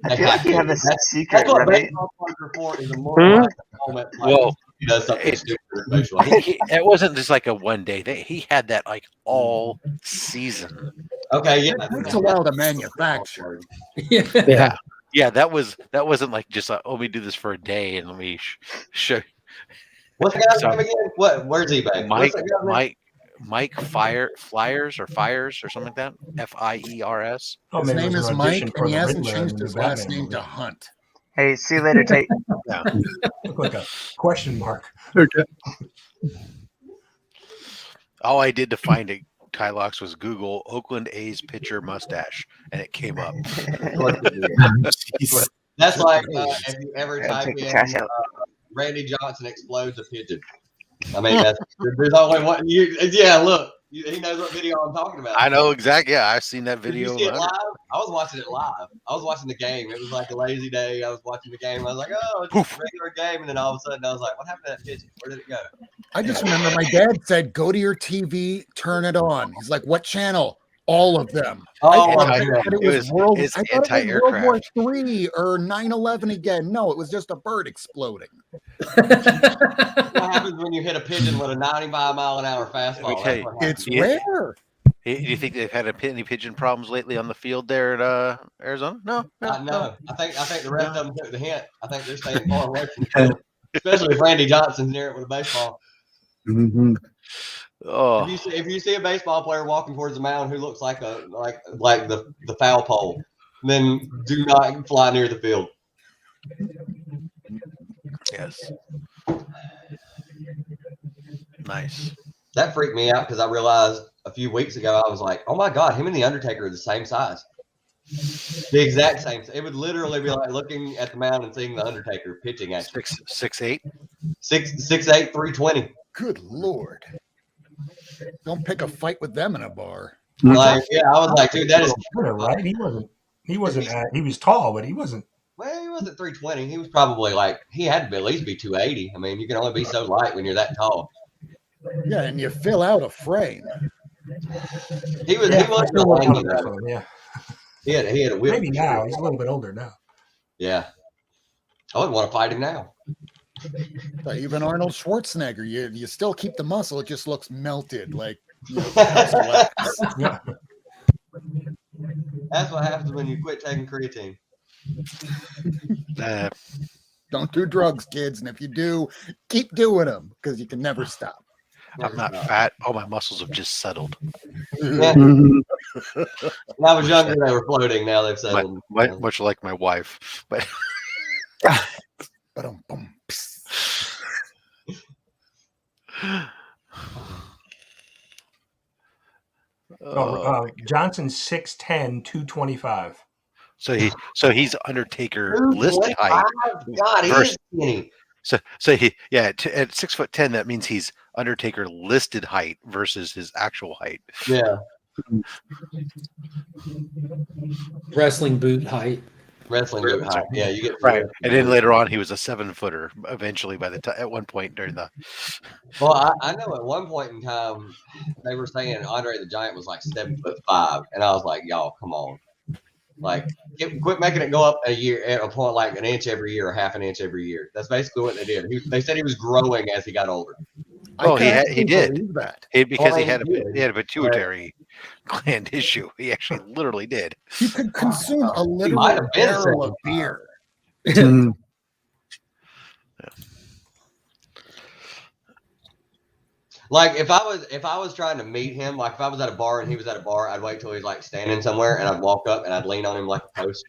I feel like you have a secret, That's what right? baseball cards are for. Is a more moment. Like, Well, he does something stupid in baseball. It wasn't just like a one day thing. He had that like all season. Okay, yeah, It takes a while to manufacture. Yeah. Yeah, that wasn't like just let me do this for a day and let me show. What's the guy's name again? Where's he back? Mike Flyers or something like that. Fiers. Oh, His maybe it name was is an Mike, audition for and he the hasn't Riddler changed in the his last Batman name movie. to Hunt. Hey, see you later, Tate. Yeah. Look like a question mark. Okay. All I did to find it, Tylox, was Google Oakland A's pitcher mustache, and it came up. That's like if you ever type take the in trash out. Randy Johnson explodes a pigeon. I mean, there's only one. Yeah, look, he knows what video I'm talking about. I know exactly. Yeah, I've seen that Did video. you see it live? I was watching it live. I was watching the game. It was like a lazy day. I was watching the game. I was like, oh, it's just a regular game. And then all of a sudden, I was like, what happened to that pigeon? Where did it go? I just remember my dad said, "Go to your TV, turn it on." He's like, "What channel?" All of them. Oh, I thought it was World anti-aircraft. War III or 9/11 again. No, it was just a bird exploding. What happens when you hit a pigeon with a 95-mile-an-hour fastball? Let me tell you, It's rare. Do you think they've had any pigeon problems lately on the field there at Arizona? No. No. I think the rest of them took the hint. I think they're staying far away from the field, especially if Randy Johnson's near it with a baseball. Mm-hmm. Oh, If you see a baseball player walking towards the mound who looks like the foul pole, then do not fly near the field. yes. Nice. That freaked me out because I realized a few weeks ago I was like, oh my God, him and the Undertaker are the same size. The exact same. It would literally be like looking at the mound and seeing the Undertaker pitching at 6'8", 6'8", 320. Good Lord. Don't pick a fight with them in a bar. Like, yeah, I was like, dude, that is right. He was tall, but he wasn't. Well, he wasn't 320. He was probably he had to at least be 280. I mean, you can only be so light when you're that tall. Yeah, and you fill out a frame. He was still lanky though. Yeah. He had a whip. Maybe now he's a little bit older now. Yeah. I wouldn't want to fight him now. But even Arnold Schwarzenegger, you still keep the muscle. It just looks melted, like Yeah. That's what happens when you quit taking creatine. Don't do drugs, kids. And if you do, keep doing them because you can never stop. I'm not fat. All my muscles have just settled. Yeah. When I was younger, they were floating. Now they've settled. Much like my wife. But Johnson 6'10", 225. So he's Undertaker listed height. God, he's skinny. So he at 6'10", that means he's Undertaker listed height versus his actual height. Yeah. Wrestling boot height. Wrestling boot height. Yeah, you get right. And then later on, he was a 7-footer. Eventually, at one point during the. Well, I know at one point in time they were saying Andre the Giant was like 7'5", and I was like, y'all, come on. Like, quit making it go up a year at a point like an inch every year or half an inch every year. That's basically what they did. They said he was growing as he got older. Oh, he did. That. Because he had a pituitary gland issue. He actually literally did. He could consume a literal barrel of beer. Like if I was trying to meet him, like if I was at a bar and he was at a bar, I'd wait till he's like standing somewhere and I'd walk up and I'd lean on him like a post.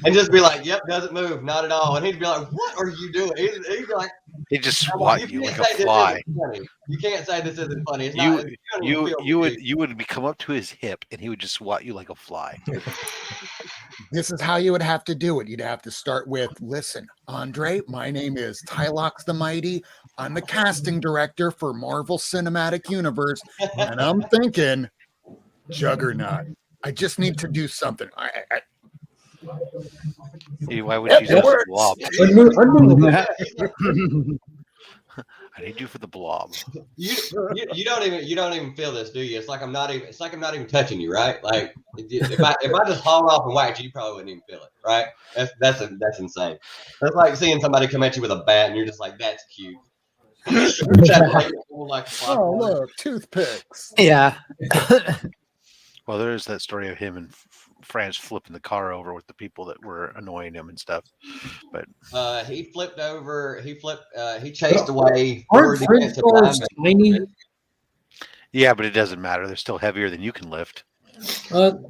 and just be like, "Yep, doesn't move, not at all." And he'd be like, "What are you doing?" He'd be like, He'd just "Come on, swat you can't like a say this fly. isn't funny. You can't say this isn't funny. It's not. You would come up to his hip and he would just swat you like a fly. This is how you would have to do it. You'd have to start with, listen, Andre, my name is Tylox the Mighty. I'm the casting director for Marvel Cinematic Universe, and I'm thinking Juggernaut. I just need to do something. Why would you use the blob? I need you for the blob. You don't even feel this, do you? It's like I'm not even touching you, right? Like if I just haul off and whack you probably wouldn't even feel it, right? That's insane. That's like seeing somebody come at you with a bat and you're just like, that's cute. Oh, look, toothpicks. Yeah. Well, there's that story of him and France flipping the car over with the people that were annoying him and stuff. But he flipped over. He chased away. Aren't French cars tiny? Yeah, but it doesn't matter. They're still heavier than you can lift.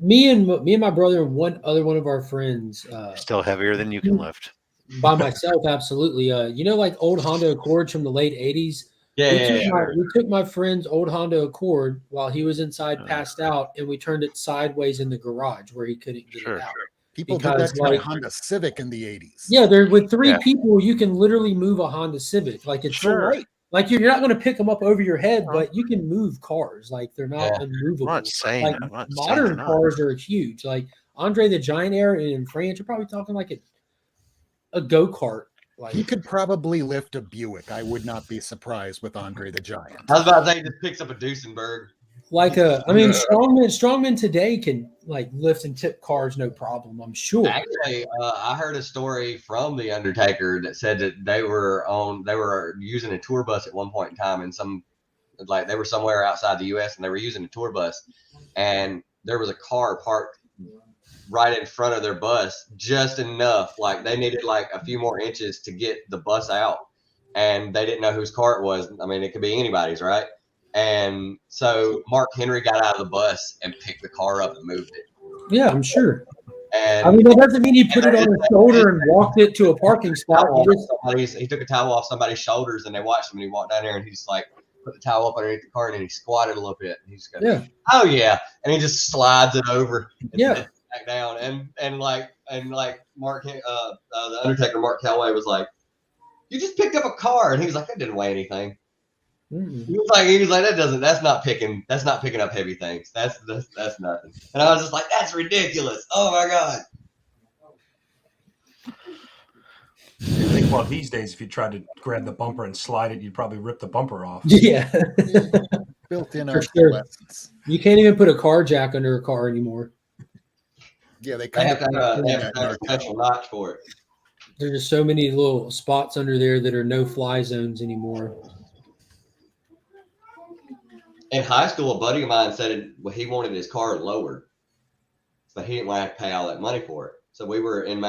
Me and my brother and one of our friends. Still heavier than you can lift. By myself, absolutely. Like old Honda Accords from the late 80s? We took my friend's old Honda Accord while he was inside, passed out, and we turned it sideways in the garage where he couldn't get it out. People did that to my Honda Civic in the 80s. Yeah, with three people, you can literally move a Honda Civic. Like it's like you're not going to pick them up over your head, but you can move cars. Like they're not unmovable. I'm not saying modern cars are huge. Like Andre the Giant Air in France, you're probably talking like a go-kart. Like, he could probably lift a Buick. I would not be surprised with Andre the Giant. I was about to say he just picks up a Duesenberg. Strongmen today can like lift and tip cars no problem, I'm sure. Actually, I heard a story from the Undertaker that said that they were using a tour bus at one point in time, and they were somewhere outside the US and they were using a tour bus, and there was a car parked right in front of their bus, just enough. Like they needed like a few more inches to get the bus out, and they didn't know whose car it was. I mean, it could be anybody's, right? And so Mark Henry got out of the bus and picked the car up and moved it. Yeah, I'm sure. And that doesn't mean he put it on his shoulder and walked it to a parking spot. He took a towel off somebody's shoulders, and they watched him, and he walked down there, and he just like put the towel up underneath the car, and then he squatted a little bit. And he just goes, "Oh yeah," and he just slides it over. Back down, and like Mark, the Undertaker, Mark Calaway was like, "You just picked up a car," and he was like, "That didn't weigh anything." Mm-hmm. He was like, that's not picking up heavy things. That's nothing. And I was just like, that's ridiculous. Oh my god. I think these days, if you tried to grab the bumper and slide it, you'd probably rip the bumper off. Yeah. Built-in obsolescence. You can't even put a car jack under a car anymore. Yeah, they have to have a special notch for it. There's just so many little spots under there that are no-fly zones anymore. In high school, a buddy of mine said he wanted his car lowered, but he didn't want to have to pay all that money for it. So we were in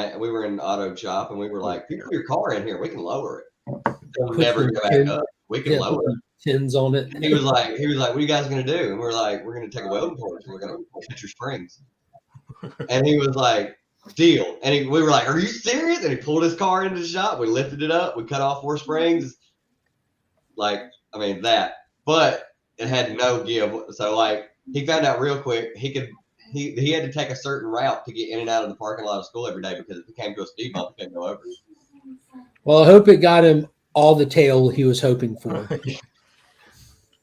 auto shop, and we were like, "You put your car in here, we can lower it. It'll never go back up. We can lower it." Pins on it. And he was like, "What are you guys gonna do?" And we're like, "We're gonna take a welding torch and we're gonna hit your springs." And he was like, "Deal." And we were like, "Are you serious?" And he pulled his car into the shop. We lifted it up. We cut off 4 springs. But it had no give. So he found out real quick he had to take a certain route to get in and out of the parking lot of school every day, because if it came to a speed bump, he couldn't go over. Well, I hope it got him all the tail he was hoping for.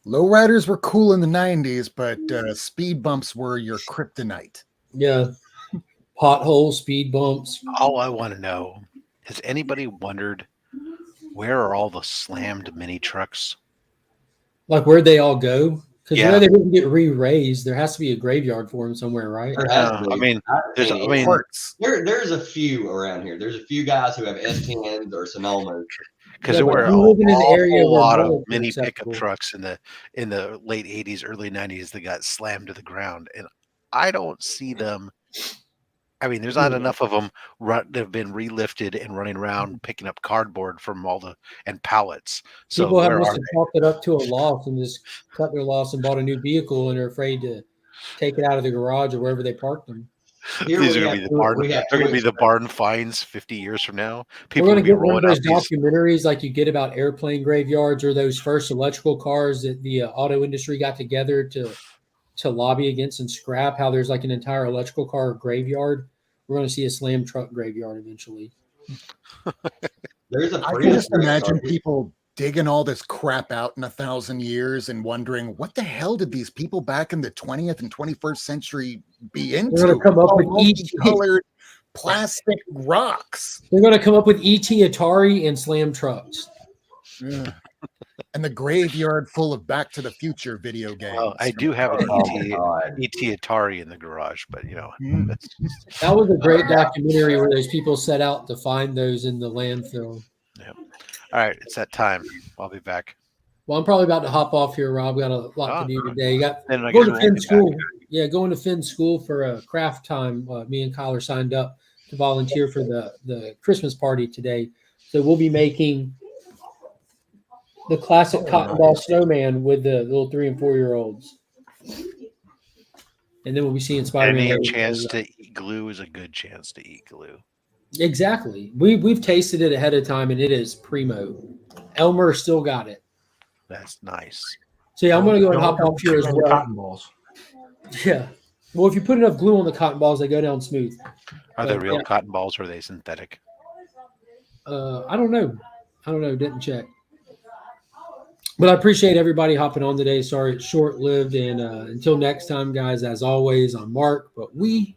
Lowriders were cool in the 90s, but speed bumps were your kryptonite. Yeah. Potholes, speed bumps. All I want to know, has anybody wondered where are all the slammed mini trucks? Like where'd they all go? Because they didn't get re-raised. There has to be a graveyard for them somewhere, right? There's a few around here. There's a few guys who have S10s or Sonomas. Because there were a lot of mini pickup trucks in the late 80s, early 90s that got slammed to the ground, and I don't see them. I mean, there's not enough of them that have been relifted and running around picking up cardboard from and pallets. So people have must have chalked it up to a loss and just cut their loss and bought a new vehicle, and are afraid to take it out of the garage or wherever they parked them. Here These we are going have to be the two- barn. we have They're going two to be the barn finds 50 years from now. People We're will going be to get one of rolling those out these. documentaries like you get about airplane graveyards or those first electrical cars that the auto industry got together to lobby against and scrap. How there's like an entire electrical car graveyard. We're going to see a slam truck graveyard eventually. There's a I can Prius just race imagine car. people digging all this crap out in 1,000 years and wondering what the hell did these people back in the 20th and 21st century be into? They're going to come up All with multicolored plastic rocks. They're going to come up with ET, Atari, and slam trucks. Ugh. And the graveyard full of Back to the Future video games. Well, I do have an Oh my God. ET Atari in the garage, but Mm. that's That was a great documentary where those people set out to find those in the landfill. all right. It's that time. I'll be back. Well, I'm probably about to hop off here, Rob. Got a lot to do today. You got Then I going guess to we'll Finn be school. Yeah, going to Finn school for a craft time. Me and Kyle are signed up to volunteer for the Christmas party today. So we'll be making the classic cotton ball snowman with the little 3 and 4 year olds. And then we'll be seeing Spider-Man. Any chance to eat glue is a good chance to eat glue. Exactly. We've tasted it ahead of time and it is primo. Elmer still got it. That's nice. So yeah, I'm gonna go and Don't hop off here as on the well. cotton balls. Yeah. Well, if you put enough glue on the cotton balls, they go down smooth. Are they But, real yeah. cotton balls or are they synthetic? I don't know. Didn't check. But I appreciate everybody hopping on today. Sorry it's short lived. And until next time, guys, as always, I'm Mark, but we